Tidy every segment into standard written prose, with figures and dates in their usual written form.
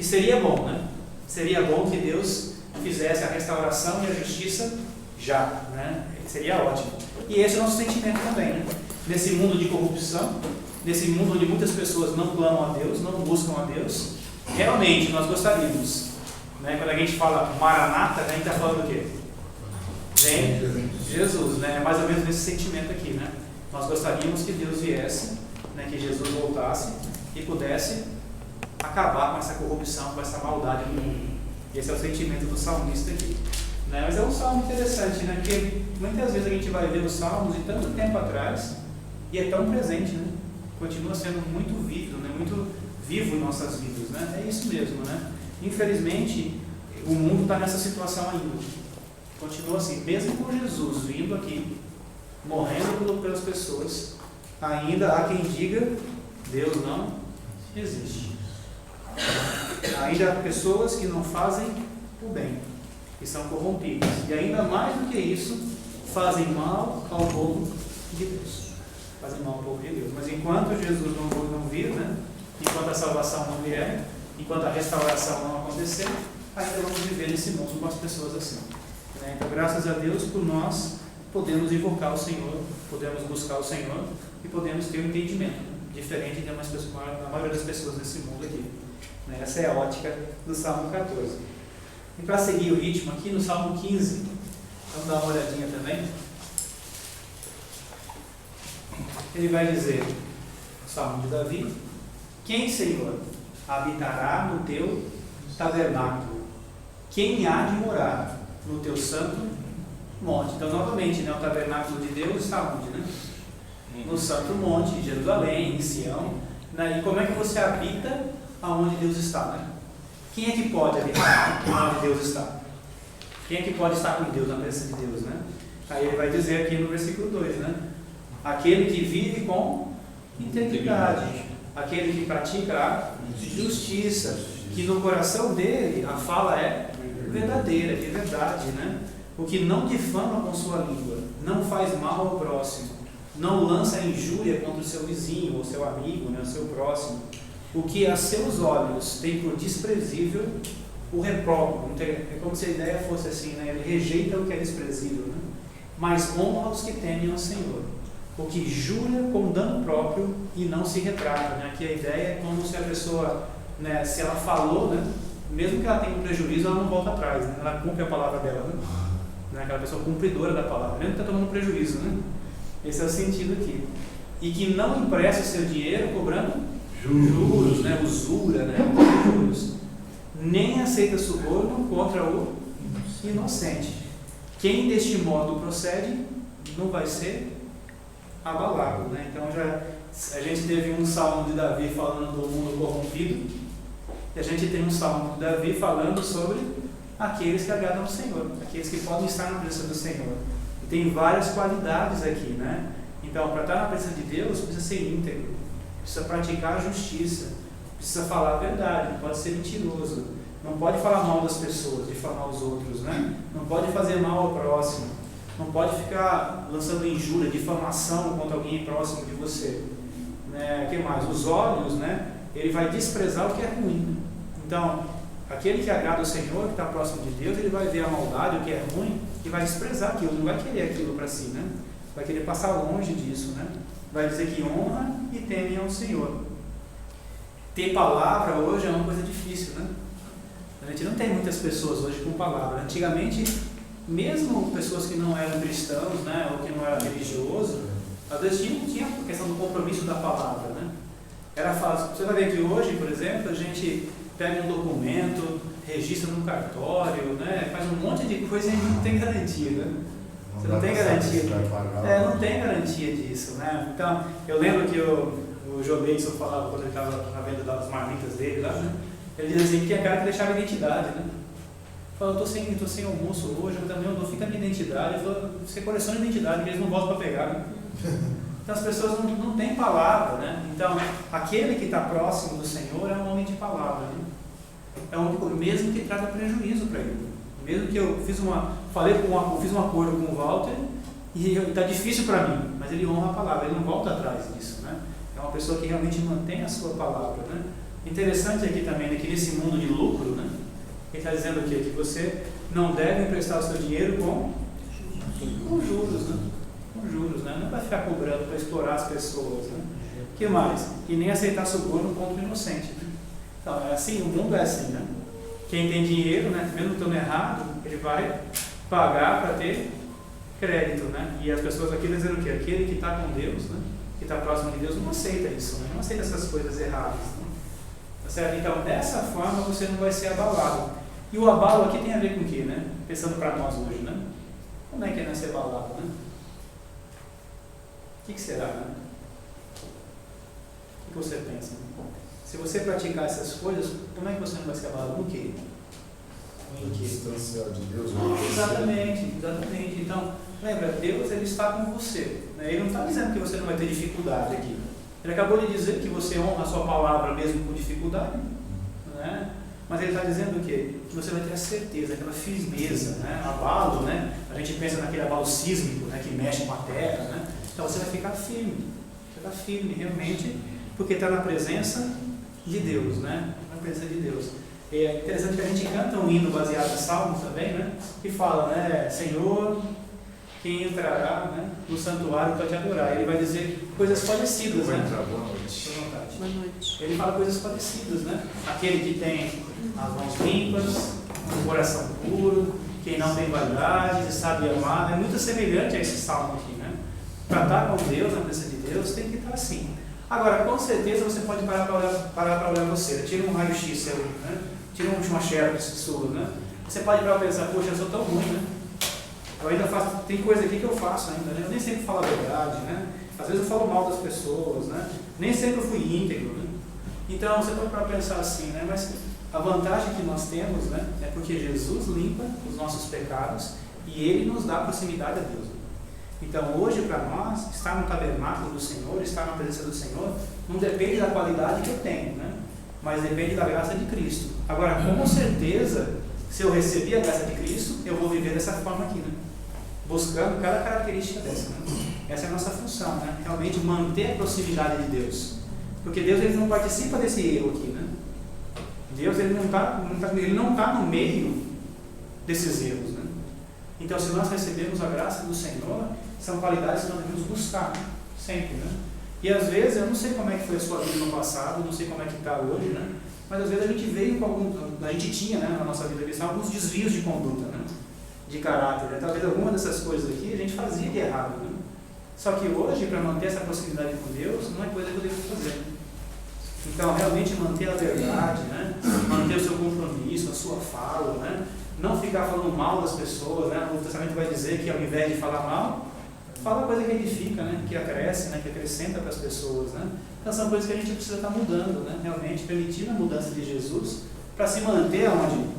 que seria bom, né? Seria bom que Deus fizesse a restauração e a justiça já, né? Seria ótimo. E esse é o nosso sentimento também, né? Nesse mundo de corrupção, nesse mundo onde muitas pessoas não clamam a Deus, não buscam a Deus, realmente nós gostaríamos, né? Quando a gente fala Maranata, a gente está falando o quê? Vem Jesus, né? É mais ou menos nesse sentimento aqui, né? Nós gostaríamos que Deus viesse, né? Que Jesus voltasse e pudesse acabar com essa corrupção, com essa maldade no mundo. Esse é o sentimento do salmista aqui, né? Mas é um salmo interessante, né? Porque muitas vezes a gente vai ver os salmos de tanto tempo atrás e é tão presente, né? Continua sendo muito vívido, né? Muito vivo em nossas vidas, né? É isso mesmo, né? Infelizmente, o mundo está nessa situação ainda. Continua assim, mesmo com Jesus vindo aqui, morrendo pelas pessoas, ainda há quem diga, Deus não existe. Ainda há pessoas que não fazem o bem, que são corrompidas. E ainda mais do que isso, fazem mal ao povo de Deus. Fazem mal ao povo de Deus. Mas enquanto Jesus não vir, né? Enquanto a salvação não vier, enquanto a restauração não acontecer, ainda vamos viver nesse mundo com as pessoas assim. Né? Então, graças a Deus por nós podemos invocar o Senhor, podemos buscar o Senhor e podemos ter um entendimento, né? Diferente da maioria das pessoas nesse mundo aqui. Né? Essa é a ótica do Salmo 14. E para seguir o ritmo aqui, no Salmo 15, vamos dar uma olhadinha também. Ele vai dizer, o Salmo de Davi: quem, Senhor, habitará no teu tabernáculo? Quem há de morar no teu santo monte? Então, novamente, né, o tabernáculo de Deus está onde? Né? No santo monte, em Jerusalém, em Sião. Né? E como é que você habita aonde Deus está? Né? Quem é que pode habitar onde Deus está? Quem é que pode estar com Deus, na presença de Deus? Né? Aí ele vai dizer aqui no versículo 2, né? Aquele que vive com integridade, aquele que pratica a justiça, que no coração dele a fala é verdadeira, de verdade, né? O que não difama com sua língua, não faz mal ao próximo, não lança injúria contra o seu vizinho, ou seu amigo, né, o seu próximo. O que a seus olhos tem por desprezível, o reprova. É como se a ideia fosse assim, né? Ele rejeita o que é desprezível, né? Mas honra os que temem ao Senhor. O que jura com dano próprio e não se retrata, né? Aqui a ideia é como se a pessoa, né, se ela falou, né, mesmo que ela tenha um prejuízo, ela não volta atrás, né? Ela cumpre a palavra dela, né? Aquela pessoa cumpridora da palavra, mesmo que está tomando prejuízo, né? Esse é o sentido aqui. E que não empresta o seu dinheiro cobrando juros, né? Usura, né? Juros. Nem aceita suborno contra o inocente. Quem deste modo procede não vai ser abalado, né? Então a gente teve um salmo de Davi falando do mundo corrompido, e a gente tem um salmo de Davi falando sobre aqueles que agradam ao Senhor, aqueles que podem estar na presença do Senhor. E tem várias qualidades aqui, né? Então, para estar na presença de Deus, precisa ser íntegro, precisa praticar a justiça, precisa falar a verdade, não pode ser mentiroso, não pode falar mal das pessoas, difamar os outros, né? Não pode fazer mal ao próximo, não pode ficar lançando injúria, difamação contra alguém próximo de você. Né? O que mais? Os olhos, né? Ele vai desprezar o que é ruim. Então, aquele que agrada ao Senhor, que está próximo de Deus, ele vai ver a maldade, o que é ruim, e vai desprezar aquilo, não vai querer aquilo para si, né? Vai querer passar longe disso, né? Vai dizer que honra e teme ao Senhor. Ter palavra hoje é uma coisa difícil, né? A gente não tem muitas pessoas hoje com palavra. Antigamente, mesmo pessoas que não eram cristãos, né, ou que não eram religiosos, às vezes tinha a questão do compromisso da palavra, né? Era fácil. Você vai ver que hoje, por exemplo, a gente pega um documento, registra no cartório, né, faz um monte de coisa e não tem garantia, né? Você não tem garantia. Não tem garantia disso, né? Então, eu lembro que o Joleidson falava quando ele estava na venda das marmitas dele lá, né? Ele dizia assim, que tinha cara que deixava identidade, né? Falou, eu estou sem almoço hoje, eu também não fica a minha identidade. Ele falou, você coleciona identidade, que eles não voltam para pegar, né? Então as pessoas não têm palavra, né? Então, aquele que está próximo do Senhor é um homem de palavra, né? É um homem mesmo que traga prejuízo para ele. Mesmo que eu fiz um acordo com o Walter e está difícil para mim, mas ele honra a palavra, ele não volta atrás disso, né? É uma pessoa que realmente mantém a sua palavra, né? Interessante aqui também, né, que nesse mundo de lucro, né, ele está dizendo o quê? Que você não deve emprestar o seu dinheiro com juros, né? Com juros, né? Não vai ficar cobrando para explorar as pessoas, né? O que mais? E nem aceitar suborno contra o inocente. Né? Então, é assim, o mundo é assim, né? Quem tem dinheiro, né, mesmo estando errado, ele vai pagar para ter crédito, né? E as pessoas aqui dizendo o quê? Aquele que está com Deus, né, que está próximo de Deus, não aceita isso, né? Não aceita essas coisas erradas. Né? Tá certo? Então, dessa forma, você não vai ser abalado. E o abalo aqui tem a ver com o quê, né? Pensando para nós hoje, né? Como é que é não ser abalado, né? O que será, né? O que você pensa? Né? Se você praticar essas coisas, como é que você não vai ser abalado? No quê? No quê? Distanciar de Deus. Exatamente, exatamente. Então, lembra, Deus ele está com você. Né? Ele não está dizendo que você não vai ter dificuldade aqui. Ele acabou de dizer que você honra a sua palavra mesmo com dificuldade. Né? Mas ele está dizendo o quê? Que você vai ter a certeza, aquela firmeza, né? Abalo, né? A gente pensa naquele abalo sísmico, né? Que mexe com a terra, né? Então você vai ficar firme realmente, porque está na presença de Deus, né? Na presença de Deus. É interessante que a gente canta um hino baseado em Salmos também, né? Que fala, né? Senhor, quem entrará, né, no santuário para te adorar? Ele vai dizer coisas parecidas, né? Boa noite. Boa noite. Ele fala coisas parecidas, né? Aquele que tem as mãos limpas, o coração puro, quem não tem vaidade, sabe amar. É muito semelhante a esse salmo aqui, né? Para estar com Deus, na presença de Deus, tem que estar assim. Agora, com certeza você pode parar para olhar você. Tira um raio-x seu, né? Tira uma xerox sua, né? Você pode parar para pensar, poxa, eu sou tão ruim, né? Eu ainda faço, tem coisa aqui que eu faço ainda, né? Eu nem sempre falo a verdade, né? Às vezes eu falo mal das pessoas, né? Nem sempre eu fui íntegro, né? Então, você pode parar para pensar assim, né? Mas a vantagem que nós temos, né? É porque Jesus limpa os nossos pecados e Ele nos dá proximidade a Deus. Então, hoje, para nós, estar no tabernáculo do Senhor, estar na presença do Senhor, não depende da qualidade que eu tenho, né? Mas depende da graça de Cristo. Agora, com certeza, se eu receber a graça de Cristo, eu vou viver dessa forma aqui, né? Buscando cada característica dessa, né? Essa é a nossa função, né? Realmente manter a proximidade de Deus. Porque Deus ele não participa desse erro aqui, né? Deus ele não tá no meio desses erros, né? Então, se nós recebemos a graça do Senhor, são qualidades que nós devemos buscar, né? Sempre, né? E às vezes, eu não sei como é que foi a sua vida no passado, não sei como é que está hoje, né? Mas às vezes a gente veio com a gente tinha, né, na nossa vida cristã, alguns desvios de conduta, né? De caráter, né? Talvez alguma dessas coisas aqui a gente fazia de errado, né? Só que hoje, para manter essa proximidade com Deus, não é coisa que eu devo fazer, né? Então, realmente manter a verdade, né? Manter o seu compromisso, a sua fala, né? Não ficar falando mal das pessoas, né? O Novo Testamento vai dizer que ao invés de falar mal, fala coisa que edifica, né? Que acresce, né? Que acrescenta para as pessoas, né? Então são coisas que a gente precisa estar mudando, né? Realmente permitindo a mudança de Jesus para se manter onde?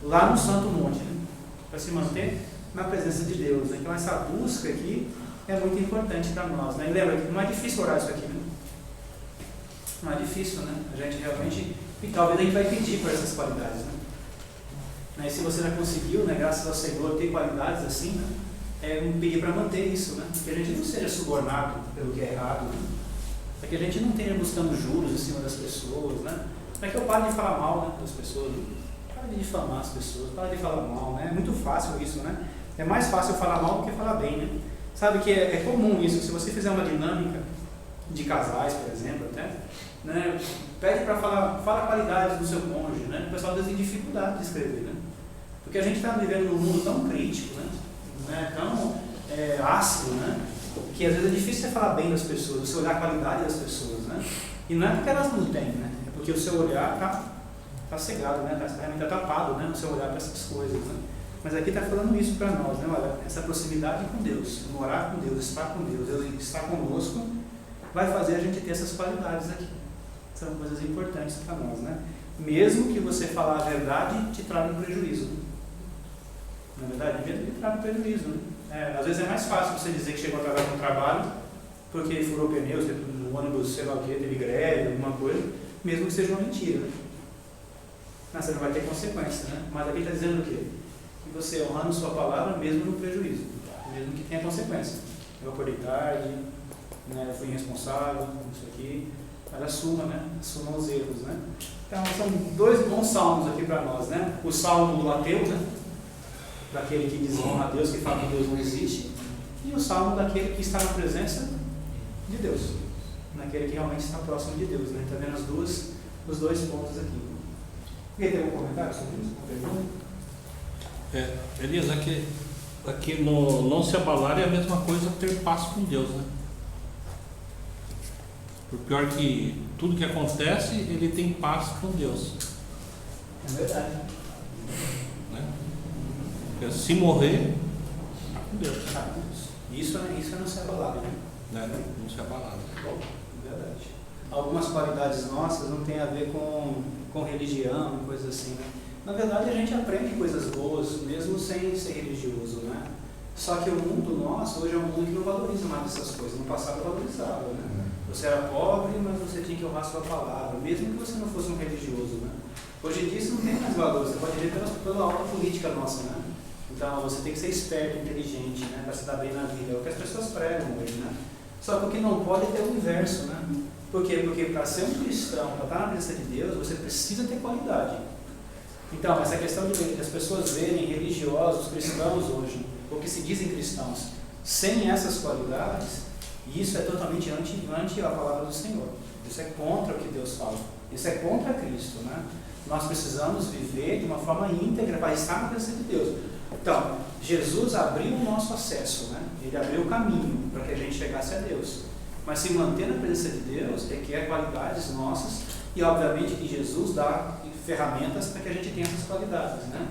Lá no Santo Monte, né? Para se manter na presença de Deus, né? Então essa busca aqui é muito importante para nós, né? E lembra que não é difícil orar isso aqui, né? Não é difícil, né? A gente realmente, e talvez a gente vai pedir por essas qualidades, né? E se você já conseguiu, né? Graças ao Senhor, ter qualidades assim, né? Pedir para manter isso, né? Que a gente não seja subornado pelo que é errado, né? Para que a gente não esteja buscando juros em cima das pessoas, né? Para que eu pare de falar mal, né, das pessoas, né? Pare de difamar as pessoas, pare de falar mal, né? É muito fácil isso, né? É mais fácil falar mal do que falar bem, né? Sabe que é comum isso, se você fizer uma dinâmica de casais, por exemplo, até, né? Pede para fala qualidades do seu cônjuge, né? O pessoal às vezes tem dificuldade de escrever, né? Porque a gente está vivendo num mundo tão crítico, né? Tão ácido, né? Que às vezes é difícil você falar bem das pessoas, você olhar a qualidade das pessoas, né? E não é porque elas não têm, né? É porque o seu olhar está cegado, né? Está tapado, né? O seu olhar para essas coisas, né? Mas aqui está falando isso para nós, né? Olha, essa proximidade com Deus, morar com Deus, estar com Deus, Deus estar conosco, vai fazer a gente ter essas qualidades aqui. São coisas importantes para nós, né? Mesmo que você falar a verdade te traga um prejuízo, né? Na verdade, mesmo que traga um prejuízo, né? Às vezes é mais fácil você dizer que chegou atrasado no trabalho porque furou pneus, no ônibus, sei lá o que, teve greve, alguma coisa, mesmo que seja uma mentira, né? Mas você não vai ter consequência, né? Mas aqui está dizendo o quê? Que você honrando sua palavra mesmo no prejuízo, mesmo que tenha consequência. Eu acordei tarde, né? Eu fui irresponsável, isso aqui, Ela assuma, né? Assuma os erros, né? Então, são dois bons salmos aqui para nós, né? O salmo do ateu, né? Daquele que desonra a Deus, que fala que Deus não existe. E o salmo daquele que está na presença de Deus. Naquele que realmente está próximo de Deus, né? Está vendo os dois pontos aqui. Alguém tem algum comentário sobre isso? Uma pergunta? Elias, aqui no não se abalar é a mesma coisa que ter paz com Deus, né? Por pior que tudo que acontece, ele tem paz com Deus. É verdade. Né? Porque se morrer, está com Deus. Isso é não se abalar, né? Não se abalar. Bom, é verdade. Algumas qualidades nossas não tem a ver com religião, coisas assim, né? Na verdade, a gente aprende coisas boas, mesmo sem ser religioso, né? Só que o mundo nosso, hoje é um mundo que não valoriza mais essas coisas. No passado valorizava, né? Você era pobre, mas você tinha que honrar sua palavra, mesmo que você não fosse um religioso, né? Hoje em dia isso não tem mais valor, você pode ver pela alta política nossa, né? Então, você tem que ser esperto, inteligente, né? Para se dar bem na vida. É o que as pessoas pregam hoje, né? Só que o que não pode é ter o inverso, né? Por quê? Porque para ser um cristão, para estar na presença de Deus, você precisa ter qualidade. Então, essa questão de as pessoas verem religiosos, cristãos hoje, ou que se dizem cristãos, sem essas qualidades, isso é totalmente anti a palavra do Senhor. Isso é contra o que Deus fala. Isso é contra Cristo, né? Nós precisamos viver de uma forma íntegra para estar na presença de Deus. Então, Jesus abriu o nosso acesso, né? Ele abriu o caminho para que a gente chegasse a Deus. Mas se manter na presença de Deus requer qualidades nossas e, obviamente, que Jesus dá ferramentas para que a gente tenha essas qualidades, né?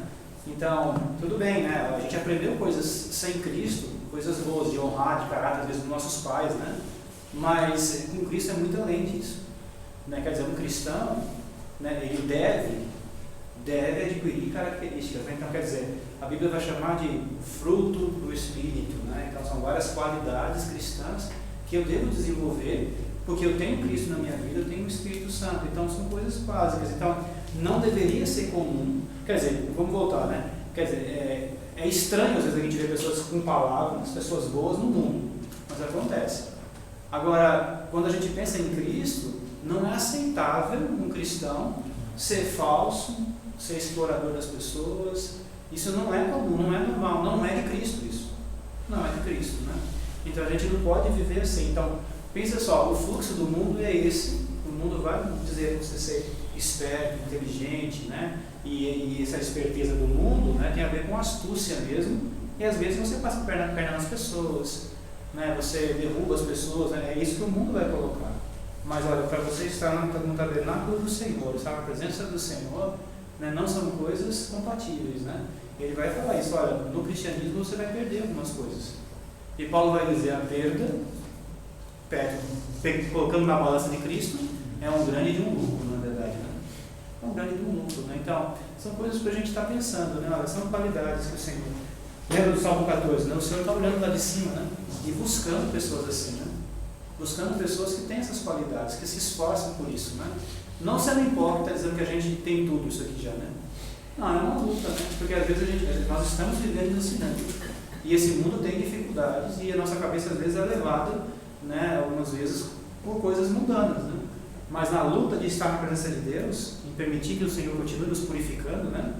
Então, tudo bem, né? A gente aprendeu coisas sem Cristo, coisas boas, de honrar, de caráter, às vezes, dos nossos pais, né? Mas com Cristo é muito além disso, né? Quer dizer, um cristão, né, ele deve adquirir características, né? Então, quer dizer, a Bíblia vai chamar de fruto do Espírito, né? Então, são várias qualidades cristãs que eu devo desenvolver, porque eu tenho Cristo na minha vida, eu tenho o Espírito Santo. Então, são coisas básicas. Então, não deveria ser comum. Quer dizer, vamos voltar, né? Quer dizer, é estranho às vezes a gente ver pessoas com palavras, pessoas boas no mundo, mas acontece. Agora, quando a gente pensa em Cristo, não é aceitável um cristão ser falso, ser explorador das pessoas. Isso não é comum, não é normal, não é de Cristo isso. Não é de Cristo, né? Então a gente não pode viver assim. Então, pensa só, o fluxo do mundo é esse. O mundo vai dizer para você ser esperto, inteligente, né? E essa esperteza do mundo, né, tem a ver com astúcia mesmo. E às vezes você passa perna nas pessoas, né? Você derruba as pessoas, né? É isso que o mundo vai colocar. Mas olha, para você estar no tabernáculo do Senhor, estar na presença do Senhor, né, não são coisas compatíveis, né? Ele vai falar isso, olha, no cristianismo você vai perder algumas coisas. E Paulo vai dizer, a perda, colocando na balança de Cristo, é um grande de um lucro, na verdade, né? É um grande de um lucro, né? Então, são coisas para a gente estar pensando, né? Olha, são qualidades que o Senhor... Lembra do Salmo 14, né? O Senhor está olhando lá de cima, né? E buscando pessoas assim, né? Buscando pessoas que têm essas qualidades, que se esforçam por isso, né? Não sendo hipócrita dizendo que a gente tem tudo isso aqui já, né? Não, é uma luta, né? Porque às vezes nós estamos vivendo assim, né? E esse mundo tem dificuldades e a nossa cabeça às vezes é levada, né, algumas vezes por coisas mundanas, né? Mas na luta de estar na presença de Deus e permitir que o Senhor continue nos purificando, né,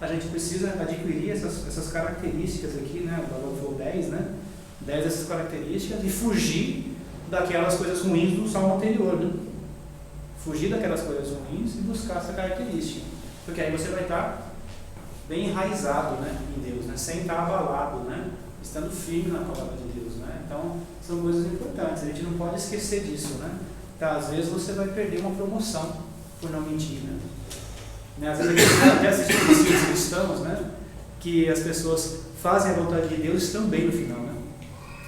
a gente precisa adquirir essas características aqui, né? O Paulo falou 10, né? 10 dessas características e fugir daquelas coisas ruins do salmo anterior, né? Fugir daquelas coisas ruins e buscar essa característica, porque aí você vai estar bem enraizado, né, em Deus, né, sem estar abalado, né, estando firme na palavra de Deus, né. Então são coisas importantes, a gente não pode esquecer disso, né. Então, às vezes você vai perder uma promoção por não mentir, né. Às vezes a gente até assistir filmes cristãos, né, que as pessoas fazem a vontade de Deus e estão bem no final, né,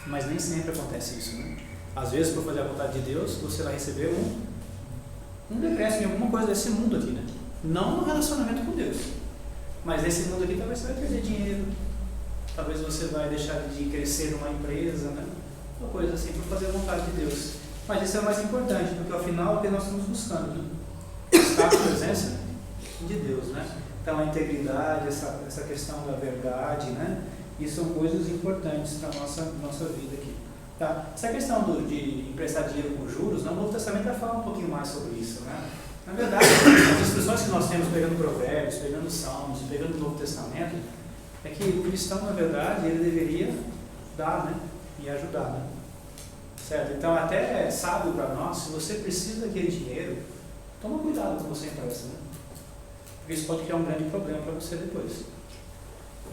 mas nem sempre acontece isso, né. Às vezes, por fazer a vontade de Deus, você vai receber um decréscimo em alguma coisa desse mundo aqui, né, não no relacionamento com Deus. Mas nesse mundo aqui talvez você vai perder dinheiro, talvez você vai deixar de crescer numa empresa, né? Uma coisa assim, por fazer a vontade de Deus. Mas isso é o mais importante, porque afinal é o que nós estamos buscando, né? Estar na presença de Deus, né? Então a integridade, essa questão da verdade, né? Isso são coisas importantes para a nossa vida aqui. Tá? Essa questão de emprestar dinheiro com juros, no Novo Testamento vai falar um pouquinho mais sobre isso, né? Na verdade, as instruções que nós temos pegando Provérbios, pegando Salmos, pegando o Novo Testamento, é que o cristão, na verdade, ele deveria dar, né? E ajudar, né? Certo? Então, até é sábio para nós, se você precisa daquele dinheiro, toma cuidado quando você empresta, né? Porque isso pode criar um grande problema para você depois.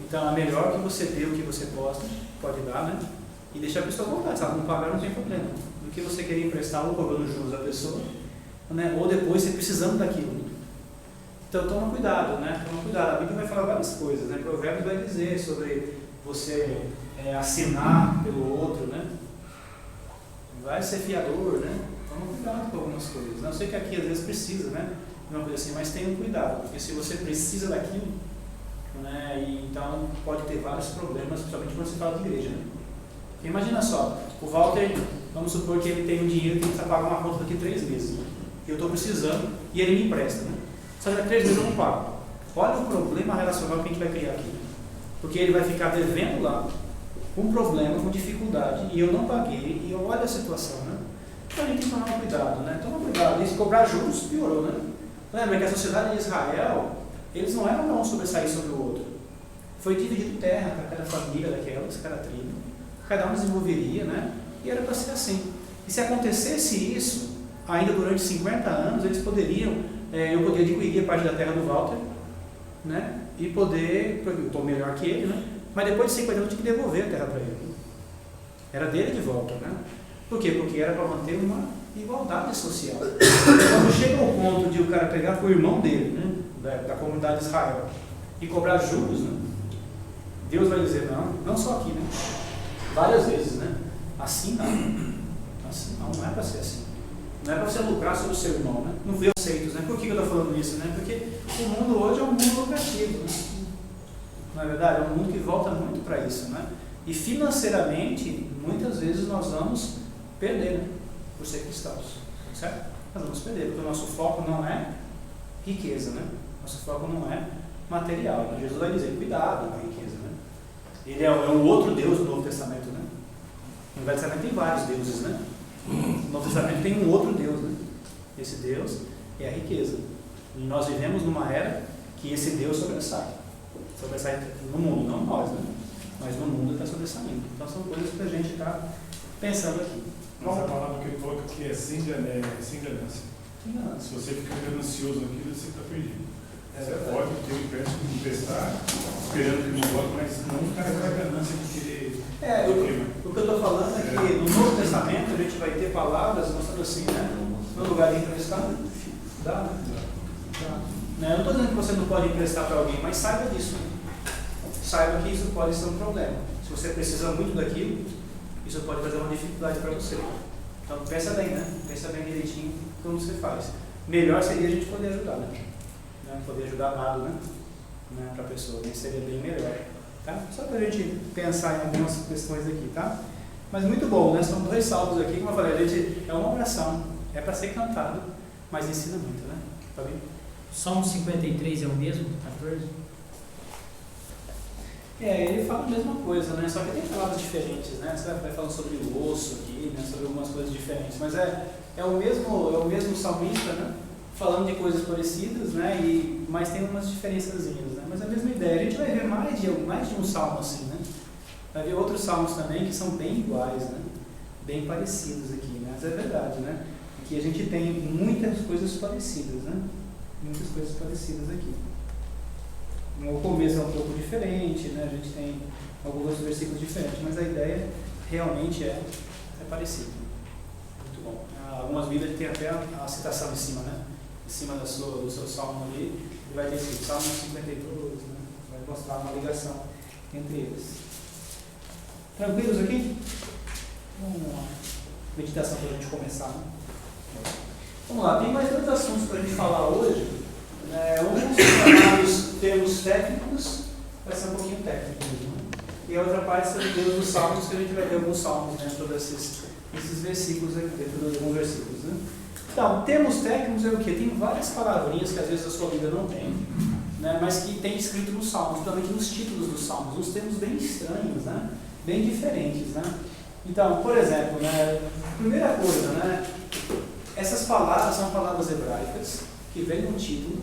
Então, é melhor que você dê o que você pode dar, né? E deixar a pessoa voltar, sabe? Não pagar não tem problema. Do que você querer emprestar ou cobrando juros à pessoa, né? Ou depois você precisando daquilo. Então, toma cuidado, né? Toma cuidado. A Bíblia vai falar várias coisas, né? Provérbios vai dizer sobre você assinar pelo outro, né? Vai ser fiador, né? Toma cuidado com algumas coisas. Não sei que aqui às vezes precisa, né? Uma coisa assim, mas tenha cuidado, porque se você precisa daquilo, né? E então pode ter vários problemas, principalmente quando você fala de igreja, né? Porque imagina só, o Walter, vamos supor que ele tem um dinheiro que ele precisa pagar uma conta daqui a 3 meses, né? E eu estou precisando e ele me empresta, né? Só que daqui a 3 meses eu não pago. Olha o problema relacional que a gente vai criar aqui. Porque ele vai ficar devendo lá, com problema, com dificuldade, e eu não paguei, e olha a situação, né? Então a gente tem que tomar cuidado, né? Toma cuidado, e se cobrar juros, piorou, né? Lembra que a sociedade de Israel, eles não eram para um sobressair sobre o outro. Foi dividido terra para cada família daquelas, cada tribo, cada um desenvolveria, né? E era para ser assim. E se acontecesse isso, ainda durante 50 anos, eles poderiam, eu poderia adquirir parte da terra do Walter, né? E poder, eu estou melhor que ele, né? Mas depois de 50 anos eu tinha que devolver a terra para ele. Era dele de volta, né? Por quê? Porque era para manter uma igualdade social. Quando chega ao ponto de o cara pegar para o irmão dele, né? Da comunidade de Israel, e cobrar juros, né? Deus vai dizer, não só aqui, né? Várias vezes, né? Assim não é para ser assim. Não é para você lucrar sobre o seu irmão, né? Não vê conceitos, né? Por que eu estou falando isso, né? Porque o mundo hoje é um mundo lucrativo, né? Não é verdade? É um mundo que volta muito para isso, né? E financeiramente, muitas vezes nós vamos perder, né? Por ser cristãos, certo? Nós vamos perder, porque o nosso foco não é riqueza, né? Nosso foco não é material. Mas Jesus vai dizer, cuidado com a riqueza, né? Ele é um outro Deus do Novo Testamento, né? No Velho Testamento tem vários deuses, né? No Novo Testamento tem um outro Deus, né? Esse Deus é a riqueza. E nós vivemos numa era que esse Deus sobressai no mundo, não nós, né? Mas no mundo está sobressaindo. Então são coisas que a gente está pensando aqui. Mas a palavra que ele coloca aqui é sem ganância. Se você ficar ganancioso naquilo, você está perdido. Você pode ter um empréstimo, emprestar, esperando que não volte, mas não ficar com a ganância de querer. O que eu estou falando é que no Novo Testamento a gente vai ter palavras mostrando assim, né? No lugar de emprestar, dá, né? Dá. Eu não estou dizendo que você não pode emprestar para alguém, mas saiba disso. Saiba que isso pode ser um problema. Se você precisa muito daquilo, isso pode trazer uma dificuldade para você. Então pensa bem, né? Pensa bem direitinho como você faz. Melhor seria a gente poder ajudar, né? Poder ajudar dado, né? Para a pessoa, né? Seria bem melhor. Tá? Só para a gente pensar em algumas questões aqui, tá? Mas muito bom, né? São 2 salmos aqui, como eu falei, a gente, é uma oração, é para ser cantado, mas ensina muito, né? Tá bem? Salmo 53 é o mesmo? 14? Ele fala a mesma coisa, né? Só que tem palavras diferentes, né? Você vai falando sobre o osso aqui, né? Sobre algumas coisas diferentes, mas é o mesmo salmista, né? Falando de coisas parecidas, né? Mas tem umas diferençazinhas, né? Mas a mesma ideia. A gente vai ver mais de um salmo assim, né? Vai ver outros salmos também que são bem iguais, né? Bem parecidos aqui, né? Mas é verdade, né? Aqui a gente tem muitas coisas parecidas, né? Muitas coisas parecidas aqui. O começo é um pouco diferente, né? A gente tem alguns versículos diferentes, mas a ideia realmente é parecida. Muito bom. Algumas Bíblias tem até a citação em cima, né? Em cima do seu salmo ali, ele vai ter escrito Salmo 52, né? Vai mostrar uma ligação entre eles. Tranquilos aqui? Uma meditação para a gente começar, né? Vamos lá, tem mais 2 assuntos para a gente falar hoje. Um são termos técnicos, vai ser um pouquinho técnico mesmo, né? E a outra parte são Deus dos salmos, que a gente vai ter alguns salmos dentro desses versículos aqui, dentro de alguns versículos, né? Então, termos técnicos é o quê? Tem várias palavrinhas que às vezes a sua Bíblia não tem, né? Mas que tem escrito nos salmos, principalmente nos títulos dos salmos, uns termos bem estranhos, né? Bem diferentes, né? Então, por exemplo, né, primeira coisa, né, essas palavras são palavras hebraicas que vêm no título,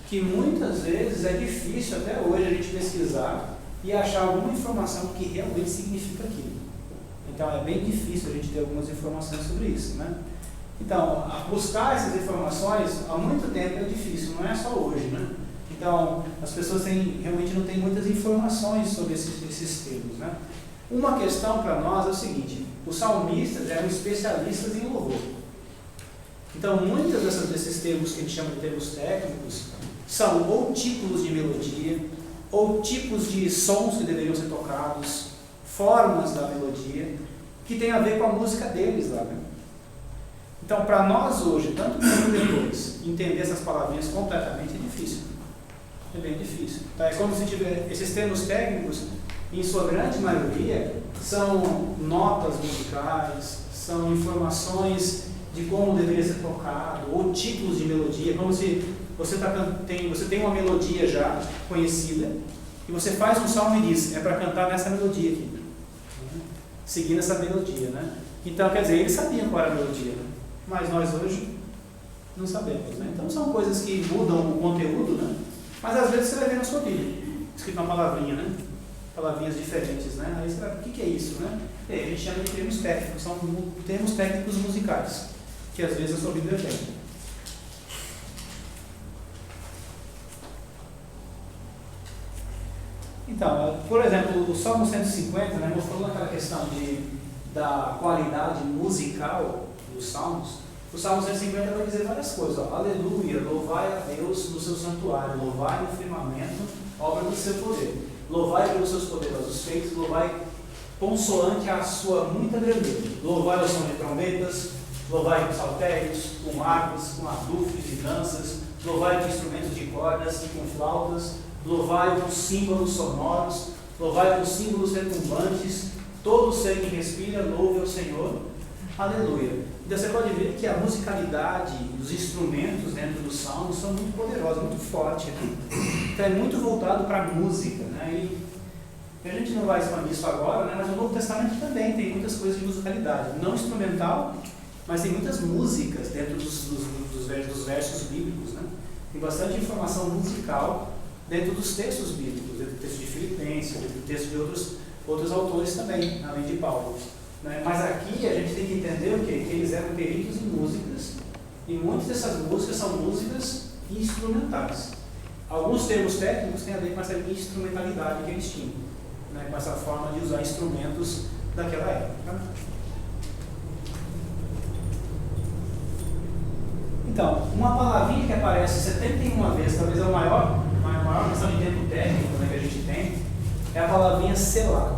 que muitas vezes é difícil até hoje a gente pesquisar e achar alguma informação que realmente significa aquilo. Então é bem difícil a gente ter algumas informações sobre isso, né? Então, buscar essas informações há muito tempo é difícil, não é só hoje, né? Então, as pessoas realmente não têm muitas informações sobre esses termos, né? Uma questão para nós é o seguinte: os salmistas eram especialistas em louvor. Então, muitos desses termos que a gente chama de termos técnicos são ou tipos de melodia, ou tipos de sons que deveriam ser tocados, formas da melodia, que tem a ver com a música deles lá, né? Então, para nós hoje, tanto quanto depois, entender essas palavrinhas completamente é difícil. É bem difícil. Tá? É como se tiver esses termos técnicos, em sua grande maioria, são notas musicais, são informações de como deveria ser tocado, ou tipos de melodia, como se você tem uma melodia já conhecida, e você faz um salmo e diz, é para cantar nessa melodia aqui, seguindo essa melodia, né? Então, quer dizer, eles sabiam qual era a melodia, né? Mas nós hoje não sabemos, né? Então são coisas que mudam o conteúdo, né? Mas às vezes você vai ver na sua Bíblia, escrito uma palavrinha, né? Palavrinhas diferentes, né? Aí você vai, o que é isso, né? E aí a gente chama de termos técnicos, são termos técnicos musicais, que às vezes a sua Bíblia tem. Então, por exemplo, o Salmo 150, né, mostrou aquela questão da qualidade musical dos salmos. O Salmo 150 vai dizer várias coisas. Ó, aleluia, louvai a Deus no seu santuário, louvai no firmamento, obra do seu poder. Louvai pelos seus poderosos feitos, louvai consoante a sua muita grandeza. Louvai o som de trombetas, louvai com saltérios, com harpas, com adufes e danças, louvai com instrumentos de cordas e com flautas, louvai com símbolos sonoros, louvai com símbolos retumbantes, todo ser que respira, louve ao Senhor. Aleluia. Então você pode ver que a musicalidade, os instrumentos dentro dos salmos são muito poderosos, muito fortes aqui. Então é muito voltado para a música, né? E a gente não vai expandir isso agora, né? Mas o Novo Testamento também tem muitas coisas de musicalidade, não instrumental, mas tem muitas músicas dentro dos versos bíblicos, né? Tem bastante informação musical dentro dos textos bíblicos, dentro do texto de Filipenses, dentro do texto de outros autores também, além de Paulo. Né? Mas aqui a gente tem que entender o quê? Que eles eram peritos em músicas, e muitas dessas músicas são músicas instrumentais. Alguns termos técnicos têm a ver com essa instrumentalidade que eles tinham, né? Com essa forma de usar instrumentos daquela época. Então, uma palavrinha que aparece 71 vezes, talvez a maior questão de tempo técnico, né, que a gente tem, é a palavrinha selar,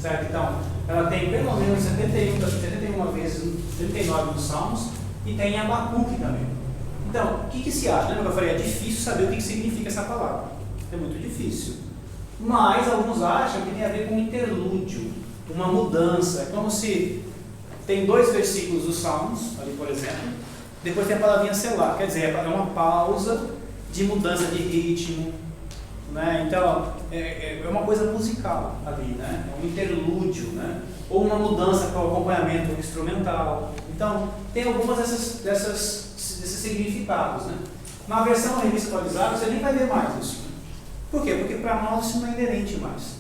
certo? Então, ela tem pelo menos 71 vezes, 39 nos Salmos, e tem em Abacuque também. Então, o que se acha? Lembra que eu falei? É difícil saber o que significa essa palavra. É muito difícil. Mas alguns acham que tem a ver com um interlúdio, uma mudança. É como se tem 2 versículos dos Salmos, ali por exemplo, depois tem a palavrinha selar, quer dizer, é uma pausa de mudança de ritmo, né? Então, é uma coisa musical ali, né? É um interlúdio, né? Ou uma mudança para o acompanhamento instrumental. Então, tem algumas desses significados, né? Na versão revista atualizada, você nem vai ver mais isso. Por quê? Porque para nós isso não é inerente mais.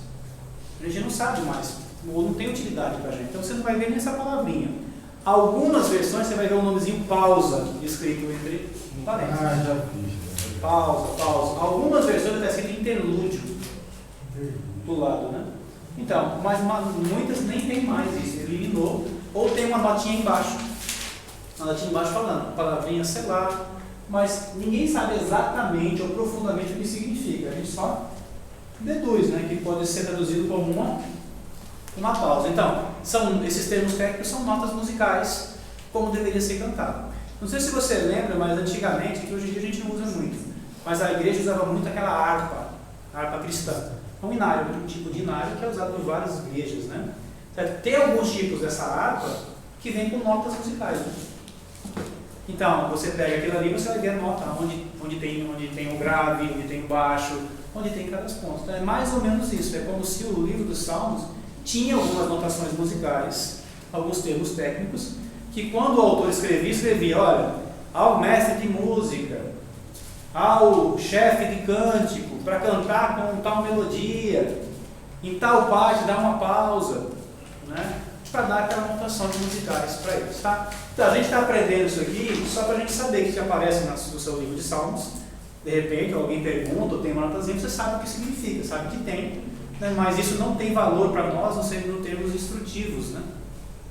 A gente não sabe mais, ou não tem utilidade para a gente. Então, você não vai ver nem essa palavrinha. Algumas versões você vai ver o nomezinho pausa escrito entre parênteses. Já vi. Pausa. Algumas versões está escrito interlúdio do lado, né? Então, mas muitas nem tem mais isso, eliminou, ou tem uma notinha embaixo. Uma notinha embaixo falando, palavrinha selar, mas ninguém sabe exatamente ou profundamente o que significa. A gente só deduz, né? Que pode ser traduzido como uma pausa. Então, esses termos técnicos são notas musicais, como deveria ser cantado. Não sei se você lembra, mas antigamente, que hoje em dia a gente não usa muito, mas a igreja usava muito aquela harpa cristã. É um inário, um tipo de inário que é usado por várias igrejas, né? Tem alguns tipos dessa harpa que vem com notas musicais, né? Então, você pega aquilo ali e você vai ver a nota, onde tem o grave, onde tem o baixo, onde tem cada ponto. Então, é mais ou menos isso. É como se o livro dos Salmos tinha algumas notações musicais alguns termos técnicos, que quando o autor escrevia, olha, ao mestre de música, ao chefe de cântico, para cantar com tal melodia, em tal parte dá uma pausa, né? Para dar aquela notação de musicais para eles, tá? Então a gente está aprendendo isso aqui só para a gente saber que aparece no seu livro de Salmos. De repente alguém pergunta ou tem uma notazinha, você sabe o que significa, sabe que tem, né? Mas isso não tem valor para nós, não termos instrutivos, né?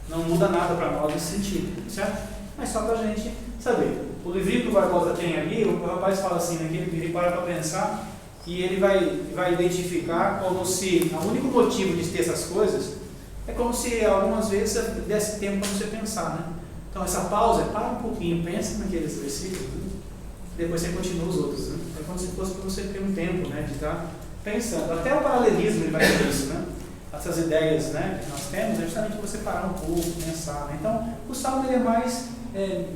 Não muda nada para nós nesse sentido, certo? Mas só para a gente saber. O livrinho que o Barbosa tem ali, o rapaz fala assim, né, que ele para pensar e ele vai identificar como se o único motivo de ter essas coisas é como se algumas vezes desse tempo para você pensar, né? Então essa pausa é para um pouquinho, pensa naqueles versículos, né? Depois você continua os outros, né? É como se fosse para você ter um tempo, né, de estar pensando. Até o paralelismo ele vai ter isso, né? Essas ideias, né, que nós temos é justamente para você parar um pouco, pensar, né? Então o Salmo ele é mais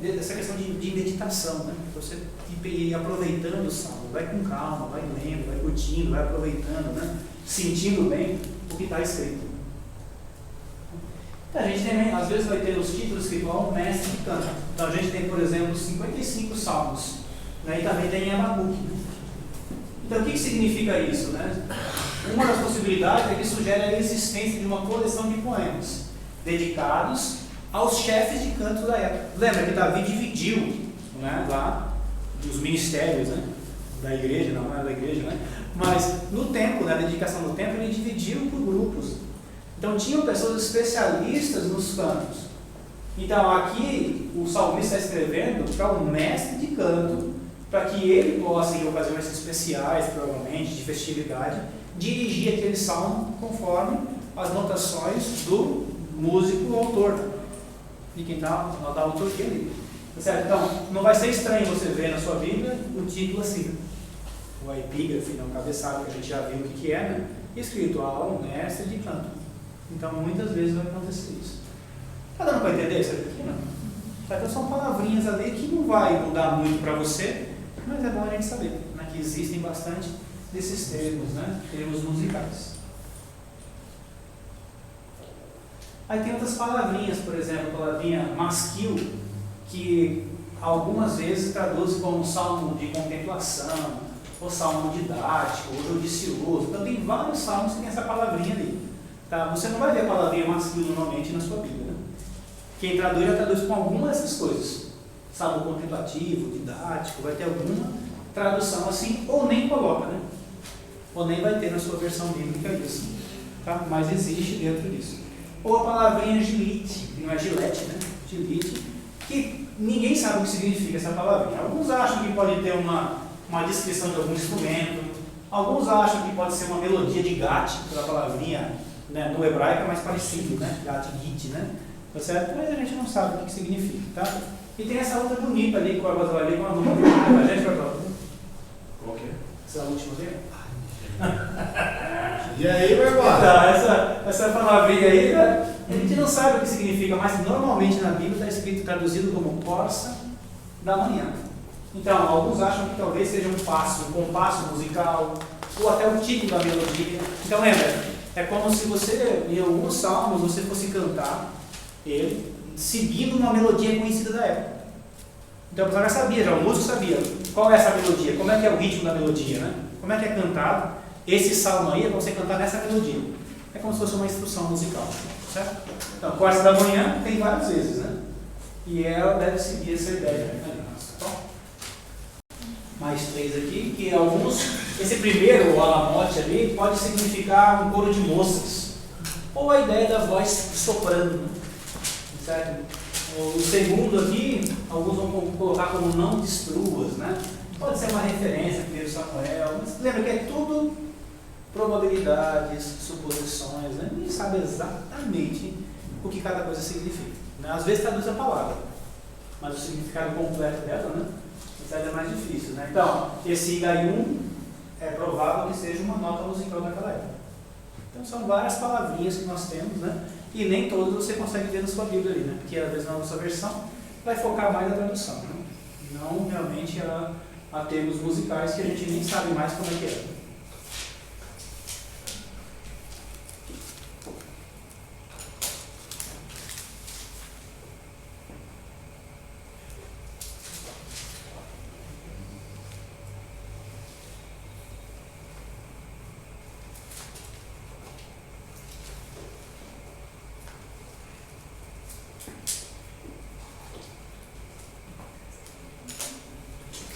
dessa questão de meditação, né? Para você ir aproveitando o Salmo, vai com calma, vai lendo, vai curtindo, vai aproveitando, né? Sentindo bem o que está escrito. A gente também, às vezes, vai ter os títulos escritos ao mestre de canto. Então, a gente tem, por exemplo, 55 salmos, né? E também tem Abacuque. Então, o que significa isso, né? Uma das possibilidades é que sugere a existência de uma coleção de poemas dedicados aos chefes de canto da época. Lembra que Davi dividiu, né, lá os ministérios, né, da igreja, não era da igreja, né? Mas no tempo, na dedicação do tempo, ele dividiu por grupos. Então tinham pessoas especialistas nos cantos. Então aqui o salmista está escrevendo para um mestre de canto, para que ele possa, em ocasiões especiais, provavelmente, de festividade, dirigir aquele salmo conforme as notações do músico autor, de quem está na autoria ali. Certo? Então, não vai ser estranho você ver na sua Bíblia o título assim, o epígrafe, o cabeçalho, que a gente já viu o que é, né? Escrito ao mestre de canto. Então, muitas vezes vai acontecer isso. Está dando para entender isso aqui? Não. Então, são palavrinhas ali que não vai mudar muito para você, mas é bom a gente saber, né, que existem bastante desses termos, né, termos musicais. Aí tem outras palavrinhas, por exemplo, a palavrinha masquil, que algumas vezes traduz como salmo de contemplação, ou salmo didático, ou judicioso. Então, tem vários salmos que tem essa palavrinha ali. Tá? Você não vai ver a palavrinha masquil normalmente na sua Bíblia, né? Quem traduz já traduz com alguma dessas coisas. Salmo contemplativo, didático, vai ter alguma tradução assim, ou nem coloca, né? Ou nem vai ter na sua versão bíblica isso. Tá? Mas existe dentro disso. Ou a palavrinha gilite, que não é gilete, né? Gilite, que ninguém sabe o que significa essa palavrinha. Alguns acham que pode ter uma descrição de algum instrumento, alguns acham que pode ser uma melodia de gat, pela palavrinha, né, no hebraico é mais parecido, né? Gat, git, né? Tá certo? Mas a gente não sabe o que significa, tá? E tem essa outra bonita ali que o Barbosa vai ler com a nome a gente, Barbosa. Qual que é? Essa última ali. E aí, Barbosa? Tá, essa palavrinha aí, né, a gente não sabe o que significa, mas normalmente na Bíblia está escrito, traduzido como corça da manhã. Então, alguns acham que talvez seja um compasso musical, ou até o título da melodia. Então, lembra, é como se você, em alguns salmos, você fosse cantar ele, seguindo uma melodia conhecida da época. Então, o pessoal já sabia, já o músico sabia qual é essa melodia, como é que é o ritmo da melodia, né? Como é que é cantado. Esse salmo aí é para você cantar nessa melodia. É como se fosse uma instrução musical, certo? Então, corça da manhã tem várias vezes, né? E ela deve seguir essa ideia. Mais três aqui, que esse primeiro, o alamote ali, pode significar um coro de moças, ou a ideia da voz soprando, né? Certo? O segundo aqui, alguns vão colocar como não destruas, né? Pode ser uma referência a 1 Samuel, mas lembra que é tudo probabilidades, suposições, né? Ninguém sabe exatamente o que cada coisa significa, né? Às vezes traduz a palavra, mas o significado completo dela, né? É mais difícil, né? Então, esse Igaium é provável que seja uma nota musical daquela época. Então, são várias palavrinhas que nós temos, né? E nem todas você consegue ver na sua Bíblia ali, né? Porque às vezes na nossa versão vai focar mais na tradução, né? Não realmente a termos musicais que a gente nem sabe mais como é que é.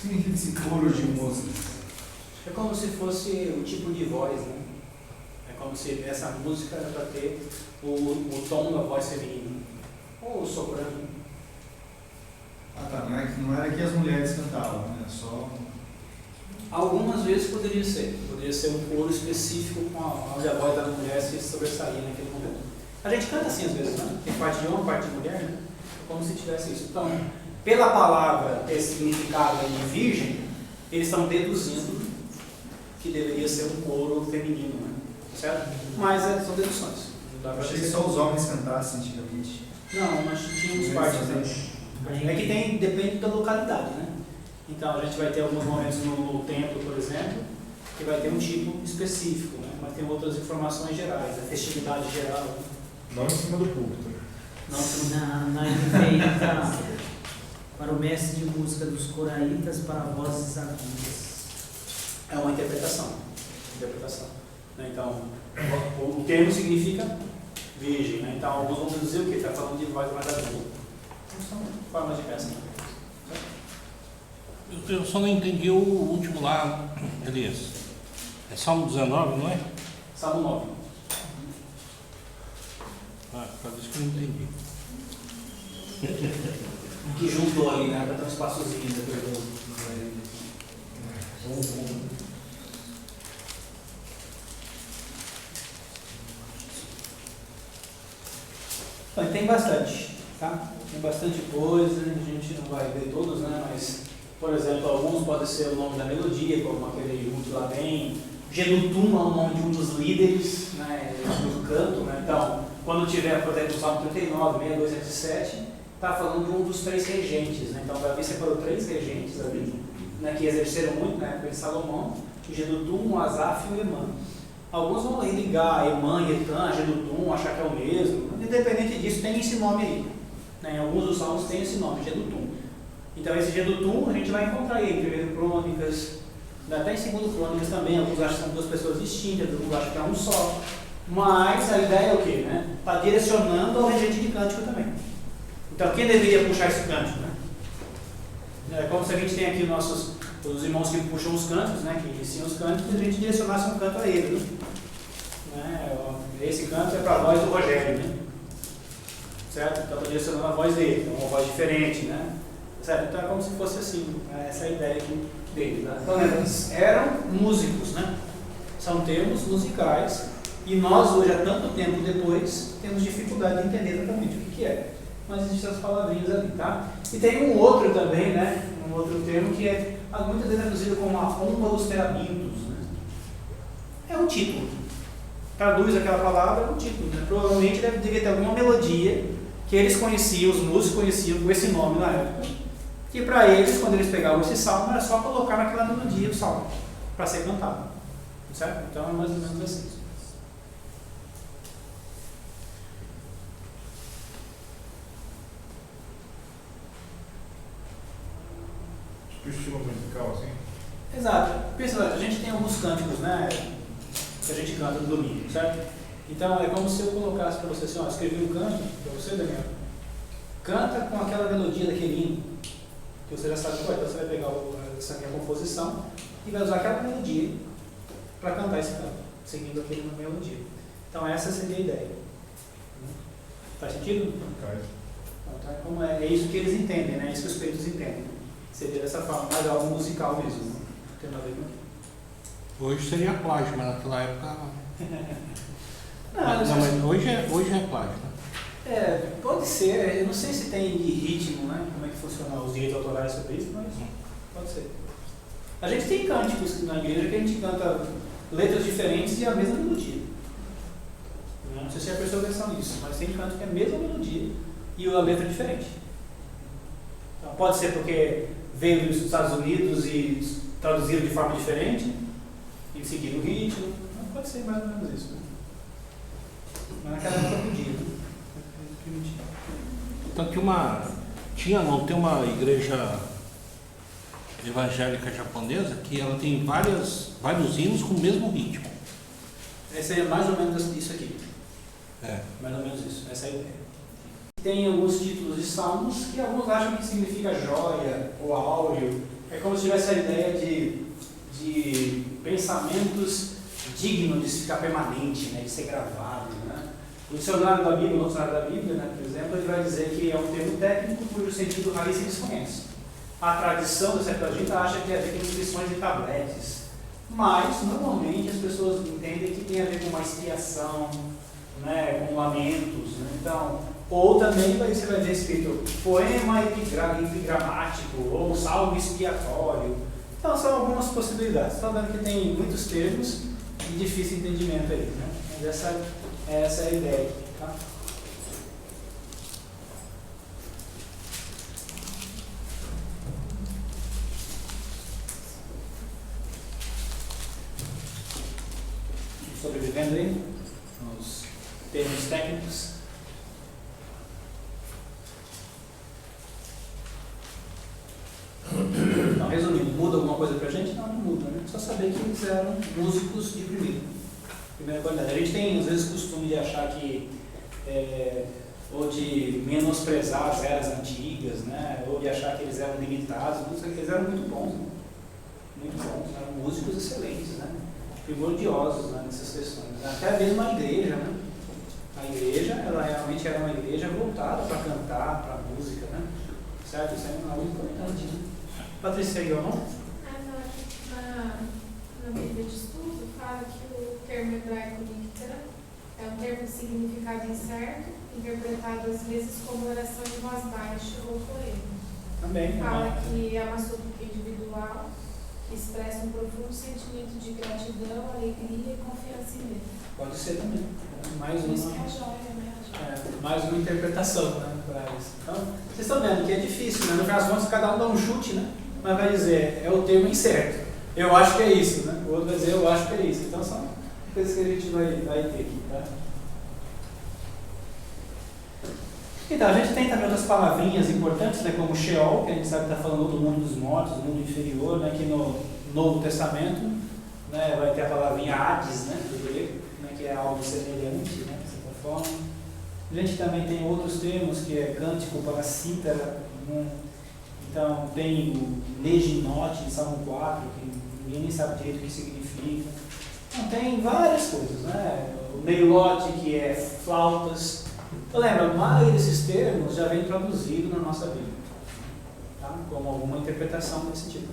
significa esse coro de música? É como se fosse o tipo de voz, né? É como se essa música era para ter o tom da voz feminina. Ou o soprano. Ah tá, não era que as mulheres cantavam, né? Só. Algumas vezes poderia ser um coro específico onde a voz da mulher se sobressaía naquele momento. A gente canta assim às vezes, né? Tem parte de homem, parte de mulher, né? Como se tivesse isso. Então, pela palavra ter significado de virgem, eles estão deduzindo que deveria ser um coro feminino, né? Certo? Mas são deduções. Eu achei que só os homens cantassem antigamente. Não, mas tínhamos partes também. É que depende da localidade, né? Então a gente vai ter alguns momentos no templo, por exemplo, que vai ter um tipo específico, né? Mas tem outras informações gerais, a festividade geral. Não em cima do púlpito. Na efeita, para o mestre de música dos coraitas, para vozes agudas. É uma interpretação. Né? Então, o termo significa virgem, né? Então alguns vão dizer o que? Está falando de voz mais aguda. Então, são formas de pensar. Eu só não entendi o último lá, Elias. É Salmo 19, não é? Salmo 9. Ah, por isso que eu não entendi. Que juntou ali, né? Para ter um espaçozinho depois do. Bom, tem bastante, tá? Tem bastante coisa, a gente não vai ver todos, né? Mas, por exemplo, alguns podem ser o nome da melodia, como aquele Ruth lá vem. Genutum é o nome de um dos líderes, né? Do canto, né? Então, quando tiver, por exemplo, o Salmo 39, 62, 107, está falando de um dos 3 regentes, né? Então, Davi separou 3 regentes ali, né? Que exerceram muito na época de Salomão: o Genutum, o Asaf e o Emã. Alguns vão ligar Emã, Etan, Genutum, achar que é o mesmo. Independente disso, tem esse nome aí. Né? Em alguns dos salmos tem esse nome, Genutum. Então esse Genutum a gente vai encontrar aí em 1 Crônicas, até em 2 Crônicas também. Alguns acham que são 2 pessoas distintas, alguns acham que é um só. Mas a ideia é o quê? Né? Está direcionando ao regente de cântico também. Então quem deveria puxar esse cântico? Né? É como se a gente tem aqui os irmãos que puxam os cantos, né? Que iniciam os cantos, e a gente direcionasse um canto a ele. Né? Esse canto é para a voz do Rogério, né? Certo? Então estou direcionando a voz dele, então uma voz diferente, né? Certo? Então é como se fosse assim, né? Essa é a ideia aqui dele. Né? Então eles eram músicos, né? São termos musicais, e nós hoje, há tanto tempo depois, temos dificuldade de entender exatamente o que é. Mas existem essas palavrinhas ali, tá? E tem um outro também, né? Um outro termo que é muitas vezes traduzido como a pomba dos terebintos, né? É um título. Traduz aquela palavra, é um título, né? Provavelmente devia ter alguma melodia que eles conheciam, os músicos conheciam com esse nome na época, que para eles, quando eles pegavam esse salmo, era só colocar naquela melodia o salmo, para ser cantado. Certo? Então é mais ou menos assim. Tipo estilo musical, assim? Exato. Pensa, a gente tem alguns cânticos, né? Que a gente canta no domingo, certo? Então é como se eu colocasse para você assim, ó, escrevi um canto para você, Daniel. Canta com aquela melodia daquele hino, que você já sabe qual é. Então você vai pegar essa minha composição e vai usar aquela melodia para cantar esse canto, seguindo aquela melodia. Então essa seria a ideia. Faz sentido? Faz. Então é isso que eles entendem, né? É isso que os peitos entendem. Seria dessa forma, mais algo musical mesmo. Não tem nada a ver com aquilo. Hoje seria plágio, mas naquela época. Não, mas hoje é plágio. Né? Pode ser. Eu não sei se tem de ritmo, né? Como é que funciona os direitos autorais sobre isso, mas pode ser. A gente tem cânticos na igreja que a gente canta letras diferentes e a mesma melodia. Não sei se já prestou atenção nisso, mas tem canto que é a mesma melodia e a letra é diferente. Então, pode ser porque veio dos Estados Unidos e traduziram de forma diferente e seguiram o ritmo. Não, pode ser mais ou menos isso. Né? Mas naquela época podia. Tanto que tem uma igreja evangélica japonesa que ela tem vários hinos com o mesmo ritmo. Esse é mais ou menos isso aqui. Mais ou menos isso. Essa é a ideia. Tem alguns títulos de salmos que alguns acham que significa joia ou áureo. É como se tivesse a ideia de pensamentos dignos de ficar permanente, né, de ser gravado. Né? O dicionário da Bíblia, no dicionário da Bíblia, né, por exemplo, ele vai dizer que é um termo técnico cujo sentido raiz se desconhece. A tradição da Septuaginta acha que tem a ver com inscrições de tabletes, mas normalmente as pessoas entendem que tem a ver com uma expiação, né, com lamentos. Né? Então, ou também você vai ver escrito poema epigramático ou salmo expiatório. Então são algumas possibilidades. Estão vendo que tem muitos termos de difícil entendimento aí, né? Mas essa é a ideia. Tá? Sobrevivendo aí nos termos técnicos. Então, resumindo, muda alguma coisa pra gente? Não, não muda, né? Só saber que eles eram músicos de primeira qualidade. A gente tem, às vezes, costume de achar que, ou de menosprezar as eras antigas, né? Ou de achar que eles eram limitados. Eles eram muito bons, né? Muito bons, eram músicos excelentes, né? Primordiosos, né, nessas questões. Até mesmo a igreja, né? A igreja, ela realmente era uma igreja voltada para cantar, para música, né? Certo? Isso é algo importante, né? Patrícia, aí ou não? Na Bíblia de Estudo, fala que o termo hebraico Miktra é um termo de significado incerto, interpretado às vezes como oração em voz baixa ou poema. Também. Fala que é uma súplica individual que expressa um profundo sentimento de gratidão, alegria e confiança em Deus. Pode ser também. Mais Isso uma, que é a joia, né? mais uma interpretação, né, para isso. Então, vocês estão vendo que é difícil, né? No final das contas, cada um dá um chute, né? Mas vai dizer, é o termo incerto. Eu acho que é isso, né? O outro vai dizer, eu acho que é isso. Então, são coisas que a gente vai ter aqui, tá? Então, a gente tem também outras palavrinhas importantes, né, como Sheol, que a gente sabe que está falando do mundo dos mortos, do mundo inferior, né, que no Novo Testamento, né, vai ter a palavrinha Hades, né, do grego, né, que é algo semelhante, né, de certa forma. A gente também tem outros termos, que é cântico para cítara, né? Então tem o Neginote, em Salmo 4, que ninguém nem sabe direito o que significa. Então tem várias coisas, né, o Neilote, que é flautas. Então, lembra, a maioria desses termos já vem traduzido na nossa Bíblia, tá? Como alguma interpretação desse tipo,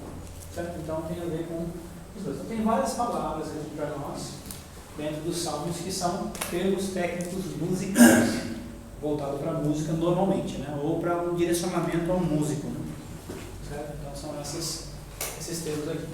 certo? Então tem a ver com os dois. Então, tem várias palavras aqui para nós, dentro dos salmos, que são termos técnicos musicais, voltados para a música normalmente, né? Ou para um direcionamento ao músico, né? Certo? Então são esses termos aqui.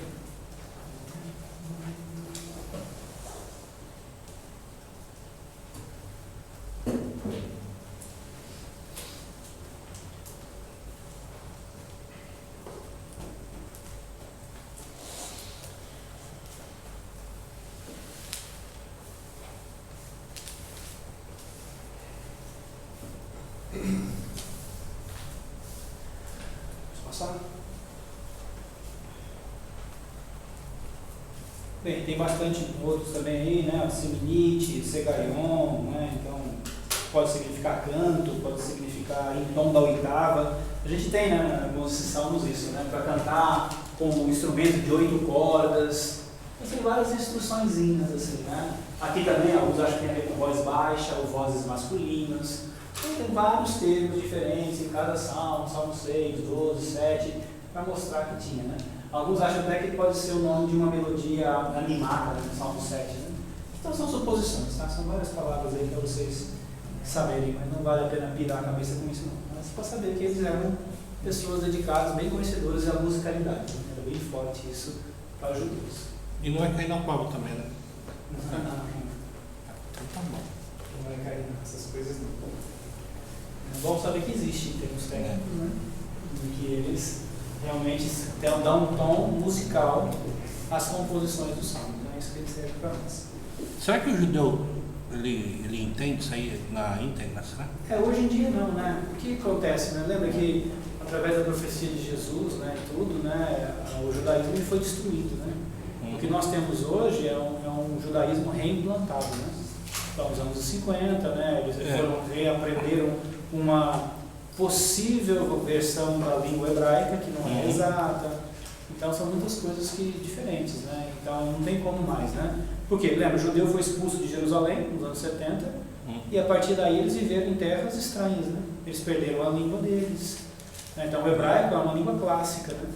Bem, tem bastante outros também aí, né? Siminite, Segaion, né? Então pode significar canto, pode significar em tom da oitava. A gente tem, né, alguns salmos isso, né? Para cantar com um instrumento de 8 cordas. Tem várias instruçõezinhas assim, né? Aqui também alguns acham que tem a ver com voz baixa ou vozes masculinas. Então, tem vários termos diferentes em cada salmo, salmo 6, 12, 7, para mostrar que tinha, né? Alguns acham até que pode ser o nome de uma melodia animada, né, no Salmo 7. Né? Então são suposições, tá? São várias palavras aí para vocês saberem, mas não vale a pena pirar a cabeça com isso não. Mas para saber que eles eram pessoas dedicadas, bem conhecedoras da musicalidade. Né? Era bem forte isso para os judeus. E não vai cair na prova também, né? Não, Então tá bom. não vai cair nessas coisas não. É bom saber que existe em termos técnicos, né? Em que eles realmente dão um tom musical às composições do salmo. Então é isso que ele serve para nós. Será que o judeu ele entende isso aí na íntegra, será? Hoje em dia não, né? O que acontece, né? Lembra que através da profecia de Jesus, né, e tudo, né, o judaísmo foi destruído, né? O que nós temos hoje é um judaísmo reimplantado, né? Então, nos anos 50, né, eles reaprenderam uma possível versão da língua hebraica, que não é exata, Então são muitas coisas diferentes, né? Então não tem como mais, né? Porque, lembra, o judeu foi expulso de Jerusalém nos anos 70 e a partir daí eles viveram em terras estranhas, né? Eles perderam a língua deles. Né? Então o hebraico é uma língua clássica, né?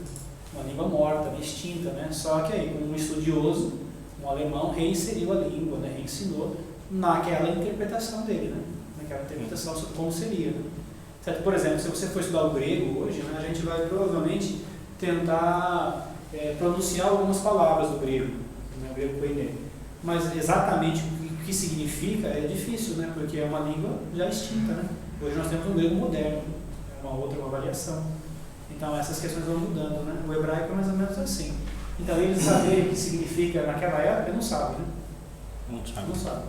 Uma língua morta, extinta, né? Só que aí um estudioso, um alemão, reinseriu a língua, né? Reensinou naquela interpretação dele, né? Naquela interpretação sobre como seria, né? Certo? Por exemplo, se você for estudar o grego hoje, né, a gente vai provavelmente tentar pronunciar algumas palavras do grego, né, o grego koiné. Mas exatamente o que significa é difícil, né, porque é uma língua já extinta. Né? Hoje nós temos um grego moderno, é uma variação. Então essas questões vão mudando. Né? O hebraico é mais ou menos assim. Então eles saberem o que significa naquela época, não sabem. Né? Não sabem.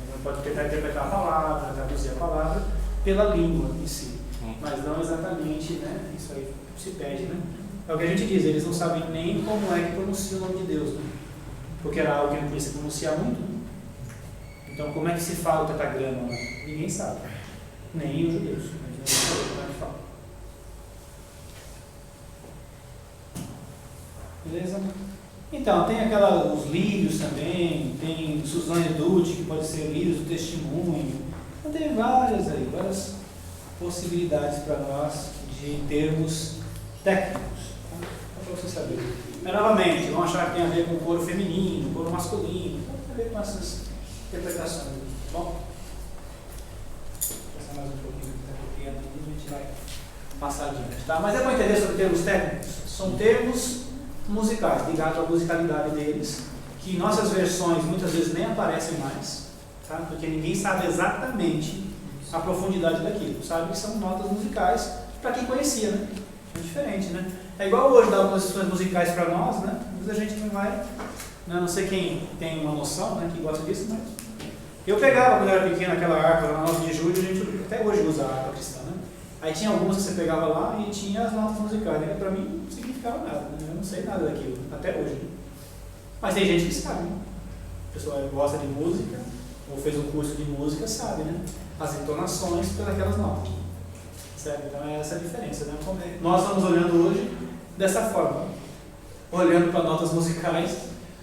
Então pode tentar interpretar a palavra, traduzir a palavra pela língua em si, mas não exatamente, né? Isso aí se perde, né? É o que a gente diz, eles não sabem nem como é que pronuncia o nome de Deus, né? Porque era algo que não podia se pronunciar muito, né? Então como é que se fala o tetagrama? Né? Ninguém sabe, nem os judeus, mas não sabem como é que fala. Beleza? Então, tem os lírios também, tem Suzanne Dutti, que pode ser lírios do testemunho. Então, tem várias possibilidades para nós de termos técnicos, tá? Para você saber. Mas, novamente, vão achar que tem a ver com o coro feminino, coro masculino, tem a ver com essas interpretações, tá bom? Vou passar mais um pouquinho do tempo aqui, a gente vai passar adiante, tá? Mas é para entender sobre termos técnicos. São termos musicais, ligados à musicalidade deles, que em nossas versões muitas vezes nem aparecem mais, tá? Porque ninguém sabe exatamente a profundidade daquilo, sabe que são notas musicais para quem conhecia, né? É diferente, né? É igual hoje dar algumas instruções musicais para nós, né? Mas a gente não vai, né? Não sei quem tem uma noção, né? Que gosta disso, mas eu pegava quando eu era pequeno aquela harpa lá na 9 de julho, a gente até hoje usa a harpa cristã, né? Aí tinha algumas que você pegava lá e tinha as notas musicais, né? Para mim não significava nada, né? Eu não sei nada daquilo, até hoje, né? Mas tem gente que sabe, né? A pessoa gosta de música, ou fez um curso de música, sabe, né? As entonações pelas notas. Certo? Então é essa a diferença, né? Nós estamos olhando hoje dessa forma, olhando para notas musicais,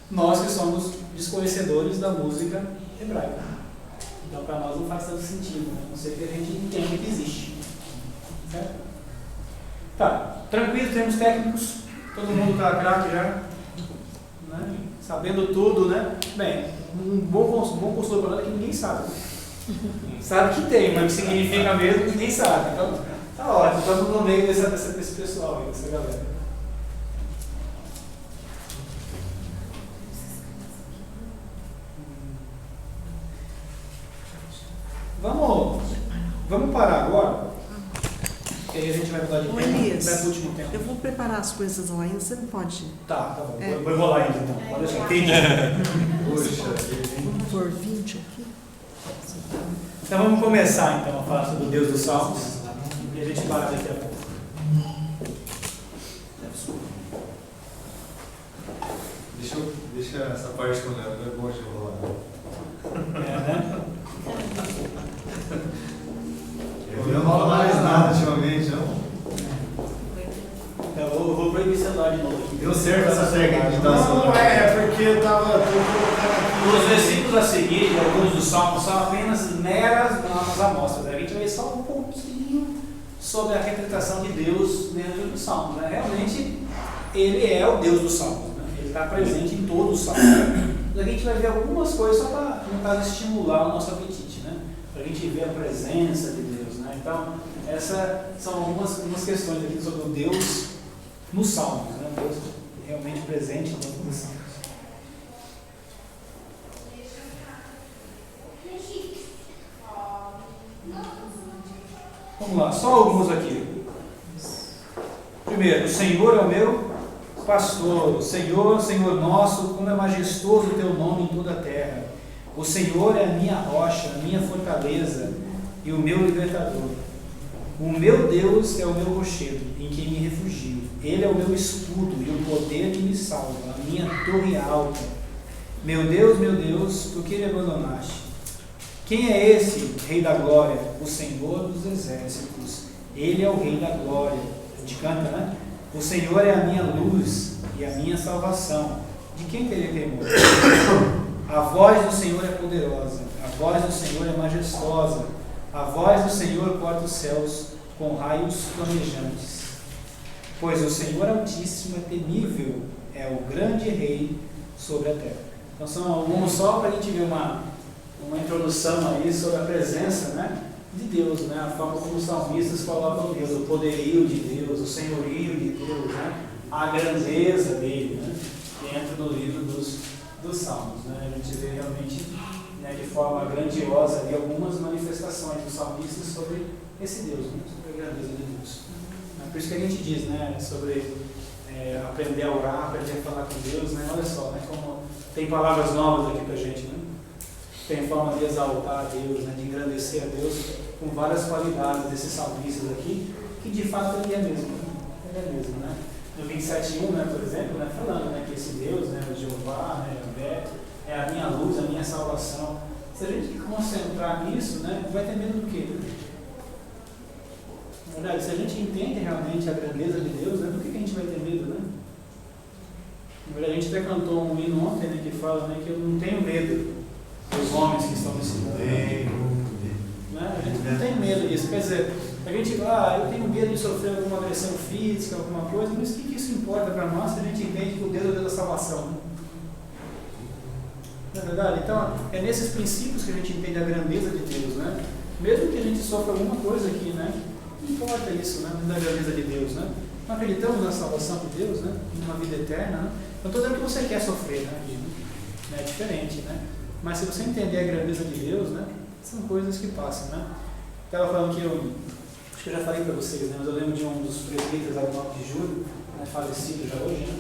nós que somos desconhecedores da música hebraica. Então para nós não faz tanto sentido, né? A não ser que a gente entenda que existe. Certo? Tá, tranquilo, temos técnicos, todo mundo está craque já, né? Sabendo tudo, né? Bem, um bom consultor para nós é que ninguém sabe. Sabe que tem, mas o que significa mesmo ninguém sabe. Então, tá ótimo, estamos no meio desse pessoal aí, dessa galera. Vamos parar agora, que aí a gente vai mudar de Ô, tema, Elias, vai pro último tema. eu vou preparar as coisas lá ainda, você não pode. Tá bom, É. vou enrolar ainda então, pode deixar. Entendi. Vamos por 20 aqui. Então vamos começar então a falar sobre o Deus dos Salmos e a gente para daqui a pouco. Deixa essa parte com o Léo, não é bom de rolar. Né? Eu não falo mais nada ultimamente, não. Então eu vou proibir celular de novo aqui. Deu certo essa técnica de dar Não, celular. é porque eu tava colocando Os versículos a seguir, de alguns dos Salmos, são apenas meras nossas amostras. A gente vai ver só um pouquinho sobre a retratação de Deus dentro dos Salmos. Né? Realmente, Ele é o Deus dos Salmos. Né? Ele está presente em todos os Salmos. Mas a gente vai ver algumas coisas só para, no caso, estimular o nosso apetite. Né? Para a gente ver a presença de Deus. Né? Então, essas são algumas questões aqui sobre o Deus nos Salmos. Né? Deus realmente presente dentro dos Salmos. Vamos lá, só alguns aqui. Primeiro, o Senhor é o meu pastor. Senhor, Senhor nosso, como é majestoso o teu nome em toda a terra. O Senhor é a minha rocha, a minha fortaleza e o meu libertador. O meu Deus é o meu rochedo, em quem me refugio. Ele é o meu escudo e o poder que me salva, a minha torre alta. Meu Deus, por que me abandonaste? Quem é esse Rei da Glória? O Senhor dos Exércitos. Ele é o Rei da Glória. A gente canta, né? O Senhor é a minha luz e a minha salvação. De quem terei temor? A voz do Senhor é poderosa, a voz do Senhor é majestosa, a voz do Senhor corta os céus com raios flamejantes. Pois o Senhor Altíssimo é temível, é o grande Rei sobre a terra. Então são alguns só para a gente ver uma introdução aí sobre a presença, né, de Deus, né, a forma como os salmistas colocam Deus, o poderio de Deus, o senhorio de Deus, né, a grandeza dele, né, dentro do livro dos Salmos. Né, a gente vê realmente, né, de forma grandiosa ali, algumas manifestações dos salmistas sobre esse Deus, né, sobre a grandeza de Deus. Por isso que a gente diz, né, sobre aprender a orar, aprender a falar com Deus, né, olha só, né, como tem palavras novas aqui para a gente, né? Tem forma de exaltar a Deus, né, de engrandecer a Deus, com várias qualidades desses salmistas aqui, que de fato ele é mesmo, né? Ele é mesmo, né? No 27:1, né, por exemplo, né, falando, né, que esse Deus, né, o Jeová, né, Yahvé, é a minha luz, a minha salvação. Se a gente concentrar nisso, né, vai ter medo do quê? Na verdade, se a gente entende realmente a grandeza de Deus, né, do que a gente vai ter medo, né? Na verdade, a gente até cantou um hino ontem, né, que fala, né, que eu não tenho medo dos homens que estão nesse mundo. Né? A gente não tem medo disso. Quer dizer, a gente eu tenho medo de sofrer alguma agressão física, alguma coisa, mas o que isso importa para nós se a gente entende que o Deus é o Deus da salvação? Não é verdade? Então, é nesses princípios que a gente entende a grandeza de Deus, né? Mesmo que a gente sofra alguma coisa aqui, né? Não importa isso, né? Da grandeza de Deus, né? Não acreditamos na salvação de Deus, né? Numa vida eterna, né? Eu estou dizendo que você quer sofrer, né? É diferente, né? Mas se você entender a grandeza de Deus, né? São coisas que passam, né? Estava falando que acho que eu já falei para vocês, né? Mas eu lembro de um dos presbíteros lá do 9 de julho, né? Falecido já hoje, né?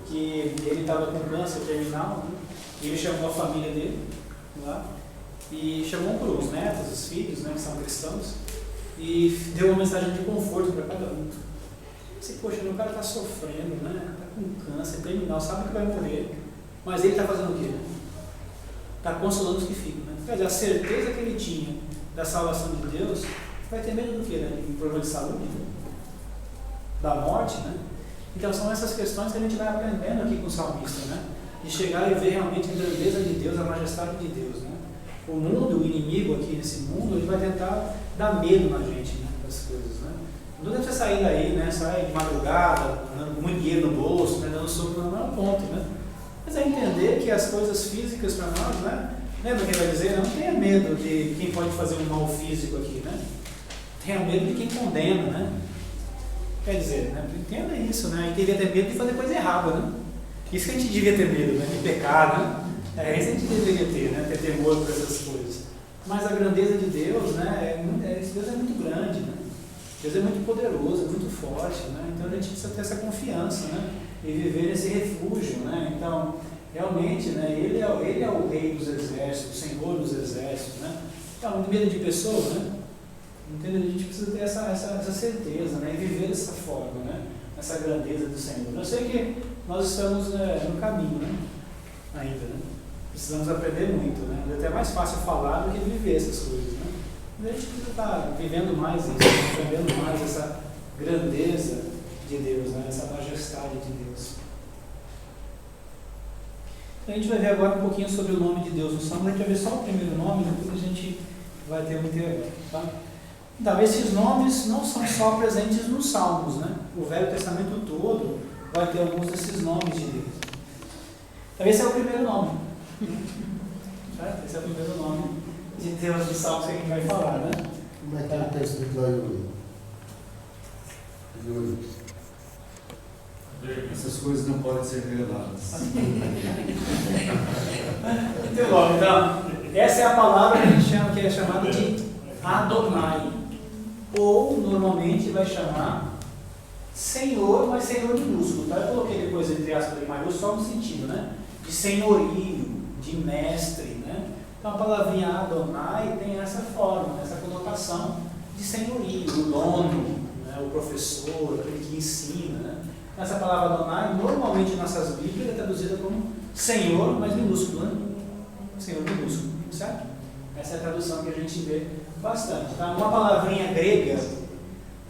Que ele estava com câncer terminal, né? E ele chamou a família dele lá e chamou os netos, os filhos, né? Que são cristãos, e deu uma mensagem de conforto para cada um. Você, poxa, o cara está sofrendo, né? Está com câncer terminal, sabe que vai morrer, mas ele está fazendo o quê? Está consolando os que ficam, né? Quer dizer, a certeza que ele tinha da salvação de Deus, vai ter medo do quê, né? De problema de saúde, da morte, né? Então são essas questões que a gente vai aprendendo aqui com o salmista, né? De chegar e ver realmente a grandeza de Deus, a majestade de Deus, né? O mundo, o inimigo aqui nesse mundo, ele vai tentar dar medo na gente, né? Das coisas, né? Não deve você sair daí, né? Sair de madrugada, andando com muito dinheiro no bolso, né? Dando soco, não é um ponto, né? Mas é entender que as coisas físicas para nós, né? Lembra que ele vai dizer? Não tenha medo de quem pode fazer um mal físico aqui, né? Tenha medo de quem condena, né? Quer dizer, né? Entenda isso, né? E devia ter medo de fazer coisa errada, né? Isso que a gente devia ter medo, né? De pecado, né? É isso que a gente deveria ter, né? Ter temor por essas coisas. Mas a grandeza de Deus, né? Esse Deus é muito grande, né? Deus é muito poderoso, é muito forte, né? Então a gente precisa ter essa confiança, né? E viver nesse refúgio, né? Então, realmente, né? Ele é o Rei dos exércitos, o Senhor dos exércitos, né? Então, não medo de pessoas, né? Entendeu? A gente precisa ter essa certeza, né? E viver dessa forma, né? Essa grandeza do Senhor. Eu sei que nós estamos no caminho, né? Ainda, né? Precisamos aprender muito, né? É até mais fácil falar do que viver essas coisas, né? Mas a gente precisa estar vivendo mais isso, aprendendo mais essa grandeza de Deus, né? Essa majestade de Deus. Então, a gente vai ver agora um pouquinho sobre o nome de Deus no Salmo. A gente vai ver só o primeiro nome, depois a gente vai ter um intervalo, tá? Então, esses nomes não são só presentes nos Salmos, né? O Velho Testamento todo vai ter alguns desses nomes de Deus. Então, esse é o primeiro nome. Certo? Esse é o primeiro nome de Deus dos Salmos que a gente vai falar, né? Como é que está escrito lá, Yuri? Essas coisas não podem ser reveladas. Muito bom. Então, essa é a palavra que a gente chama, que é chamada de Adonai. Ou, normalmente, vai chamar Senhor, mas Senhor minúsculo. Tá? Eu coloquei depois, entre aspas, maiúsculo, só no sentido, né? De senhorio, de mestre, né? Então, a palavrinha Adonai tem essa forma, essa conotação de senhorio, o dono, né? O professor, aquele que ensina, né? Essa palavra Adonai, normalmente, em nossas Bíblias, é traduzida como Senhor, mas minúsculo, né? Senhor minúsculo, certo? Essa é a tradução que a gente vê bastante. Tá? Uma palavrinha grega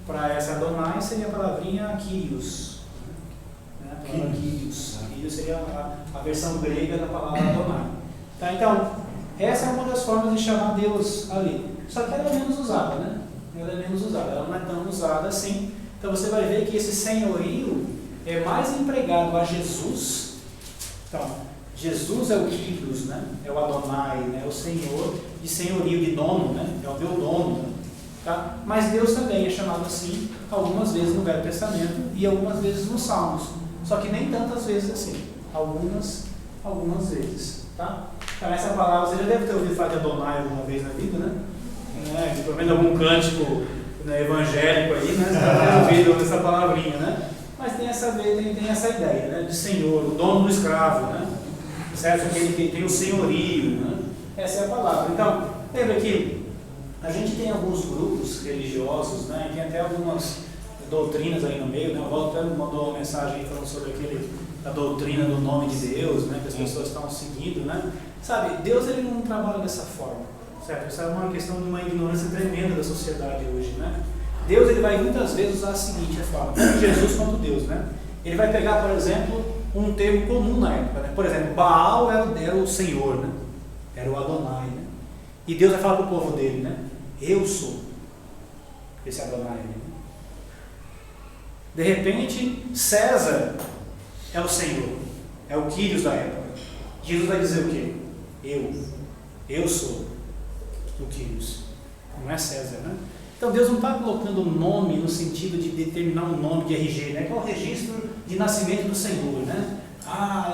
para essa Adonai seria a palavrinha Kyrios, né? A palavra Kyrios. Kyrios seria a versão grega da palavra Adonai. Tá? Então, essa é uma das formas de chamar Deus ali. Só que ela é menos usada, né? Ela é menos usada, ela não é tão usada assim. Então você vai ver que esse senhorio é mais empregado a Jesus. Então, Jesus é o Kyrios, né? É o Adonai, né? É o Senhor de senhorio, de dono, né? É o meu dono. Né? Tá? Mas Deus também é chamado assim algumas vezes no Velho Testamento e algumas vezes nos Salmos. Só que nem tantas vezes assim. Algumas vezes. Tá? Então essa palavra, você já deve ter ouvido falar de Adonai alguma vez na vida, né? Pelo menos algum cântico, né, evangélico aí, né? Você deve ter ouvido essa palavrinha, né? Mas tem essa ideia, né? De Senhor, o dono do escravo, né? Certo? Aquele que tem o senhorio, né? Essa é a palavra. Então, lembra que a gente tem alguns grupos religiosos, né? Tem até algumas doutrinas aí no meio, né? O Walter mandou uma mensagem falando sobre a doutrina do nome de Deus, né? Que as pessoas estão seguindo, né? Sabe, Deus ele não trabalha dessa forma, certo? Isso é uma questão de uma ignorância tremenda da sociedade hoje, né? Deus ele vai muitas vezes usar a seguinte forma, tanto Jesus quanto Deus, né? Ele vai pegar, por exemplo, um termo comum na época, né? Por exemplo, Baal era o Senhor, né? Era o Adonai, né? E Deus vai falar para o povo dele, né? Eu sou esse Adonai, né? De repente, César é o Senhor, é o Kyrios da época. Jesus vai dizer o quê? Eu sou o Kyrios, não é César, né? Então Deus não está colocando um nome no sentido de determinar um nome de RG, né? Que é o registro de nascimento do Senhor, né?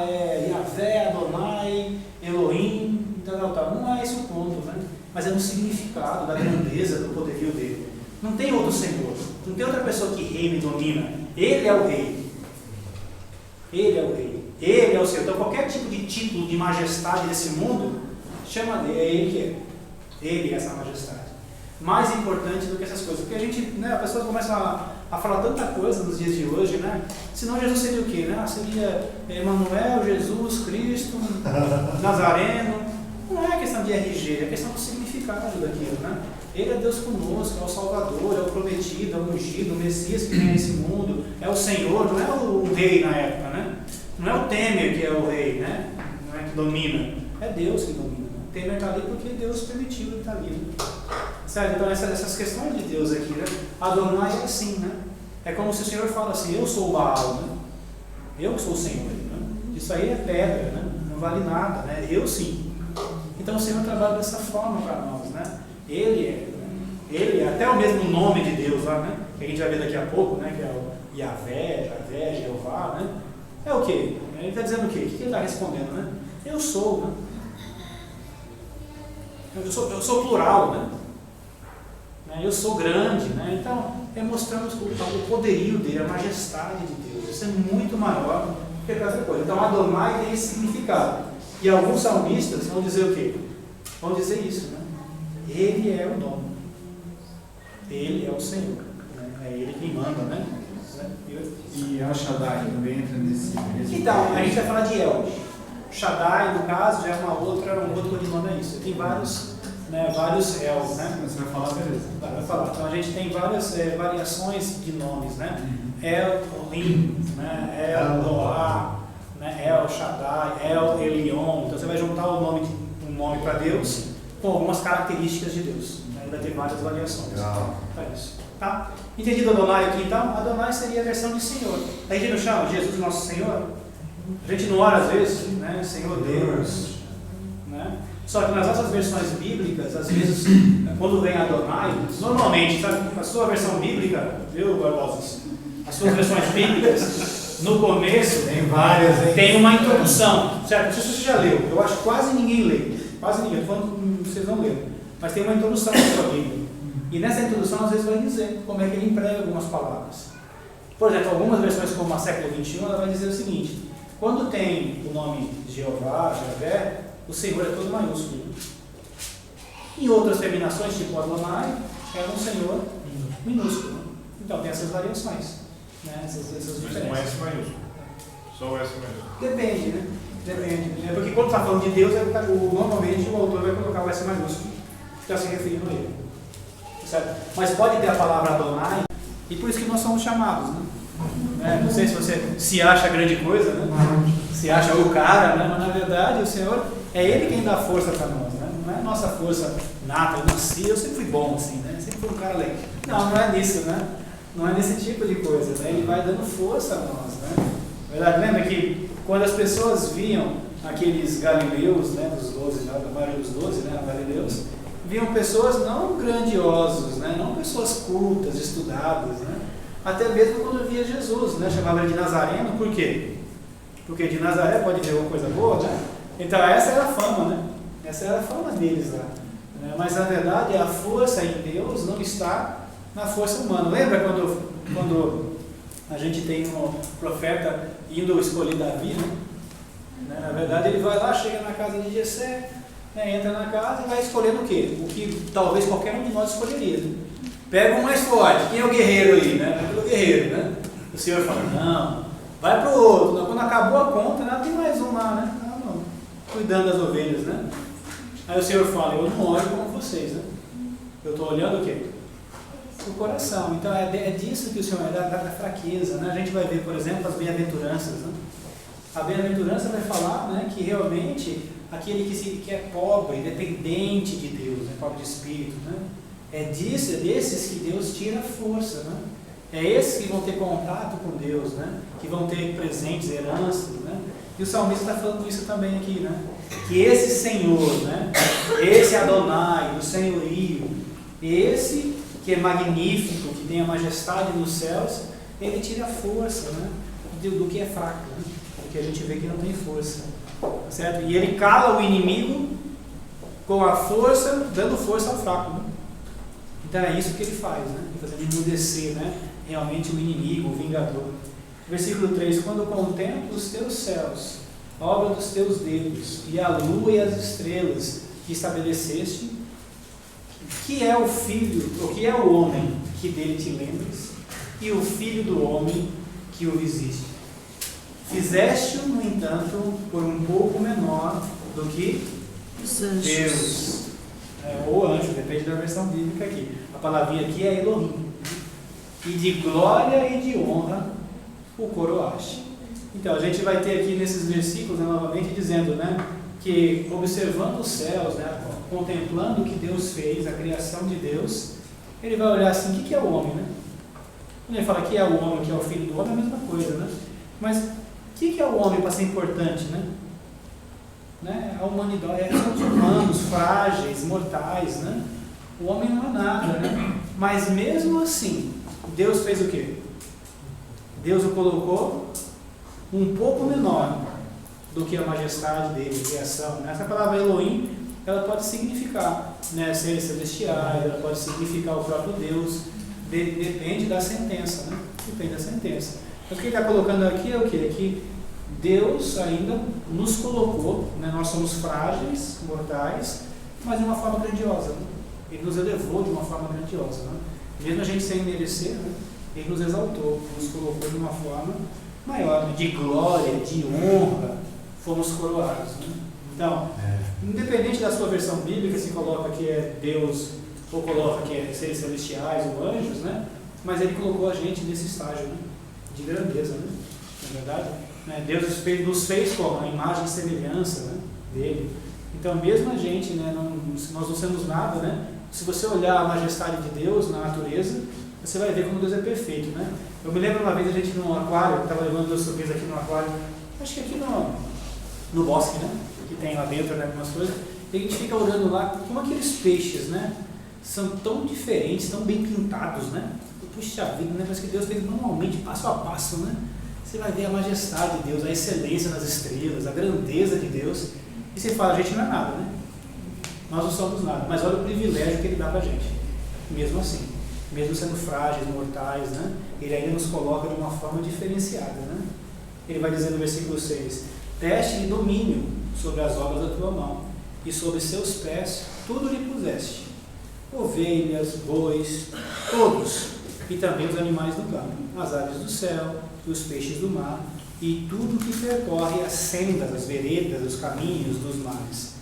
É Yahvé, Adonai, Elohim, tal. Não é esse o ponto, né? Mas é no significado da grandeza do poderio dele. Não tem outro Senhor, não tem outra pessoa que reina e domina. Ele é o rei. Ele é o rei. Ele é o Senhor. Então qualquer tipo de título de majestade desse mundo, chama dele, é ele que é. Ele é essa majestade. Mais importante do que essas coisas. Porque a gente, né, as pessoas começam a falar tanta coisa nos dias de hoje, né? Senão Jesus seria o quê? Né? Seria Emmanuel, Jesus, Cristo, Nazareno. Não é questão de RG, é questão do significado daquilo, né? Ele é Deus conosco, é o Salvador, é o prometido, é o ungido, o Messias que vem a esse mundo, é o Senhor, não é o rei na época, né? Não é o Temer que é o rei, né? Não é que domina, é Deus que domina. O Temer está ali porque Deus permitiu ele estar ali. Né? Certo? Então essas questões de Deus aqui, né? Adonai é assim, né? É como se o Senhor fala assim, eu sou o Baal, né? Eu sou o Senhor, né? Isso aí é pedra, né? Não vale nada, né? Eu sim. Então o Senhor trabalha dessa forma para nós, né? Ele é até o mesmo nome de Deus lá, né? Que a gente vai ver daqui a pouco, né? Que é o Yahvé, Jeová, né? É o quê? Ele está dizendo o quê? O que ele está respondendo, né? Eu sou, né? Eu sou plural, né? Eu sou grande, né? Então, mostramos o poderio dele, a majestade de Deus. Isso é muito maior do que qualquer coisa. Então, Adonai tem esse significado. E alguns salmistas vão dizer o quê? Vão dizer isso, né? Ele é o dono. Ele é o Senhor. Né? É Ele quem manda, né? E El Shaddai também entra nesse. Então, a gente vai falar de El. Shaddai, no caso, já é um outro codinome a isso. Tem vários Els, né? Você vai falar, beleza. Vai falar. Então, a gente tem várias variações de nomes, né? El Elohim, né? El Loá, né? El Shaddai, El Elyon. Então, você vai juntar um nome para Deus com algumas características de Deus. Né? Vai ter várias variações. Para isso. Tá? Entendido Adonai aqui, então? Adonai seria a versão de Senhor. A gente não chama Jesus nosso Senhor? A gente não ora às vezes, né? Senhor Deus, né? Só que nas nossas versões bíblicas, às vezes, quando vem Adonai, normalmente, sabe, a sua versão bíblica, viu, Barbosa? As suas versões bíblicas, no começo, tem várias, tem uma introdução, certo? Não sei se você já leu, eu acho que quase ninguém lê, quase ninguém, estou falando que vocês não leram, mas tem uma introdução na sua Bíblia. E nessa introdução, às vezes, vai dizer como é que ele emprega algumas palavras. Por exemplo, algumas versões, como a século XXI, ela vai dizer o seguinte: quando tem o nome de Jeová, Javé, o Senhor é todo maiúsculo. Em outras terminações, tipo Adonai, é um Senhor minúsculo. Então tem essas variações, né? essas diferenças. Mas não é S maiúsculo. Só o S maiúsculo. Depende, né? Depende. Porque quando está falando de Deus, normalmente o autor vai colocar o S maiúsculo, que está se referindo a ele. Certo? Mas pode ter a palavra Adonai, e por isso que nós somos chamados, né? né? Não sei se você se acha grande coisa, né? Se acha o cara, né? Mas na verdade o Senhor é Ele quem dá força para nós, né? Não é nossa força nata, eu nasci, eu sempre fui bom assim, né? Sempre fui um cara legal. Não é nisso, né? Não é nesse tipo de coisa, né? Ele vai dando força a nós, né? Verdade, lembra que quando as pessoas viam aqueles galileus, né? Dos 12, a maioria dos 12, né? Galileus, viam pessoas não grandiosos, né? Não pessoas cultas, estudadas, né? Até mesmo quando via Jesus, né? Chamava ele de Nazareno, por quê? Porque de Nazaré pode ver alguma coisa boa, né? Então essa era a fama, né? Essa era a fama deles lá. Né? Mas na verdade a força em Deus não está na força humana. Lembra quando a gente tem um profeta indo escolher Davi, né? Na verdade ele vai lá, chega na casa de Jessé, né? Entra na casa e vai escolhendo o quê? O que talvez qualquer um de nós escolheria. Né? Pega o mais forte, quem é o guerreiro aí? Né? Vai pelo guerreiro, né? O Senhor fala, não, vai para o outro. Quando acabou a conta, né? Tem mais um lá, né? Não, cuidando das ovelhas, né? Aí o Senhor fala, eu não olho como vocês, né? Eu estou olhando o quê? O coração. Então é disso que o Senhor é, da fraqueza, né? A gente vai ver, por exemplo, as bem-aventuranças, né? A bem-aventurança vai falar, né, que realmente aquele que é pobre, dependente de Deus, né, pobre de espírito, né? É desses que Deus tira força, né? É esses que vão ter contato com Deus, né? Que vão ter presentes, heranças, né? E o salmista está falando isso também aqui, né? Que esse Senhor, né? Esse Adonai, o senhorio, esse que é magnífico, que tem a majestade nos céus, ele tira força, né? Do que é fraco, né? Porque a gente vê que não tem força, certo? E ele cala o inimigo com a força, dando força ao fraco, né? Então é isso que ele faz, né? Fazendo emudecer, né? Realmente o inimigo, o vingador. Versículo 3: quando contemplo os teus céus, obra dos teus dedos, e a lua e as estrelas que estabeleceste, que é o filho, ou que é o homem que dele te lembras, e o filho do homem que o visite. Fizeste-o, no entanto, por um pouco menor do que Deus. Ou anjo, depende da versão bíblica aqui. A palavrinha aqui é Elohim. E de glória e de honra o coroaste. Então a gente vai ter aqui nesses versículos, né, novamente dizendo, né, que observando os céus, né, contemplando o que Deus fez, a criação de Deus, ele vai olhar assim, o que é o homem, né? Quando ele fala que é o homem, que é o filho do homem, é a mesma coisa, né? Mas o que é o homem para ser importante, né? A humanidade, são os humanos, frágeis, mortais, né? O homem não é nada, né? Mas mesmo assim, Deus fez o quê? Deus o colocou um pouco menor do que a majestade dele, a criação. Né? Essa palavra Elohim, ela pode significar, né, seres celestiais, ela pode significar o próprio Deus, depende da sentença, né? Depende da sentença. Mas o que ele está colocando aqui é o quê? É que Deus ainda nos colocou, né? Nós somos frágeis, mortais, mas de uma forma grandiosa. Né? Ele nos elevou de uma forma grandiosa. Né? Mesmo a gente sem merecer, né? Ele nos exaltou, nos colocou de uma forma maior, né? De glória, de honra, fomos coroados. Né? Então, independente da sua versão bíblica, se coloca que é Deus, ou coloca que é seres celestiais ou anjos, né? Mas ele colocou a gente nesse estágio, né? De grandeza, né? Na verdade, né? Deus nos fez como? A imagem e semelhança, né? Dele. Então, mesmo a gente, né? Nós não somos nada, né? Se você olhar a majestade de Deus na natureza, você vai ver como Deus é perfeito, né? Eu me lembro uma vez a gente no aquário, estava levando meus sobrinhos aqui no aquário, acho que aqui no bosque, né? Que tem lá dentro, né? Algumas coisas, e a gente fica olhando lá como aqueles peixes, né? São tão diferentes, tão bem pintados, né? Puxa vida, né? Parece que Deus fez manualmente, passo a passo, né? Você vai ver a majestade de Deus, a excelência nas estrelas, a grandeza de Deus, e você fala, a gente não é nada, né? Nós não somos nada, mas olha o privilégio que Ele dá pra gente, mesmo assim, mesmo sendo frágeis, mortais, né? Ele ainda nos coloca de uma forma diferenciada, né? Ele vai dizer no versículo 6, deste-lhe domínio sobre as obras da tua mão, e sobre seus pés tudo lhe puseste, ovelhas, bois, todos, e também os animais do campo, as aves do céu, os peixes do mar, e tudo que percorre as sendas, as veredas, os caminhos dos mares.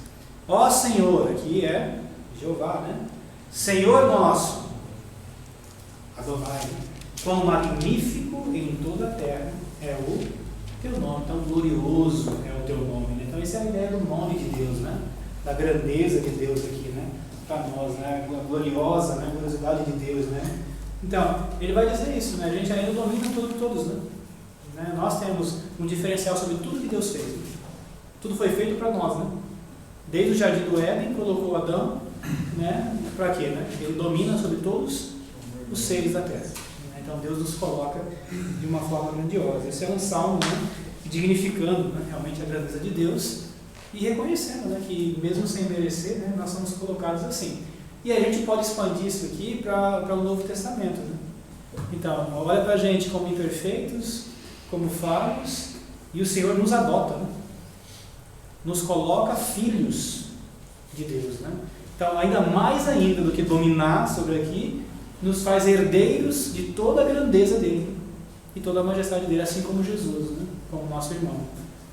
Ó Senhor, aqui é Jeová, né? Senhor nosso, Adonai, Quão magnífico em toda a terra é o teu nome, tão glorioso é o teu nome. Né? Então, essa é a ideia do nome de Deus, né? Da grandeza de Deus aqui, né? Para nós, né? A gloriosa, né? A gloriosidade de Deus, né? Então, ele vai dizer isso, né? A gente ainda domina tudo por todos, né? Nós temos um diferencial sobre tudo que Deus fez. Né? Tudo foi feito para nós, né? Desde o jardim do Éden, colocou Adão, né? Para quê, né? Ele domina sobre todos os seres da terra. Então, Deus nos coloca de uma forma grandiosa. Esse é um salmo, né? Dignificando, né? Realmente a grandeza de Deus e reconhecendo, né? Que mesmo sem merecer, né? Nós somos colocados assim. E a gente pode expandir isso aqui para o Novo Testamento. Né? Então, olha para a gente como imperfeitos, como falhos, e o Senhor nos adota, né? Nos coloca filhos de Deus. Né? Então, ainda mais ainda do que dominar sobre aqui, nos faz herdeiros de toda a grandeza dele e toda a majestade dele, assim como Jesus, né? Como nosso irmão.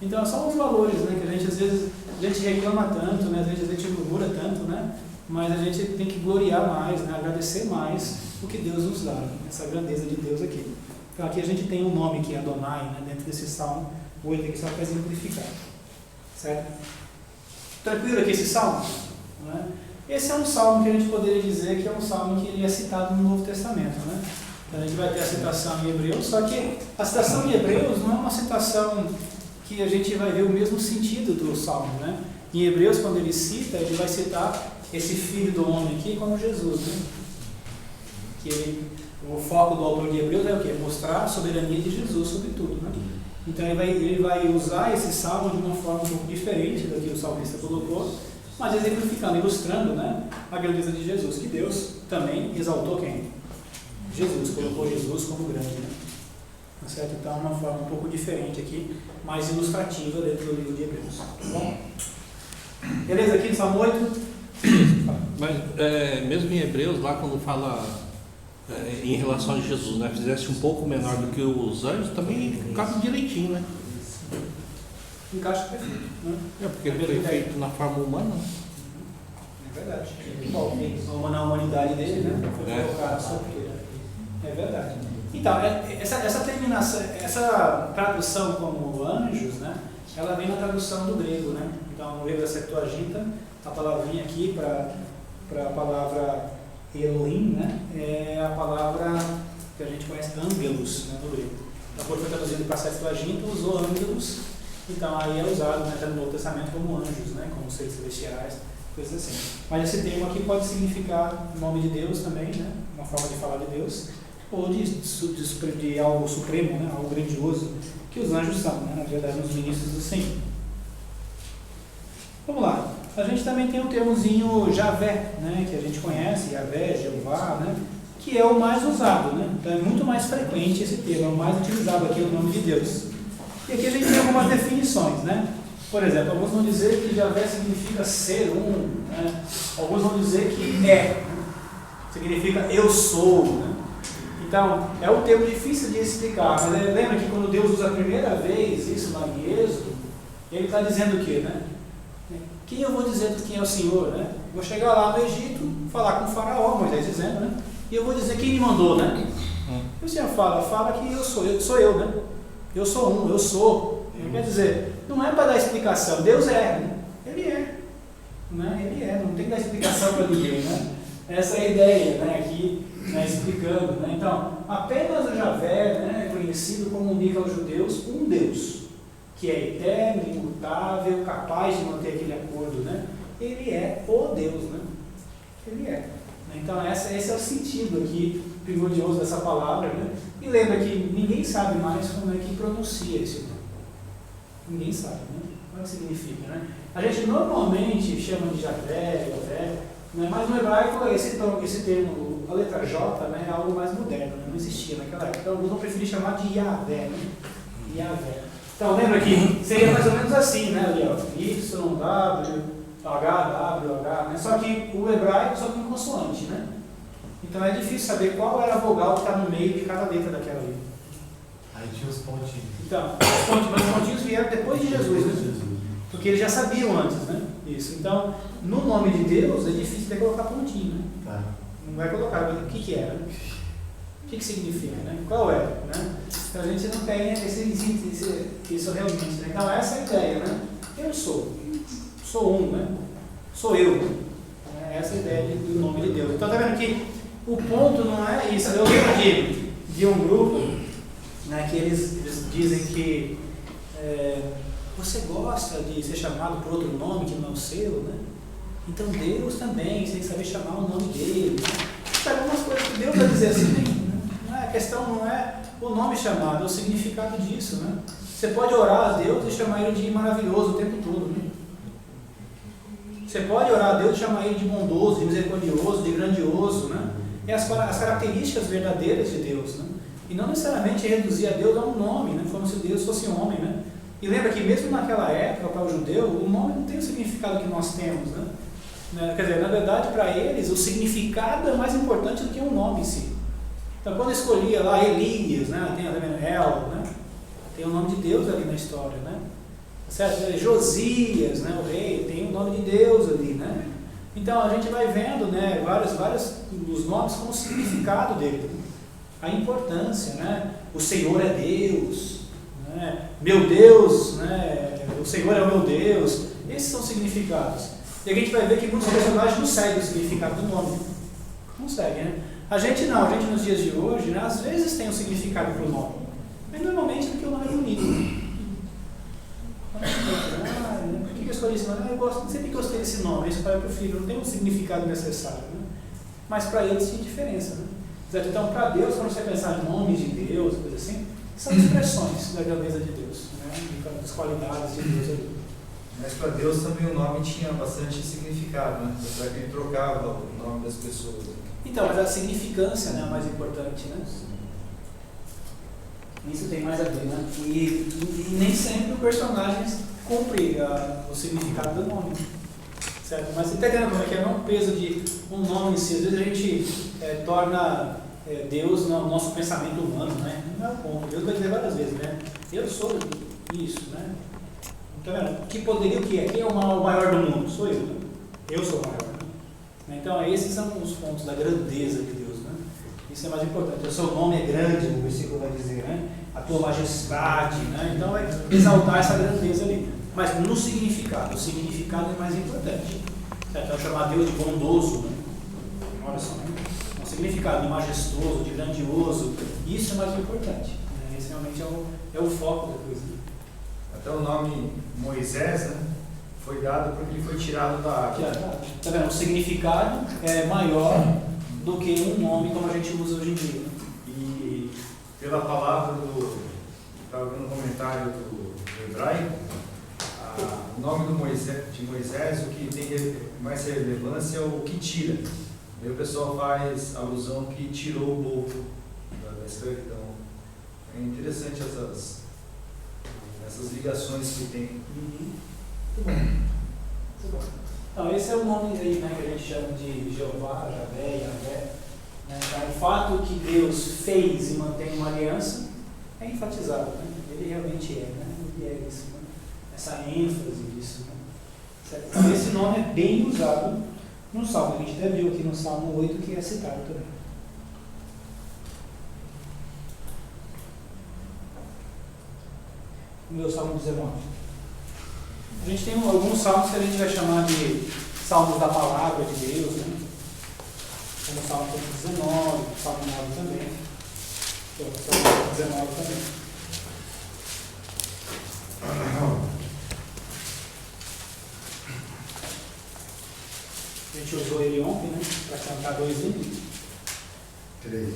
Então, são os valores, né? Que a gente às vezes a gente reclama tanto, né? Às vezes a gente murmura tanto, né? Mas a gente tem que gloriar mais, né? Agradecer mais o que Deus nos dá, né? Essa grandeza de Deus aqui. Então aqui a gente tem um nome que é Adonai, né? Dentro desse Salmo 8 aqui, só para exemplificar. Certo? Tranquilo aqui esse Salmo? Né? Esse é um Salmo que a gente poderia dizer que é um Salmo que ele é citado no Novo Testamento. Né? Então a gente vai ter a citação em Hebreus, só que a citação em Hebreus não é uma citação que a gente vai ver o mesmo sentido do Salmo. Né? Em Hebreus, quando ele cita, ele vai citar esse Filho do Homem aqui como Jesus, né? O foco do autor de Hebreus é o quê? Mostrar a soberania de Jesus sobre tudo, né? Então ele vai usar esse salmo de uma forma um pouco diferente do que o salmista colocou, mas exemplificando, ilustrando, né, a grandeza de Jesus, que Deus também exaltou quem? Jesus, colocou Jesus como grande, né? Certo? Então é uma forma um pouco diferente aqui, mais ilustrativa dentro do livro de Hebreus. Tá bom? Beleza aqui no Salmo 8? Mas mesmo em Hebreus, lá quando fala em relação a Jesus, né, fizesse um pouco menor do que os anjos, também cabe direitinho, né? Encaixa perfeito, né? Porque ele foi feito na forma humana. É verdade. Bom, na humanidade dele, né? Foi colocado sobre ele. É verdade. Então, essa terminação, essa tradução como anjos, né? Ela vem na tradução do grego, né? Então, no grego da Septuaginta, a palavrinha aqui para a palavra Elohim, né, é a palavra que a gente conhece, ângelos, né, no grego. Então, quando foi traduzido para a Septuaginta, usou ângelos, então aí é usado, né, no Novo Testamento como anjos, né, como seres celestiais, coisas assim. Mas esse termo aqui pode significar nome de Deus também, né, uma forma de falar de Deus, ou de algo supremo, né, algo grandioso, que os anjos são, né, na verdade, os ministros do Senhor. Vamos lá. A gente também tem o termozinho Javé, né, que a gente conhece, Javé, Jeová, né, que é o mais usado, né? Então é muito mais frequente esse termo, é o mais utilizado aqui no nome de Deus. E aqui a gente tem algumas definições, né? Por exemplo, alguns vão dizer que Javé significa ser um, né? Alguns vão dizer que é, significa eu sou, né? Então, é um termo difícil de explicar, mas lembra que quando Deus usa a primeira vez isso lá em Êxodo, ele está dizendo o quê, né? Quem eu vou dizer quem é o Senhor, né? Vou chegar lá no Egito, falar com o faraó, Moisés dizendo, né? E eu vou dizer quem me mandou, né? E o Senhor fala que sou eu, né? Eu sou eu sou. Quer dizer, não é para dar explicação, Deus é, né? Ele é. Né? Ele é, não tem que dar explicação para ninguém, né? Essa é a ideia, né? Aqui, né? Explicando, né? Então, apenas o Javé, né? É conhecido como indica aos judeus um Deus, que é eterno, imutável, capaz de manter aquele acordo, né? Ele é o Deus, né? Ele é. Então, esse é o sentido aqui primordial dessa palavra, né? E lembra que ninguém sabe mais como é que pronuncia esse nome. Ninguém sabe, né? O que significa, né? A gente normalmente chama de Javé, né? Mas no hebraico esse termo, a letra J, né? É algo mais moderno, né? Não existia naquela época. Então, alguns vão preferir chamar de Yahvé, né? Yahvé. Então, lembra que seria mais ou menos assim, né? Ali, ó, Y, W, H, W, H, né? Só que o hebraico só tem consoante, né? Então é difícil saber qual era a vogal que está no meio de cada letra daquela ali. Aí tinha os pontinhos. Então, os pontinhos vieram depois de Jesus, né? Porque eles já sabiam antes, né? Isso. Então, no nome de Deus é difícil de colocar pontinho, né? Tá. Não vai colocar, o que era? O que significa, né? Qual é? Né? Então a gente não tem isso realmente. Né? Então essa é a ideia, né? Eu sou um, né? Sou eu. Essa é a ideia do nome de Deus. Então está vendo que o ponto não é isso. Eu lembro de um grupo, né, que eles dizem que você gosta de ser chamado por outro nome que não é o seu, né? Então Deus também, você tem que saber chamar o nome dele. Sabe algumas coisas que Deus vai dizer assim, né? A questão não é o nome chamado, é o significado disso, né? Você pode orar a Deus e chamar ele de maravilhoso o tempo todo, né? Você pode orar a Deus e chamar ele de bondoso, de misericordioso, de grandioso, né? É as características verdadeiras de Deus, né? E não necessariamente reduzir a Deus a um nome, né? Como se Deus fosse um homem, né? E lembra que mesmo naquela época, para o judeu, o nome não tem o significado que nós temos, né? Quer dizer, na verdade, para eles, o significado é mais importante do que o nome em si. Então, quando escolhia lá Elias, né? Tem El, né? Tem o nome de Deus ali na história, né? Certo? Josias, né? O rei, tem o nome de Deus ali, né? Então, a gente vai vendo, né? Vários dos nomes com o significado dele. A importância, né? O Senhor é Deus, né? Meu Deus, né? O Senhor é o meu Deus. Esses são significados. E a gente vai ver que muitos personagens não seguem o significado do nome. Não seguem, né? A gente não, a gente nos dias de hoje, né, às vezes tem um significado para o nome. Mas normalmente é porque o nome é bonito. Por que eu escolhi esse nome? Eu sempre gostei desse nome, esse pai eu prefiro, não tem um significado necessário. Né? Mas para eles tinha diferença. Né? Certo? Então, para Deus, quando você pensar em nomes de Deus, coisa assim, são expressões da grandeza de Deus, né? Das qualidades de Deus ali. Mas para Deus também o nome tinha bastante significado, né? Apesar que ele trocava o nome das pessoas. Então, mas a significância, né, é a mais importante, né? Isso tem mais a ver, né? E nem sempre o personagem cumpre o significado do nome, certo? Mas você está entendendo como é que é? Não o peso de um nome em si. Às vezes a gente torna Deus no nosso pensamento humano, né? Não é o ponto. Deus vai dizer várias vezes, né? Eu sou isso, né? Tá vendo? Que poderia o que é? Quem é o maior do mundo? Sou eu, né? Eu sou o maior. Né? Então, esses são os pontos da grandeza de Deus, né? Isso é mais importante. O seu nome é grande, o versículo vai dizer, né? A tua majestade, né? Então, vai exaltar essa grandeza ali. Mas no significado, o significado é mais importante. Certo? Então, chamar Deus de bondoso, né? Olha só, né? O significado de majestoso, de grandioso, isso é mais importante. Né? Esse realmente é o foco da coisa. Até o nome Moisés, né, foi dado porque ele foi tirado da água. Tá vendo? O significado é maior do que um nome como a gente usa hoje em dia. E pela palavra estava vendo um comentário do hebraico, o nome de Moisés, o que tem mais relevância é o que tira. Aí o pessoal faz alusão que tirou o povo da escravidão. É interessante essas ligações que tem. Muito bom. Muito bom. Então, esse é o nome aí, né, que a gente chama de Jeová, Javé, Yahvé. Né? Então, o fato que Deus fez e mantém uma aliança é enfatizado. Né? Ele realmente é, né? Ele é isso, né? Essa ênfase disso. Né? Certo? Então, esse nome é bem usado no Salmo. A gente até viu aqui no Salmo 8 que é citado também. O meu Salmo 19. A gente tem alguns salmos que a gente vai chamar de salmos da palavra de Deus, né? Como o Salmo 19, o Salmo 9 também. O Salmo 19 também. A gente usou ele ontem, né? Para cantar 2 hinos. 3.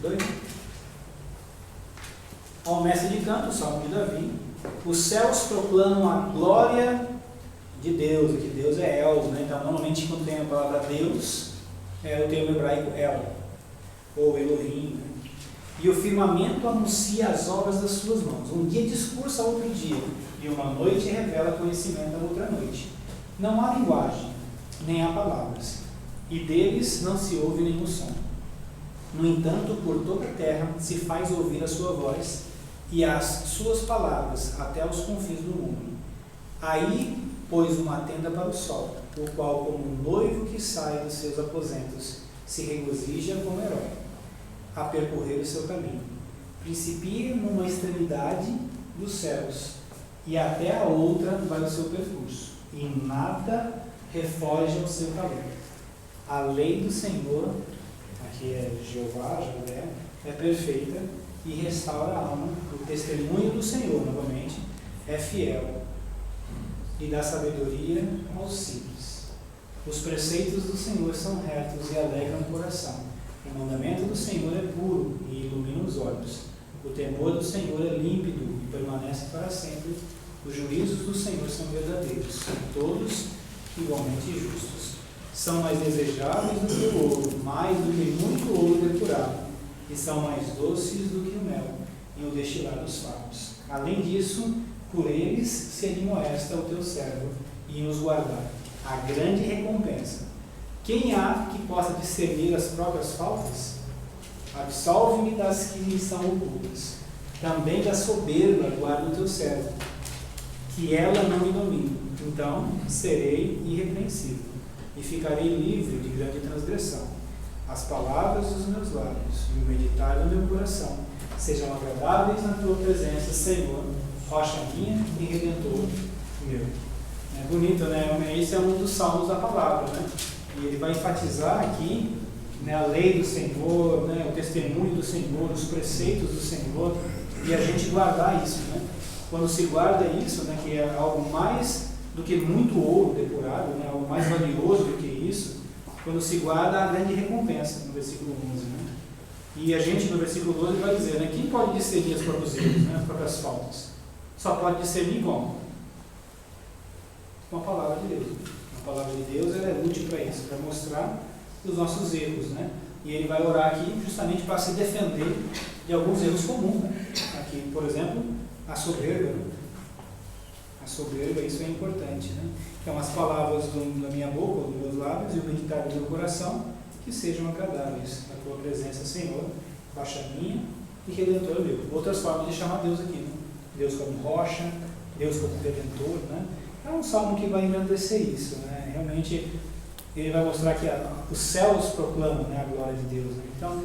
2. Ao mestre de canto, o Salmo de Davi. Os céus proclamam a glória de Deus. Aqui Deus é El, né? Então, normalmente, quando tem a palavra Deus, é o termo hebraico El, ou Elohim. Né? E o firmamento anuncia as obras das suas mãos. Um dia discursa a outro dia, e uma noite revela conhecimento a outra noite. Não há linguagem, nem há palavras, e deles não se ouve nenhum som. No entanto, por toda a terra se faz ouvir a sua voz, e as suas palavras até os confins do mundo. Aí pôs uma tenda para o sol, o qual, como um noivo que sai dos seus aposentos, se regozija como herói. a percorrer o seu caminho. Principia numa extremidade dos céus, e até a outra vai o seu percurso, e nada refoge ao seu calor. A lei do Senhor, aqui é Jeová, Javé, é perfeita e restaura a alma. O testemunho do Senhor, novamente, é fiel e dá sabedoria aos simples. Os preceitos do Senhor são retos e alegram o coração. O mandamento do Senhor é puro e ilumina os olhos. O temor do Senhor é límpido e permanece para sempre. Os juízos do Senhor são verdadeiros, todos igualmente justos. São mais desejáveis do que o ouro, mais do que muito ouro depurado, e são mais doces do que o mel e o destilar dos favos. Além disso, por eles se admoesta o teu servo e os guardar. A grande recompensa. Quem há que possa discernir as próprias faltas? Absolve-me das que lhe são ocultas. Também da soberba guarda o teu servo, que ela não me domine. Então serei irrepreensível e ficarei livre de grande transgressão. As palavras dos meus lábios e o meditar do meu coração sejam agradáveis na tua presença, Senhor, rocha minha e redentor meu. É bonito, né? Esse é um dos salmos da palavra, né? E ele vai enfatizar aqui, né, a lei do Senhor, né, o testemunho do Senhor, os preceitos do Senhor, e a gente guardar isso, né? Quando se guarda isso, né, que é algo mais do que muito ouro depurado, né, algo mais valioso do que isso, quando se guarda a grande recompensa, no versículo 11. Né? E a gente, no versículo 12, vai dizer, né, quem pode discernir os próprios erros, né, as próprias faltas? Só pode discernir como? Com a palavra de Deus. A palavra de Deus ela é útil para isso, para mostrar os nossos erros. Né? E ele vai orar aqui justamente para se defender de alguns erros comuns. Né? Aqui, por exemplo, a soberba. Né? A soberba, isso é importante. Né? Então, as palavras da minha boca, dos meus lábios e o meditar do meu coração, que sejam agradáveis na tua presença, Senhor, rocha minha e redentor meu. Outras formas de chamar Deus aqui. Né? Deus como rocha, Deus como redentor. Né? É um salmo que vai engrandecer isso. Né? Realmente, ele vai mostrar que os céus proclamam, né, a glória de Deus. Né? Então,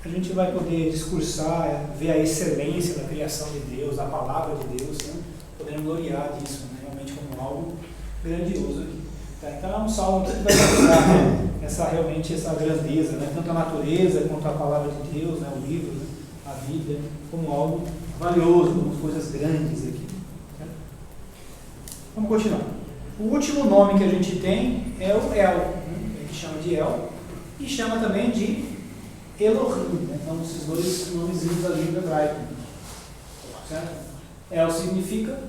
a gente vai poder discursar, ver a excelência da criação de Deus, da palavra de Deus, né? Podendo gloriar disso, né? Realmente como algo grandioso aqui. Tá? Então é um salmo que vai mostrar, né, realmente essa grandeza, né? Tanto a natureza quanto a palavra de Deus, né? O livro, né? A Bíblia, como algo valioso, como coisas grandes aqui. Tá? Vamos continuar. O último nome que a gente tem é o El, né? A gente chama de El e chama também de Elohim, né? Então esses dois nomezinhos da língua hebraica. Certo? El significa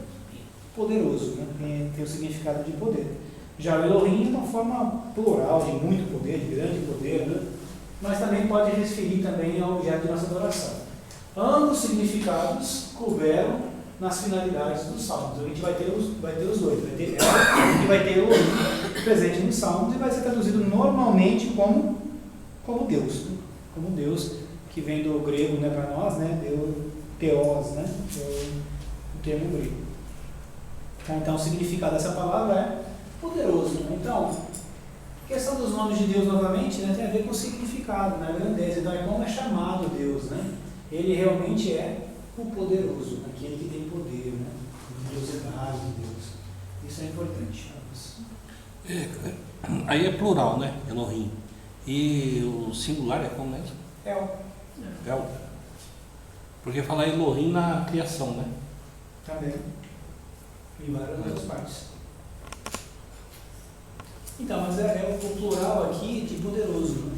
poderoso, né? Tem o significado de poder. Já o Elohim é uma forma plural de muito poder, de grande poder, né? Mas também pode referir também ao objeto de nossa adoração. Ambos significados couberam nas finalidades dos salmos. A gente vai ter os dois, vai ter El e vai ter Elohim presente nos salmos e vai ser traduzido normalmente como Deus, né? Como Deus, que vem do grego, né, para nós, né? Deus, Theos, né? O termo grego. Então, o significado dessa palavra é poderoso. Né? Então, a questão dos nomes de Deus, novamente, né, tem a ver com o significado, né, a grandeza. Então, é como é chamado Deus. Né? Ele realmente é o poderoso, aquele que tem poder, né? A grandiosidade de Deus. Isso é importante. Aí é plural, né? Elohim. E o singular é como mesmo? El. Porque falar Elohim na criação, né? Também. Em várias outras partes. Então, mas é o plural aqui de poderoso, né?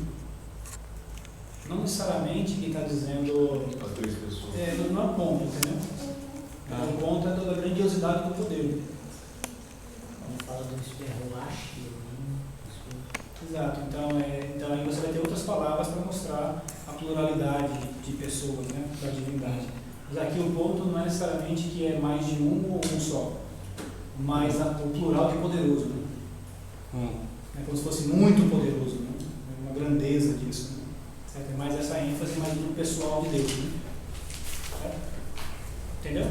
Não necessariamente que está dizendo. As três pessoas. Não é ponto, entendeu? O ponto é da grandiosidade do poder. Quando fala do Esperroache, Exato. Então aí você vai ter outras palavras para mostrar a pluralidade de pessoas, né? Da divindade. Mas aqui o ponto não é necessariamente que é mais de um ou um só, mas o plural de poderoso. Né? É como se fosse muito poderoso, né? Uma grandeza disso. Né? Certo? É mais essa ênfase mais no pessoal de Deus. Né? Certo? Entendeu?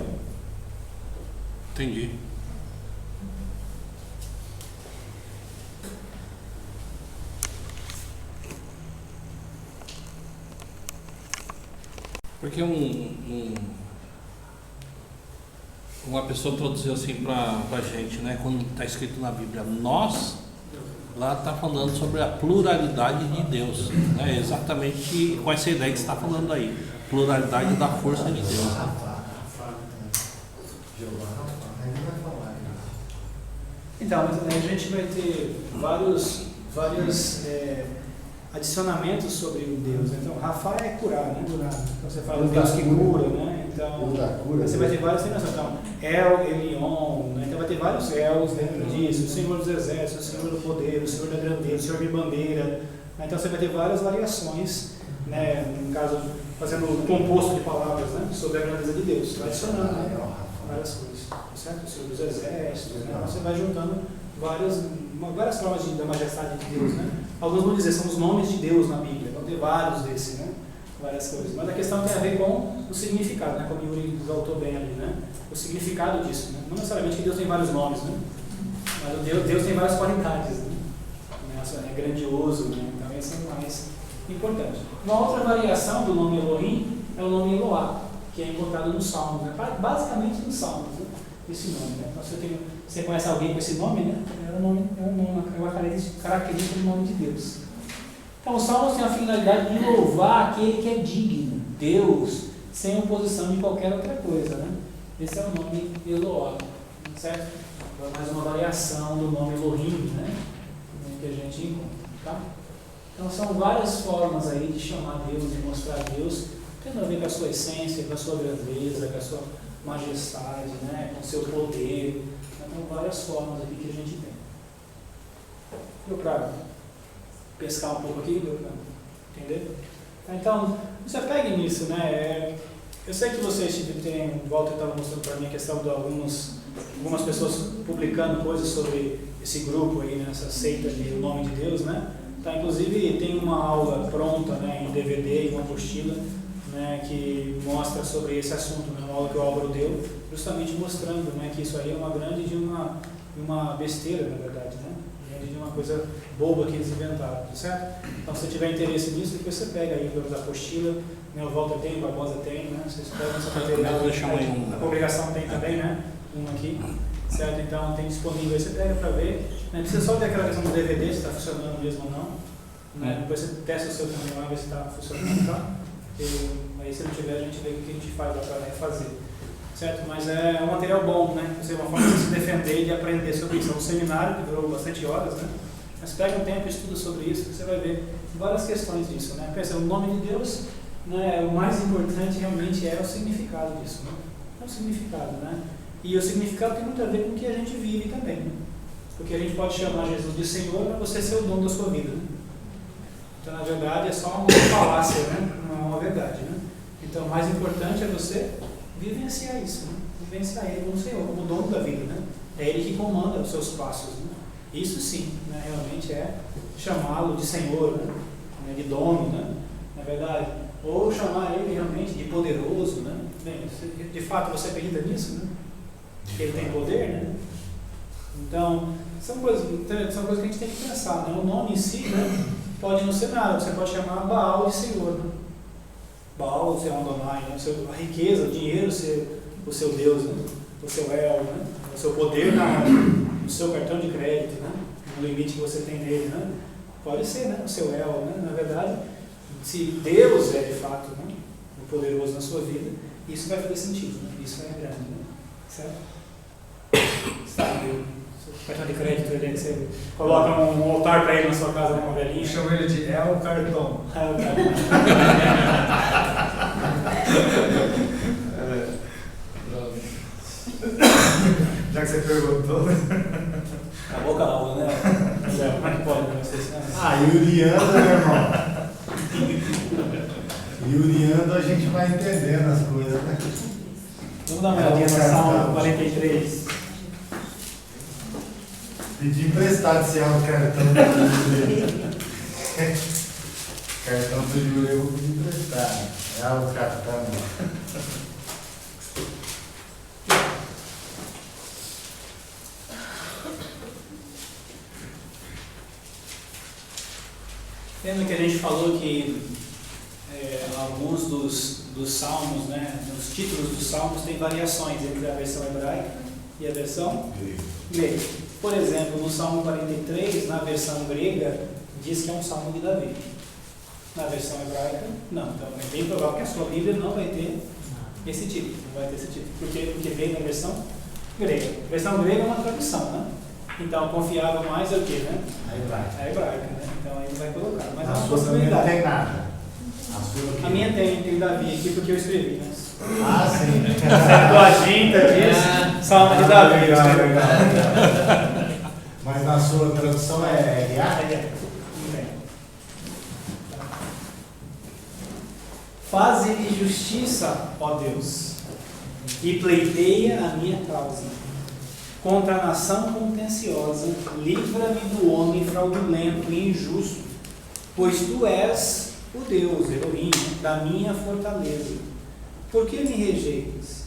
Entendi. Porque uma pessoa traduziu assim pra gente, né? Quando está escrito na Bíblia, nós, lá está falando sobre a pluralidade de Deus, né? Exatamente com essa ideia que você está falando aí, pluralidade da força de Deus, né? Então, a gente vai ter vários adicionamentos sobre o Deus. Então, Rafa é curar, né? Então, você fala do Deus que cura, né? Então, você vai ter várias terminações. Então, El, Elion, né? Então vai ter vários Els dentro disso. O Senhor dos Exércitos, o Senhor do Poder, o Senhor da Grandeza, o Senhor de Bandeira. Então, você vai ter várias variações, né? No caso, fazendo o composto de palavras, né? Sobre a grandeza de Deus. Vai adicionando, né? Várias coisas. Certo? O Senhor dos Exércitos, né? Você vai juntando várias formas da majestade de Deus, né? Alguns vão dizer, são os nomes de Deus na Bíblia, vão ter vários desses, né? Várias coisas. Mas a questão tem a ver com o significado, né? Como o Yuri voltou bem ali, né? O significado disso, né? Não necessariamente que Deus tem vários nomes, né? Mas Deus tem várias qualidades, né? É grandioso, né? Então esse é o mais importante. Uma outra variação do nome Elohim é o nome Eloá, que é encontrado nos Salmos, né? Basicamente nos Salmos, né? Esse nome, né? Então, você conhece alguém com esse nome, né? É uma característica do nome de Deus. Então, os Salmos têm a finalidade de louvar aquele que é digno, Deus, sem oposição de qualquer outra coisa, né? Esse é o nome Eloá, certo? Mais uma variação do nome Elohim, né? Que a gente encontra, tá? Então, são várias formas aí de chamar Deus, de mostrar Deus, tendo a ver com a sua essência, com a sua grandeza, com a sua majestade, né? Com o seu poder. Então, várias formas aqui que a gente tem. Deu para pescar um pouco aqui? Deu para entender? Então, você pegue nisso, né? Eu sei que vocês têm, o Walter estava mostrando para mim a questão de algumas pessoas publicando coisas sobre esse grupo aí, nessa seita de O Nome de Deus, né? Tá, inclusive tem uma aula pronta, né, em DVD e uma apostila, né, que mostra sobre esse assunto, né, uma aula que o Álvaro deu, justamente mostrando, né, que isso aí é uma grande de uma besteira, na verdade, né? De uma coisa boba que eles inventaram, tá certo? Então, se você tiver interesse nisso, depois você pega aí a apostila, né, o Walter tem, o Barbosa tem, né? Vocês pegam essa material, a congregação tem também, né? Um aqui, certo? Então, tem disponível aí, você pega para ver. Não precisa só ver aquela questão do DVD, se está funcionando mesmo ou não, né? Depois você testa o seu também lá, ver se está funcionando, tá? Aí, se não tiver, a gente vê o que a gente faz lá para refazer. Certo? Mas é um material bom, né? Você é uma forma de se defender e de aprender sobre isso. É um seminário que durou bastante horas, né? Mas pega um tempo e estuda sobre isso, você vai ver várias questões disso, né? Pensa, o nome de Deus, né? O mais importante realmente é o significado disso, né? É o significado, né? E o significado tem muito a ver com o que a gente vive também, né? Porque a gente pode chamar Jesus de Senhor para você ser o dono da sua vida, né? Então, na verdade, é só uma falácia, né? Não é uma verdade, né? Então, o mais importante é você vivenciar isso, né? Vivenciar Ele como Senhor, como dono da vida, né? É Ele que comanda os seus passos, né? Isso sim, né? Realmente é chamá-lo de Senhor, né? De dono, né? Na verdade, ou chamar Ele realmente de poderoso, né? Bem, de fato você acredita nisso, né? Que Ele tem poder, né? Então, são coisas que a gente tem que pensar, né? O nome em si, né? Pode não ser nada, você pode chamar Baal de Senhor, né? Baal ser Adonai, né? A riqueza, o dinheiro ser o seu Deus, né? O seu El, né? O seu poder no seu cartão de crédito, né? No limite que você tem nele, né? Pode ser, né? O seu El, né? Na verdade, se Deus é de fato, né? O poderoso na sua vida, isso vai fazer sentido, né? Isso é grande, né? Certo? Sabe, o cartão de crédito, você coloca um altar para ele na sua casa, uma velhinha. Chama ele de El Cartão. Já que você perguntou. Acabou com a aula, né? Como é que pode, né? Yuriando, meu irmão. Yuriando a gente vai entendendo as coisas, né? Vamos dar uma olhadinha na Salmo 43. Pedi emprestado esse alto cartão do Júlio. Cartão do Júlio eu vou pedir emprestado. É alto cartão. Lembra que a gente falou que alguns dos salmos, né, nos títulos dos salmos tem variações entre a versão hebraica e a versão grega. Por exemplo, no Salmo 43, na versão grega, diz que é um salmo de Davi. Na versão hebraica, não. Então é bem provável que a sua Bíblia não vai ter esse título. Não vai ter esse título. Por quê? Porque veio na versão grega. A versão grega é uma tradução, né? Então confiava mais é o quê, né? A hebraica, né? Então aí não vai colocar. Mas é uma possibilidade. Não tem nada. A minha tem Davi aqui porque eu escrevi, né? Ah, sim. Septuaginta diz Salmo de Davi. Mas na sua tradução é RA? Faze-lhe justiça, ó Deus, e pleiteia a minha causa. Contra a nação contenciosa, livra-me do homem fraudulento e injusto, pois tu és o Deus, Elohim, da minha fortaleza. Por que me rejeitas?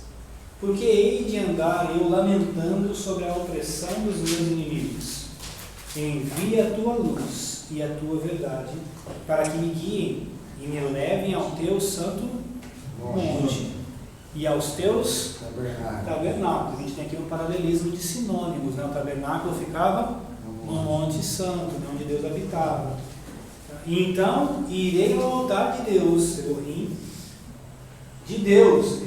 Porque hei de andar eu lamentando sobre a opressão dos meus inimigos. Envia a tua luz e a tua verdade, para que me guiem e me levem ao teu santo monte e aos teus tabernáculos. A gente tem aqui um paralelismo de sinônimos, né? O tabernáculo ficava no Monte Santo, onde Deus habitava. E então irei ao altar de Deus, Elohim, de Deus,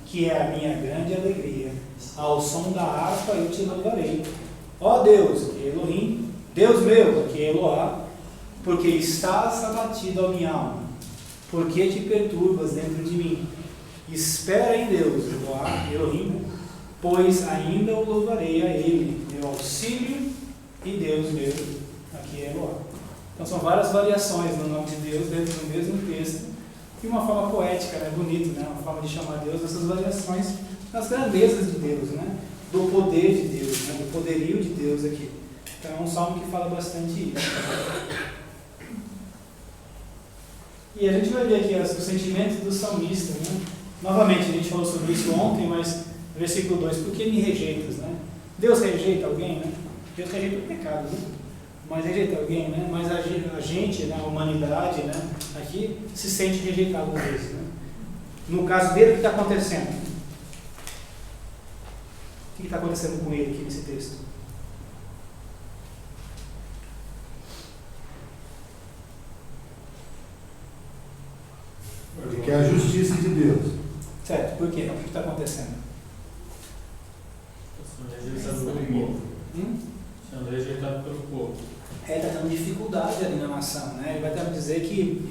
que é a minha grande alegria. Ao som da harpa eu te louvarei. Ó Deus, que é Elohim, Deus meu, que é Eloá, porque estás abatido a minha alma. Por que te perturbas dentro de mim? Espera em Deus, Eloá, Elohim, pois ainda o louvarei a Ele, meu auxílio e Deus meu, aqui é Eloá. Então são várias variações no nome de Deus dentro do mesmo texto, e uma forma poética, né? Bonito, né? Uma forma de chamar Deus, essas variações das grandezas de Deus, né? Do poder de Deus, né? Do poderio de Deus aqui. Então é um salmo que fala bastante isso. E a gente vai ver aqui os sentimentos do salmista, né? Novamente, a gente falou sobre isso ontem, mas versículo 2, por que me rejeitas, né? Deus rejeita alguém, né? Deus rejeita o pecado, né? Mas rejeita alguém, né? Mas a gente, né? A humanidade, né? Aqui se sente rejeitado às vezes, né? No caso dele, o que está acontecendo? O que está acontecendo com ele aqui nesse texto? Ele quer a justiça de Deus. Certo, por quê? O que está acontecendo? Sendo rejeitado pelo povo. Está tendo dificuldade ali na nação, né? Ele vai até dizer que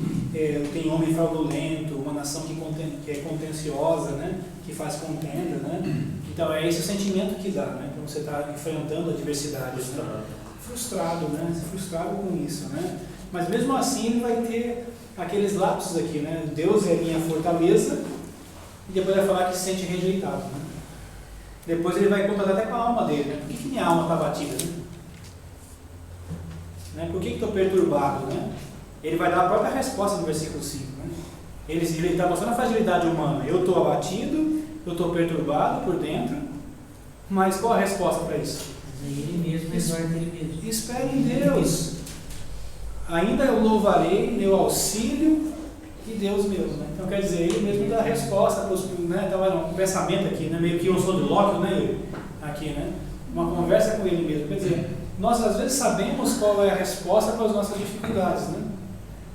tem homem fraudulento, uma nação que é contenciosa, né? Que faz contenda, né? Então é esse o sentimento que dá, né? Quando você está enfrentando adversidades, né? Frustrado, né? Frustrado com isso, né? Mas mesmo assim ele vai ter aqueles lapsos aqui, né? Deus é a minha fortaleza, e depois vai falar que se sente rejeitado, né? Depois ele vai contar até com a alma dele, né? Por que minha alma está batida, né? Por que estou perturbado, né? Ele vai dar a própria resposta no versículo 5, né? Ele está mostrando a fragilidade humana. Eu estou abatido, eu estou perturbado por dentro, mas qual a resposta para isso? Ele mesmo exorta ele mesmo. Espere em Deus. Ainda eu louvarei meu auxílio e Deus mesmo, né? Então quer dizer, ele mesmo dá a resposta para os, né? Então um pensamento aqui, né? Meio que um solilóquio, né? Aqui, né? Uma conversa com ele mesmo. Quer dizer, nós às vezes sabemos qual é a resposta para as nossas dificuldades, né?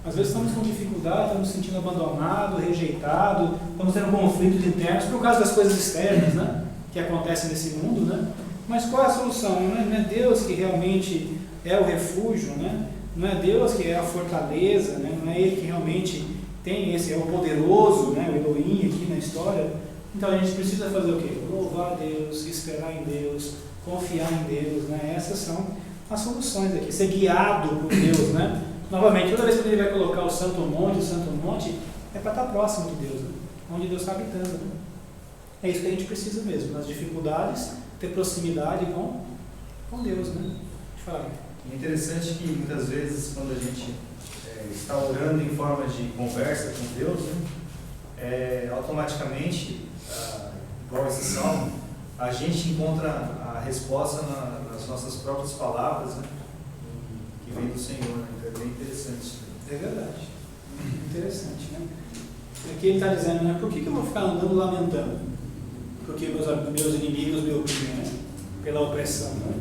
Às vezes estamos com dificuldade, estamos nos sentindo abandonado, rejeitado, estamos tendo conflitos internos por causa das coisas externas, né? Que acontecem nesse mundo, né? Mas qual é a solução? Não é Deus que realmente é o refúgio, né? Não é Deus que é a fortaleza, né? Não é Ele que realmente tem esse, é o poderoso, né? O Elohim aqui na história. Então a gente precisa fazer o quê? Louvar a Deus, esperar em Deus, confiar em Deus, né? Essas são as soluções aqui. Ser guiado por Deus, né? Novamente, toda vez que ele vai colocar o Santo Monte é para estar próximo de Deus, né? Onde Deus está habitando, né? É isso que a gente precisa mesmo, nas dificuldades, ter proximidade com Deus, né? Deixa eu falar. É interessante que muitas vezes quando a gente está orando em forma de conversa com Deus, né, automaticamente, igual esse salmo, a gente encontra a resposta nas nossas próprias palavras, né, que vem do Senhor, né? Então é bem interessante. É verdade. Interessante, né? Aqui ele está dizendo, né? Por que eu vou ficar andando lamentando? Porque meus inimigos me oprimem, né? Pela opressão, né?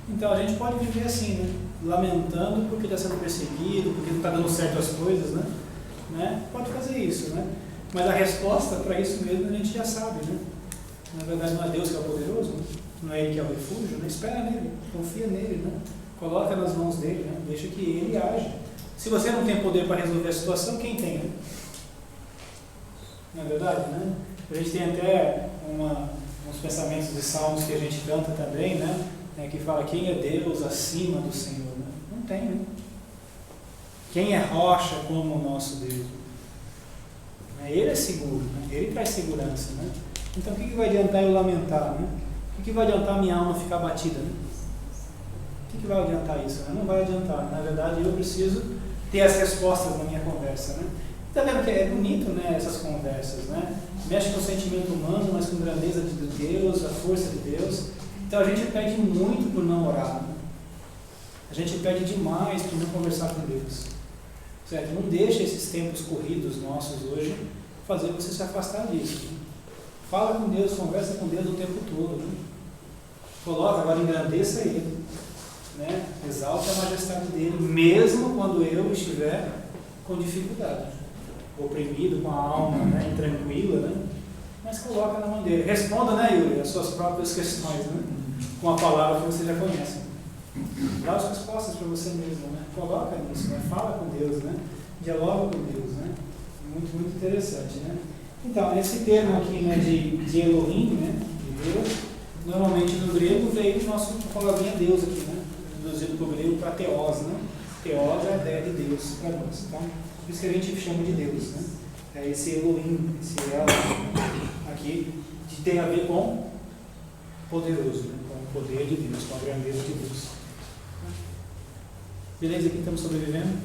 Então a gente pode viver assim, né? Lamentando porque está sendo perseguido, porque não está dando certo as coisas, né? Pode fazer isso, né? Mas a resposta para isso mesmo a gente já sabe, né? Na verdade não é Deus que é o poderoso, né? Não é Ele que é o refúgio, né? Espera nele, confia nele, né? Coloca nas mãos dele, né? Deixa que Ele age. Se você não tem poder para resolver a situação, quem tem, né? Não é verdade, né? A gente tem até uns pensamentos de salmos que a gente canta também, né? Que fala, quem é Deus acima do Senhor? Né? Não tem, né? Quem é rocha como o nosso Deus? Ele é seguro, né? Ele traz segurança, né? Então o que vai adiantar eu lamentar, né? O que vai adiantar a minha alma ficar batida, né? O que vai adiantar isso? Né? Não vai adiantar. Na verdade, eu preciso ter as respostas na minha conversa, né? Está vendo que é bonito, né, essas conversas, né? Mexe com o sentimento humano, mas com a grandeza de Deus, a força de Deus. Então a gente pede muito por não orar, né? A gente pede demais por não conversar com Deus, certo? Não deixa esses tempos corridos nossos hoje fazer você se afastar disso, né? Fala com Deus, conversa com Deus o tempo todo, né? Coloca, agora engrandeça Ele, né? Exalte a majestade dEle, mesmo quando eu estiver com dificuldade, oprimido, com a alma, né, intranquila, né? Mas coloca na mão dele. Responda, né, Yuri, as suas próprias questões, né? Com a palavra que você já conhece. Dá as respostas para você mesmo, né? Coloca nisso, né? Fala com Deus, né? Dialoga com Deus, né? Muito, muito interessante, né? Então, esse termo aqui, né, de Elohim, né, de Deus, normalmente no grego veio o nosso palavrinha Deus aqui, né? Traduzido para o grego para Theos, né? Theos é a ideia de Deus para nós. Então, por isso que a gente chama de Deus, né? É esse Elohim, esse Elohim aqui, que tem a ver com poderoso, né? Com o poder de Deus, com a grandeza de Deus. Beleza? Aqui estamos sobrevivendo?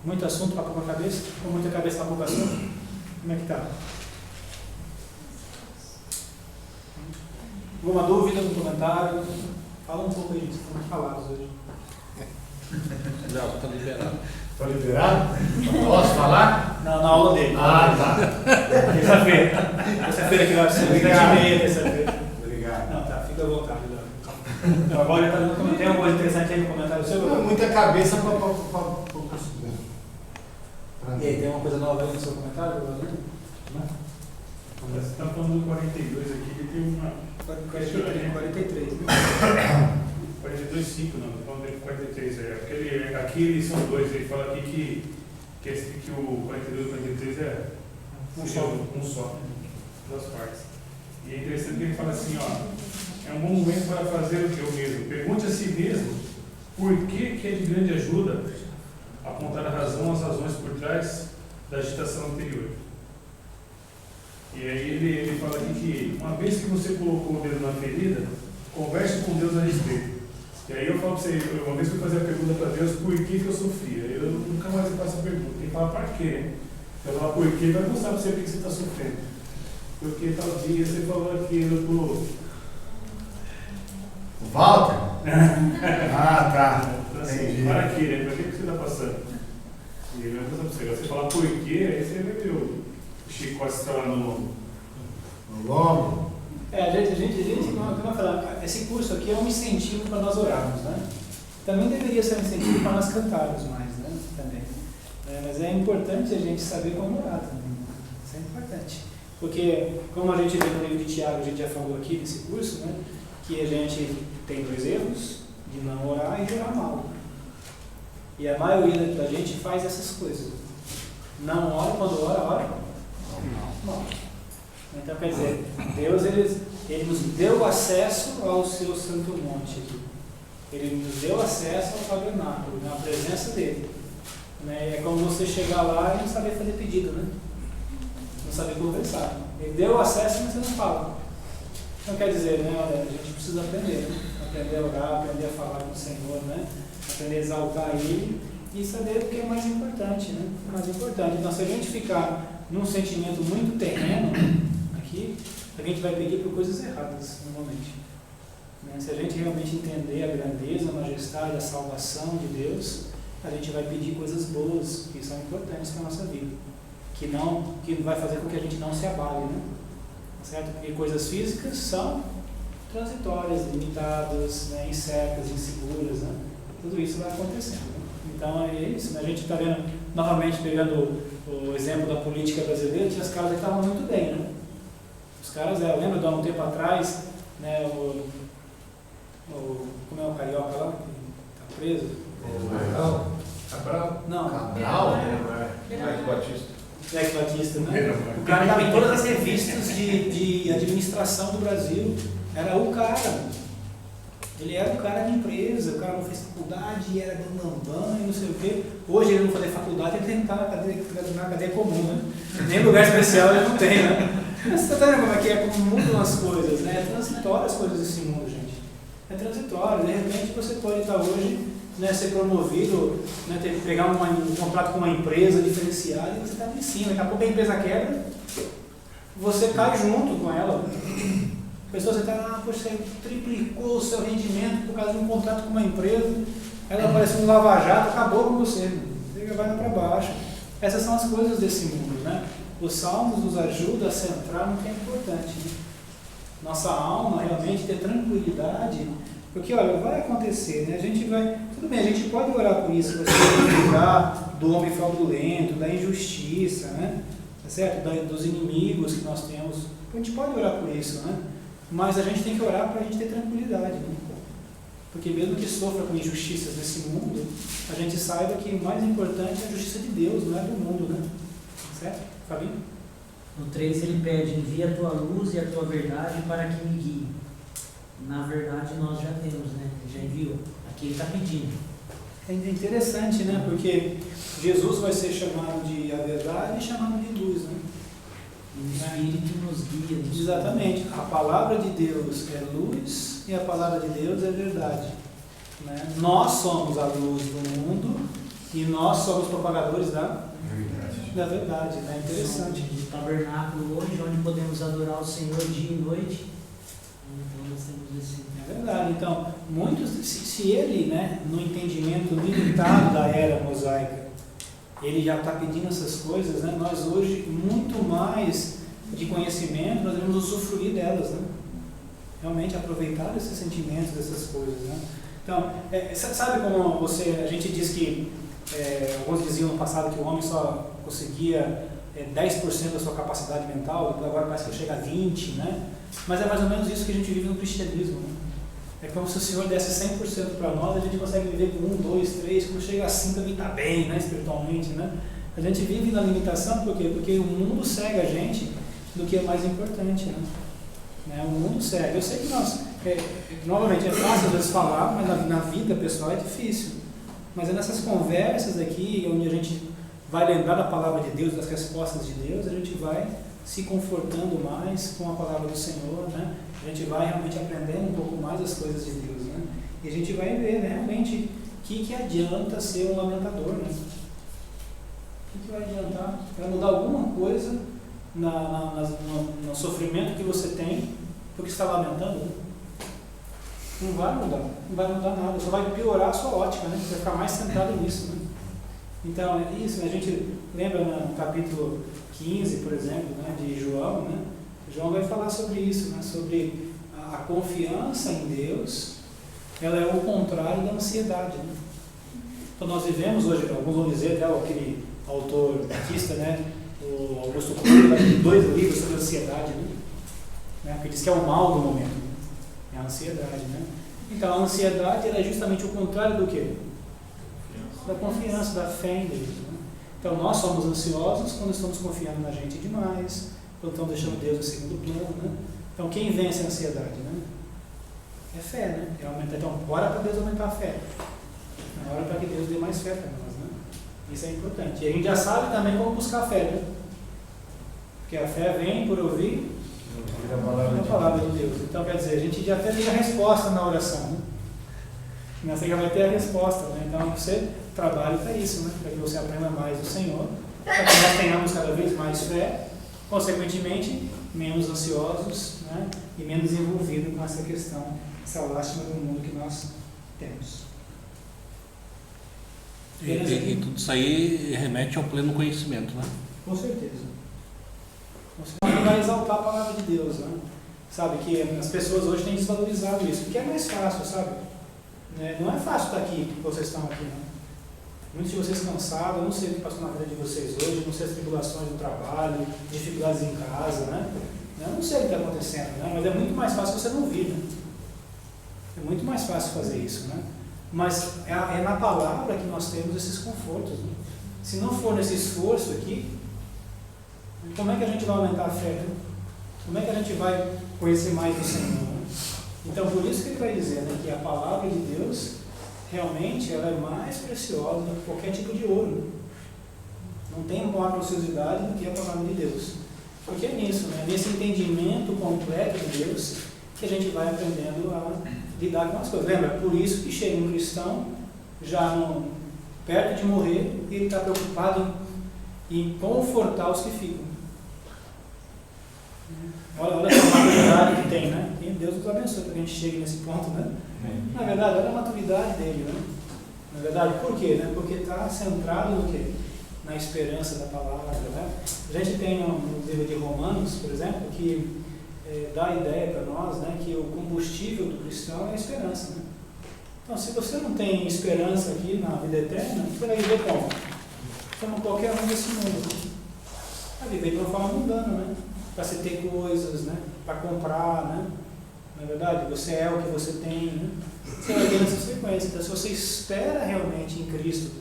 Muito assunto para pouca cabeça? Ou muita cabeça para pouca assunto? Como é que está? Alguma dúvida no comentário? Fala um pouco aí, estamos falados hoje. Não, está liberado. Estou liberado? Posso falar? Não, na aula dele. Ah, tá. Terça-feira. Terça-feira que vai ser 20h30, terça-feira. Obrigado. Não, tá, fica à vontade. Então, agora está dando comentário. Tem alguma coisa interessante aí no comentário seu? Não, muita cabeça para E aí, tem alguma coisa nova aí no seu comentário? Você está falando do 42 aqui, que tem uma. 43, né? 42,5, não, estou falando de 43. Aqui são dois, ele fala aqui que o 42 e o 43 é um só, duas partes. E é interessante que ele fala assim, ó, é um bom momento para fazer o que eu mesmo. Pergunte a si mesmo por que é de grande ajuda apontar a razão, as razões por trás da agitação anterior. E aí ele fala aqui que uma vez que você colocou o dedo na ferida, converse com Deus a respeito. E aí eu falo para você, uma vez que eu fazia a pergunta para Deus, por que eu sofria? Eu nunca mais faço a pergunta. Tem que falar para quê, né? Eu falo por quê, vai mostrar para você por que você está sofrendo. Porque tal dia você falou aquilo pro Walter? Ah, tá. Assim, para quê, né? Para que você está passando? E ele vai passar para você. Você falar por quê, aí você vai ver o chicote estralar no lombo. No lombo? A gente como eu falar, esse curso aqui é um incentivo para nós orarmos, né? Também deveria ser um incentivo para nós cantarmos mais, né? Também. Mas é importante a gente saber como orar também. Isso é importante. Porque, como a gente vê no livro de Tiago, a gente já falou aqui nesse curso, né? Que a gente tem dois erros, de não orar e de orar mal. E a maioria da gente faz essas coisas. Não ora, quando ora mal. Então, quer dizer, Deus ele nos deu acesso ao seu santo monte aqui. Ele nos deu acesso ao tabernáculo, na presença dele. É como você chegar lá e não saber fazer pedido, né? Não saber conversar. Ele deu acesso, mas você não fala. Então, quer dizer, né, a gente precisa aprender, né? Aprender a orar, aprender a falar com o Senhor, né? Aprender a exaltar Ele e saber o que é mais importante, né? O mais importante. Então, se a gente ficar num sentimento muito terreno aqui, a gente vai pedir por coisas erradas, normalmente. Se a gente realmente entender a grandeza, a majestade, a salvação de Deus, a gente vai pedir coisas boas que são importantes para a nossa vida, que vai fazer com que a gente não se abale, né? Certo? Porque coisas físicas são transitórias, limitadas, né? Incertas, inseguras, né? Tudo isso vai acontecendo, né? Então é isso, né? A gente está vendo, novamente pegando o exemplo da política brasileira, tinha os caras que estavam muito bem, né? Os caras, eu lembro de há um tempo atrás, né, como é o carioca lá, que está preso? Cabral? Não. Cabral? Beto Batista. Leque Batista, né? O cara estava em todas as revistas de administração do Brasil, era o cara. Ele era um cara de empresa, o cara não fez faculdade, era bambambam e não sei o quê. Hoje ele não fazer faculdade, ele tem que estar na cadeia comum, né? Nem lugar especial ele não tem, né? Mas você está vendo como é que é, como mudam as coisas, né? É transitório as coisas desse mundo, gente. É transitório. De repente você pode estar hoje, né, ser promovido, né, pegar um contrato com uma empresa diferenciada e você está lá em cima. Daqui a pouco a empresa quebra, você cai junto com ela. A pessoa, você está, você triplicou o seu rendimento por causa de um contrato com uma empresa, ela aparece um lava-jato, acabou com você. Você vai para baixo. Essas são as coisas desse mundo, né? Os salmos nos ajudam a centrar no que é importante, né? Nossa alma realmente ter tranquilidade, porque olha, vai acontecer, né? A gente vai, tudo bem, a gente pode orar por isso, você livrar do homem fraudulento, da injustiça, né? Tá certo? Dos inimigos que nós temos, a gente pode orar por isso, né? Mas a gente tem que orar para a gente ter tranquilidade, né? Porque mesmo que sofra com injustiças nesse mundo, a gente saiba que o mais importante é a justiça de Deus, não é do mundo, né? Certo? Fabinho? No 3 ele pede, envia a tua luz e a tua verdade para que me guie. Na verdade nós já temos, né? Ele já enviou. Aqui ele está pedindo. É interessante, né? Porque Jesus vai ser chamado de a verdade e chamado de luz, né? O Espírito nos guia. Exatamente. A palavra de Deus é luz e a palavra de Deus é verdade, né? Nós somos a luz do mundo e nós somos propagadores da verdade, né? Interessante. O tabernáculo hoje, onde podemos adorar o Senhor dia e noite. Então nós temos esse... É verdade. Então, muitos, se ele, né, no entendimento limitado da era mosaica, ele já está pedindo essas coisas, né? Nós hoje, muito mais de conhecimento, nós devemos usufruir delas, né? Realmente aproveitar esses sentimentos, dessas coisas, né? Então, sabe como a gente diz que, alguns diziam no passado que o homem só conseguia 10% da sua capacidade mental, agora parece que chega a 20%, né? Mas é mais ou menos isso que a gente vive no cristianismo, né? É como se o Senhor desse 100% para nós, a gente consegue viver com 1, 2, 3, quando chega a 5 também está bem, né, espiritualmente, né? A gente vive na limitação, por quê? Porque o mundo cega a gente do que é mais importante, né? O mundo cega. Eu sei que nós, novamente, é fácil às vezes falar, mas na vida pessoal é difícil. Mas é nessas conversas aqui, onde a gente vai lembrar da palavra de Deus, das respostas de Deus, a gente vai se confortando mais com a palavra do Senhor, né? A gente vai realmente aprendendo um pouco mais as coisas de Deus, né? E a gente vai ver, né, realmente o que adianta ser um lamentador, né? O que vai adiantar? Vai mudar alguma coisa no sofrimento que você tem porque está lamentando? Não vai mudar nada, só vai piorar a sua ótica, né? Você vai ficar mais centrado nisso, né? Então, é isso, né? A gente lembra no capítulo 15, por exemplo, né, de João, né? João vai falar sobre isso, né? Sobre a confiança em Deus, ela é o contrário da ansiedade, né? Então nós vivemos hoje, alguns vão dizer, até aquele autor batista, né, o Augusto Cury, tem 2 livros sobre ansiedade, né? Que diz que é o mal do momento, é a ansiedade, né? Então a ansiedade ela é justamente o contrário do quê? Da confiança, da fé em Deus, né? Então nós somos ansiosos quando estamos confiando na gente demais, quando estamos deixando Deus em segundo plano, né? Então quem vence a ansiedade, né? É fé, né? É aumentar. Então ora para Deus aumentar a fé, ora para que Deus dê mais fé para nós, né? Isso é importante. E a gente já sabe também como buscar a fé, né? Porque a fé vem por ouvir a palavra de Deus. Então quer dizer, a gente já tem a resposta na oração, né? Você já vai ter a resposta, né? Então você trabalha para isso, né? Para que você aprenda mais do Senhor, para que nós tenhamos cada vez mais fé, consequentemente menos ansiosos, né? E menos envolvidos com essa questão, essa lástima do mundo que nós temos. E tudo isso aí remete ao pleno conhecimento, né? Com certeza. Você vai exaltar a palavra de Deus, né? Sabe que as pessoas hoje têm desvalorizado isso, porque é mais fácil, sabe? Não é fácil estar aqui, que vocês estão aqui, não. Muitos de vocês cansados, eu não sei o que passou na vida de vocês hoje, não sei as tribulações do trabalho, dificuldades em casa, né? Eu não sei o que está acontecendo, né? Mas é muito mais fácil você não vir, né? É muito mais fácil fazer isso, né? Mas é na palavra que nós temos esses confortos, né? Se não for nesse esforço aqui, como é que a gente vai aumentar a fé? Né? Como é que a gente vai conhecer mais do Senhor? Né? Então, por isso que ele vai dizer, né, que a palavra de Deus, realmente, ela é mais preciosa do que qualquer tipo de ouro. Né? Não tem maior preciosidade do que a palavra de Deus. Porque é nisso, né? Nesse entendimento completo de Deus, que a gente vai aprendendo a lidar com as coisas. Lembra? Por isso que chega um cristão, perto de morrer, e ele está preocupado em confortar os que ficam. Olha a maturidade que tem, né? E Deus nos abençoe para que a gente chegue nesse ponto, né? Na verdade, olha a maturidade dele, né? Na verdade, por quê? Né? Porque está centrado no quê? Na esperança da palavra, né? A gente tem no livro de Romanos, por exemplo, que dá a ideia para nós, né, que o combustível do cristão é a esperança, né? Então, se você não tem esperança aqui na vida eterna, você vai viver como? Como qualquer um desse mundo. Né? Vai viver de uma forma mundana, né? Para você ter coisas, né? Para comprar, né? Na verdade, você é o que você tem, né? Você vai ter essa sequência. Então, se você espera realmente em Cristo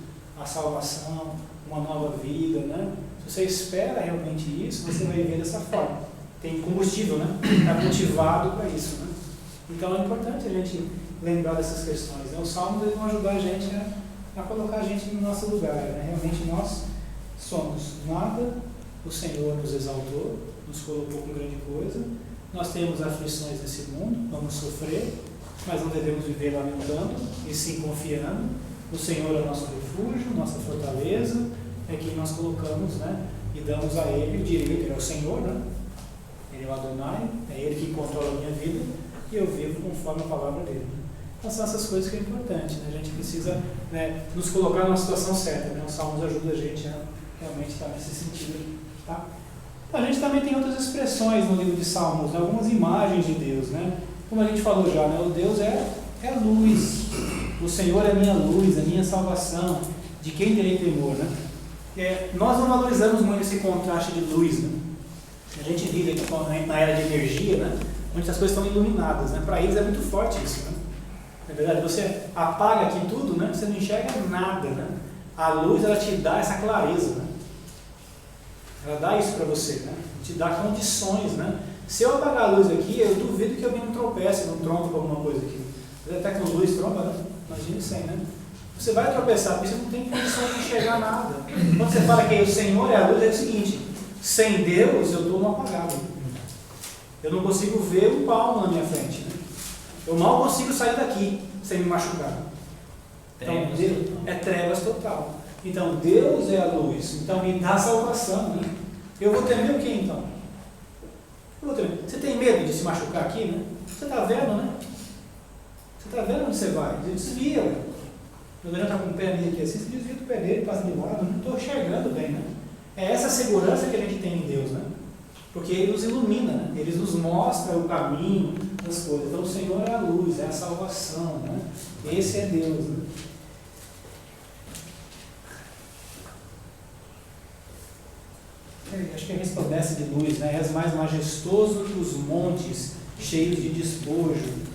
a salvação, uma nova vida, né? Se você espera realmente isso, você vai viver dessa forma. Tem combustível, né? Está motivado para isso, né? Então, é importante a gente lembrar dessas questões, né? Os salmos eles vão ajudar a gente a colocar a gente no nosso lugar, né? Realmente nós somos nada, o Senhor nos exaltou, nos colocou com grande coisa, nós temos aflições nesse mundo, vamos sofrer, mas não devemos viver lamentando e sim confiando. O Senhor é o nosso refúgio, nossa fortaleza, é quem nós colocamos, né? E damos a Ele o direito, Ele é o Senhor, né? Ele é o Adonai, é Ele que controla a minha vida e eu vivo conforme a palavra dele. Então são essas coisas que é importante, né? A gente precisa, né, nos colocar numa situação certa, né? Os salmos ajudam a gente a realmente estar nesse sentido, tá? A gente também tem outras expressões no livro de Salmos, né? Algumas imagens de Deus, né? Como a gente falou já, né? O Deus é luz, o Senhor é minha luz, a minha salvação, de quem terei temor, né? Nós não valorizamos muito esse contraste de luz, né? A gente vive aqui na era de energia, né? Muitas coisas estão iluminadas, né? Para eles é muito forte isso, né? Na verdade, você apaga aqui tudo, né? Você não enxerga nada, né? A luz, ela te dá essa clareza, né? Ela dá isso para você, né? Te dá condições, né? Se eu apagar a luz aqui, eu duvido que alguém não tropece, não trompe com alguma coisa aqui. Até que a luz tromba, né? Imagina isso aí, né? Você vai tropeçar, porque você não tem condição de enxergar nada. Quando você fala que o Senhor é a luz, é o seguinte: sem Deus eu estou no apagado. Eu não consigo ver um palmo na minha frente, né? Eu mal consigo sair daqui sem me machucar. Então, Deus é trevas total. Então, Deus é a luz. Então, me dá salvação, né? Eu vou temer o que então? Você tem medo de se machucar aqui, né? Você está vendo, né? Você está vendo onde você vai? Você desvia. Meu Deus está com o pé meio aqui assim, você desvia do pé dele, passa de lado. Não estou enxergando bem, né? É essa segurança que a gente tem em Deus, né? Porque Ele nos ilumina, né? Ele nos mostra o caminho das coisas. Então, o Senhor é a luz, é a salvação, né? Esse é Deus, né? Acho que resplandece de luz, né? És mais majestoso que os montes, cheios de despojo.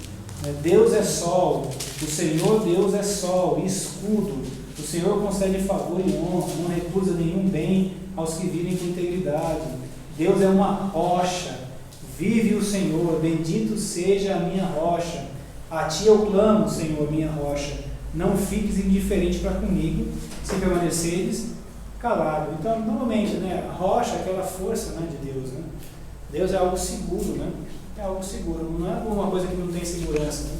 Deus é sol, o Senhor Deus é sol e escudo. O Senhor concede favor e honra, não recusa nenhum bem aos que vivem com integridade. Deus é uma rocha, vive o Senhor, bendito seja a minha rocha. A ti eu clamo, Senhor, minha rocha. Não fiques indiferente para comigo, se permaneceres calado. Então, novamente, né, a rocha é aquela força, né, de Deus, né? Deus é algo seguro, né? É algo seguro, não é alguma coisa que não tem segurança, né?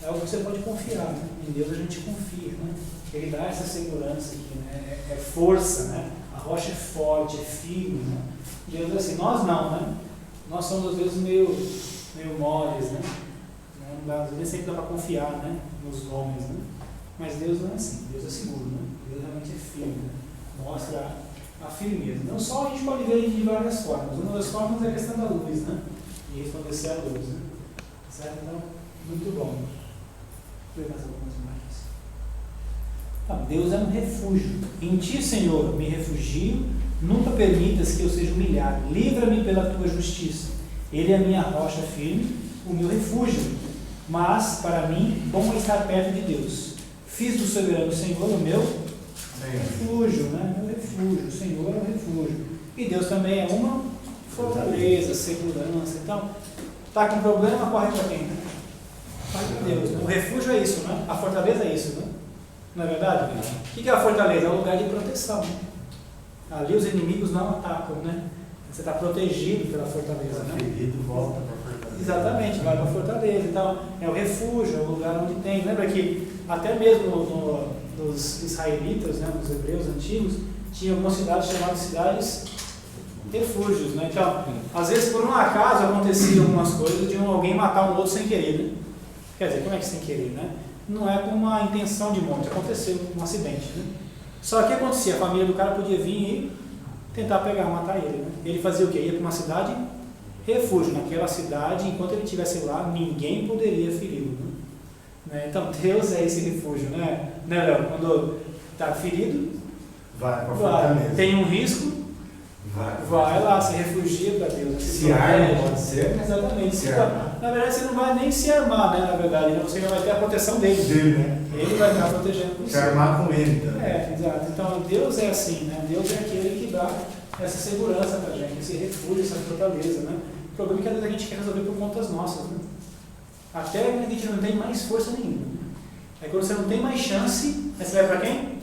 É algo que você pode confiar, né? Em Deus a gente confia, né? Ele dá essa segurança aqui, né? É força, né? A rocha é forte, é firme, né? Deus é assim, nós não, né? Nós somos às vezes meio moles, né? Não dá, às vezes sempre dá para confiar, né? Nos homens, né? Mas Deus não é assim, Deus é seguro, né? Deus realmente é firme, né? Mostra a firmeza. Não só a gente pode ver de várias formas. Uma das formas é a questão da luz, né? E resplandecer a luz, né? Certo? Então, muito bom. Vou ver mais algumas imagens. Então, Deus é um refúgio. Em ti, Senhor, me refugio. Nunca permitas que eu seja humilhado. Livra-me pela tua justiça. Ele é a minha rocha firme, o meu refúgio. Mas, para mim, bom é estar perto de Deus. Fiz do soberano Senhor o meu refúgio, né? Meu refúgio. O Senhor é um refúgio. E Deus também é uma fortaleza, segurança. Então, está com problema, corre para quem? Corre para Deus. Né? O refúgio é isso, né? A fortaleza é isso, né? Não é verdade? O que é a fortaleza? É um lugar de proteção. Ali os inimigos não atacam, né? Você está protegido pela fortaleza, né? Ferido volta para a fortaleza. Exatamente, vai para a fortaleza. Então, é o refúgio, é o lugar onde tem. Lembra que até mesmo nos israelitas, né, nos hebreus antigos, tinha algumas cidades chamadas cidades refúgios, né? Então, às vezes por um acaso acontecia algumas coisas de alguém matar um outro sem querer, né? Quer dizer, como é que sem querer, né? Não é com uma intenção de morte, aconteceu um acidente, né? Só que acontecia, a família do cara podia vir e tentar pegar, matar ele, né? Ele fazia o quê? Ia para uma cidade refúgio. Naquela cidade, enquanto ele estivesse lá, ninguém poderia feri-lo, né? Então, Deus é esse refúgio, né? Né, Léo? Quando está ferido, Vai para a fortaleza. tem um risco, vai lá, se refugia para Deus. Se arma, pode ser. Exatamente. Se armar. Na verdade, você não vai nem se armar, né? Na verdade, você vai ter a proteção dele. Né? Ele vai estar protegendo por Se si. armar com ele também. Exato. Então, Deus é assim, né? Deus é aquele que dá essa segurança para a gente, esse refúgio, essa fortaleza, né? O problema é que às vezes a gente quer resolver por contas nossas, né? Até quando a gente não tem mais força nenhuma. Aí quando você não tem mais chance, aí você vai para quem?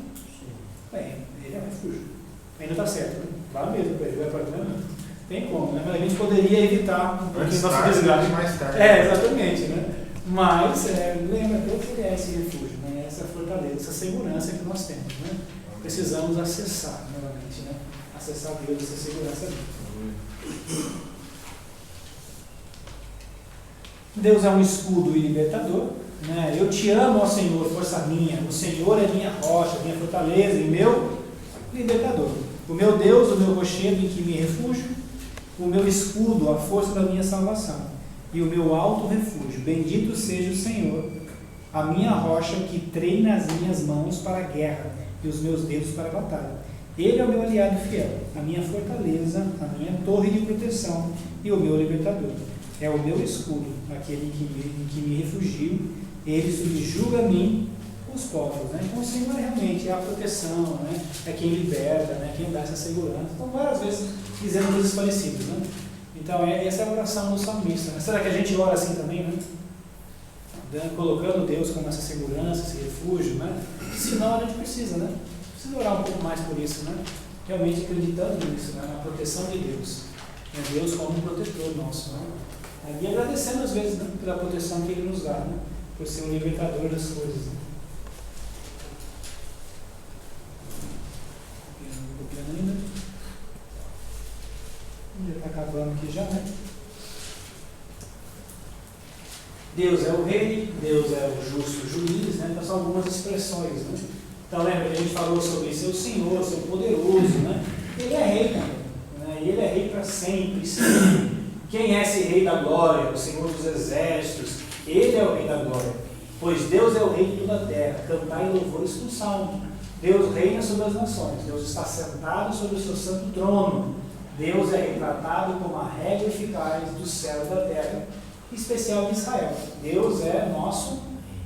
Ele é um refúgio. Ainda está certo, né? Vai mesmo para ele, vai para ele, não tem como, né? Mas a gente poderia evitar um pouquinho nosso desgaste. Mais tarde. Exatamente, né? Mas, lembra, Deus é esse refúgio, né? Essa fortaleza, essa segurança que nós temos, né? Precisamos acessar, novamente, né? Acessar Deus, essa segurança dele. Deus é um escudo e libertador, né? Eu te amo, ó Senhor, força minha. O Senhor é minha rocha, minha fortaleza e meu libertador. O meu Deus, o meu rochedo em que me refúgio, o meu escudo, a força da minha salvação, e o meu alto refúgio. Bendito seja o Senhor, a minha rocha que treina as minhas mãos para a guerra e os meus dedos para a batalha. Ele é o meu aliado fiel, a minha fortaleza, a minha torre de proteção e o meu libertador. É o meu escudo, aquele em que me refugio. Ele subjuga a mim os povos, né? Então o Senhor realmente é a proteção, né? É quem liberta, né? Quem dá essa segurança. Então várias vezes dizendo coisas parecidas, né? Então essa é a oração do salmista, né? Será que a gente ora assim também, né? Colocando Deus como essa segurança, esse refúgio, né? Senão a gente precisa, né? Precisa orar um pouco mais por isso, né? Realmente acreditando nisso, né? Na proteção de Deus, né? Deus como um protetor nosso, né? E agradecendo às vezes, né? Pela proteção que Ele nos dá, né? Por ser um libertador das coisas, né? Ainda. Já está acabando aqui já, né? Deus é o rei, Deus é o justo juiz, né? Então são algumas expressões, né? Então lembra que a gente falou sobre seu Senhor, seu poderoso, né? Ele é rei também, né? E ele é rei para sempre, sempre. Quem é esse rei da glória? O Senhor dos exércitos. Ele é o rei da glória. Pois Deus é o rei de toda a terra. Cantai louvores com salmo. Deus reina sobre as nações. Deus está sentado sobre o seu santo trono. Deus é retratado como a régua eficaz do céu e da terra, em especial de Israel. Deus é nosso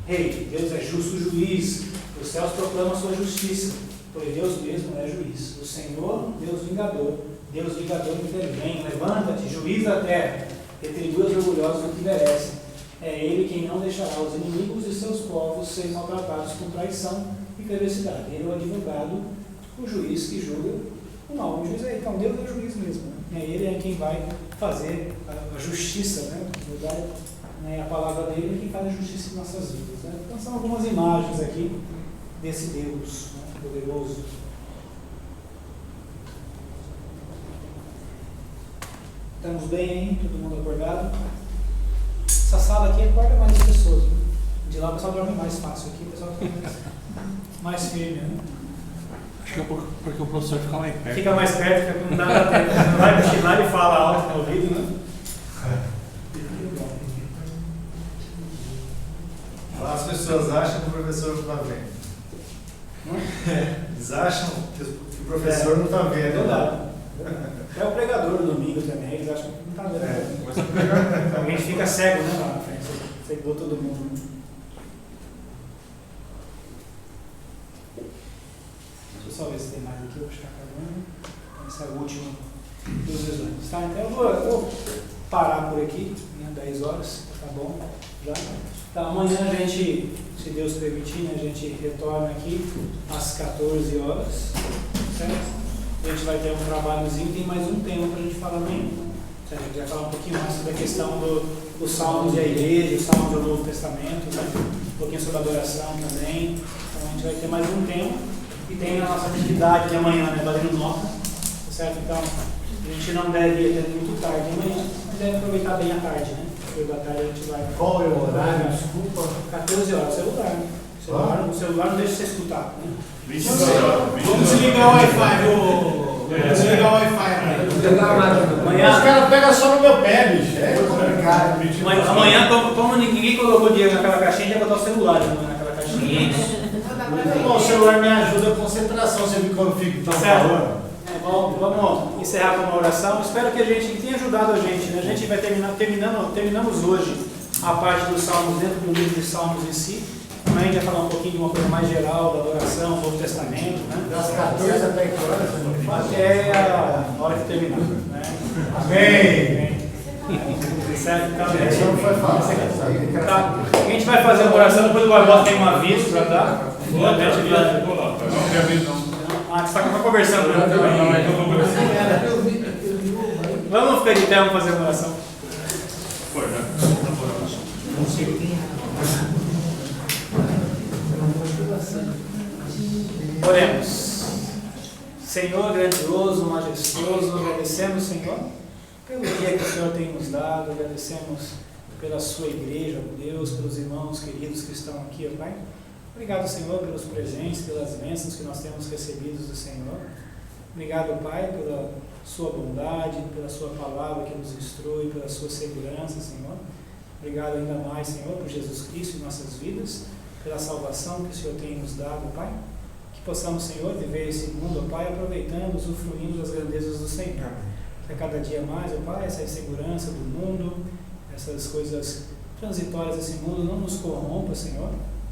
rei. Deus é justo juiz. Os céus proclamam a sua justiça, pois Deus mesmo é juiz. O Senhor, Deus vingador intervém. Levanta-te, juiz da terra, retribui aos orgulhosos o que merecem. É Ele quem não deixará os inimigos de seus povos serem maltratados com traição e perversidade. Ele é o advogado, o juiz que julga o mal. O juiz é, então Deus é o juiz mesmo, né? Ele é quem vai fazer a justiça, né? A palavra dele é quem faz a justiça em nossas vidas, né? Então são algumas imagens aqui desse Deus, né? Poderoso. Estamos bem aí? Todo mundo acordado? Essa sala aqui acorda mais as pessoas, né? De lá o pessoal dorme mais fácil, aqui o pessoal dorme mais firme, né? Acho que é porque o professor fica mais perto. Fica mais perto, porque não dá pra tempo. Não vai cochilar e fala alto no ouvido, né? As pessoas acham que o professor não está vendo. Eles acham que o professor não está vendo. Verdade. É o pregador do domingo também, eles acham que não está vendo. Alguém fica cego, né, lá na frente. Cegou todo mundo. Né? Deixa eu só ver se tem mais aqui, eu vou ficar acabando. Esse é o último dos exames. Tá? Então eu vou parar por aqui, né, 10 horas, tá bom? Já. Tá, amanhã a gente, se Deus permitir, né, a gente retorna aqui às 14 horas, certo? A gente vai ter um trabalhozinho, tem mais um tema para a gente falar amanhã. A gente vai falar um pouquinho mais sobre a questão dos salmos da igreja, os salmos do Novo Testamento, né? Um pouquinho sobre a adoração também. Então a gente vai ter mais um tema. E tem a nossa atividade de amanhã, né, valendo nota, certo? Então a gente não deve ir até muito tarde amanhã, mas deve aproveitar bem a tarde, né? Porque da tarde a gente vai. Qual é o horário? Desculpa. 14 horas, celular, né? O celular não deixa você escutar, né? Vamos desligar o Wi-Fi, vamos desligar o Wi-Fi. Amanhã. Os caras pegam só no meu pé, bicho. É complicado. Amanhã, como ninguém colocou dinheiro naquela caixinha, a gente vai botar o celular naquela caixinha. O celular me ajuda a concentração, você viu quando eu fico tão falando. Bom, vamos encerrar com uma oração. Espero que a gente tenha ajudado a gente, né? A gente vai terminamos hoje a parte dos salmos dentro do livro de salmos em si. Amanhã a gente vai falar um pouquinho de uma coisa mais geral da adoração, do Novo Testamento, né? Das 14 até que horas? Até a hora que terminar, né? Amém. Certo? Então, Isso não foi fácil. tá. A gente vai fazer uma oração, depois o Barbosa tem um aviso para dar. Ah, você está conversando com ele também. Vamos ficar de pé, vamos fazer uma oração. Foi, né? Oremos. Senhor grandioso, majestoso, agradecemos, Senhor, pelo dia que o Senhor tem nos dado, agradecemos pela sua igreja, ó Deus, pelos irmãos queridos que estão aqui, ó Pai. Obrigado, Senhor, pelos presentes, pelas bênçãos que nós temos recebidos do Senhor. Obrigado, Pai, pela sua bondade, pela sua palavra que nos instrui, pela sua segurança, Senhor. Obrigado ainda mais, Senhor, por Jesus Cristo em nossas vidas, pela salvação que o Senhor tem nos dado, Pai. Que possamos, Senhor, viver esse mundo, Pai, aproveitando, usufruindo das grandezas do Senhor. Que a cada dia mais, Pai, essa insegurança do mundo, essas coisas transitórias desse mundo não nos corrompa, Senhor,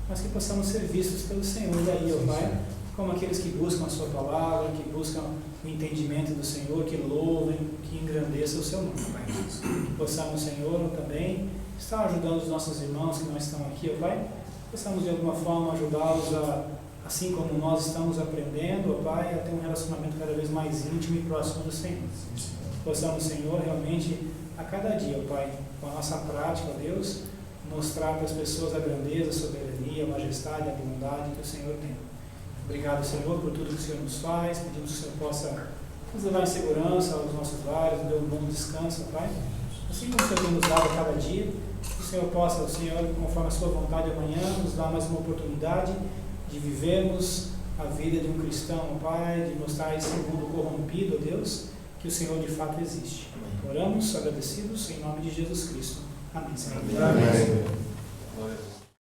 mas que possamos ser vistos pelo Senhor daí, ó Pai, como aqueles que buscam a sua palavra, que buscam o entendimento do Senhor, que louvem, que engrandeçam o seu nome, Pai. Que possamos, Senhor, também estar ajudando os nossos irmãos que não estão aqui, ó Pai, possamos de alguma forma ajudá-los a, assim como nós estamos aprendendo, ó Pai, a ter um relacionamento cada vez mais íntimo e próximo do Senhor. Possamos, Senhor, realmente a cada dia, ó Pai, com a nossa prática, ó Deus, mostrar para as pessoas a grandeza, a soberania, a majestade, a bondade que o Senhor tem. Obrigado, Senhor, por tudo que o Senhor nos faz. Pedimos que o Senhor possa nos levar em segurança aos nossos lares, nos dê um bom descanso, Pai. Assim como o Senhor tem nos dado a cada dia, que o Senhor possa, Senhor, conforme a sua vontade amanhã, nos dar mais uma oportunidade de vivermos a vida de um cristão, Pai, de mostrar esse mundo corrompido, ó Deus, que o Senhor de fato existe. Oramos agradecidos em nome de Jesus Cristo. Amém. Amém.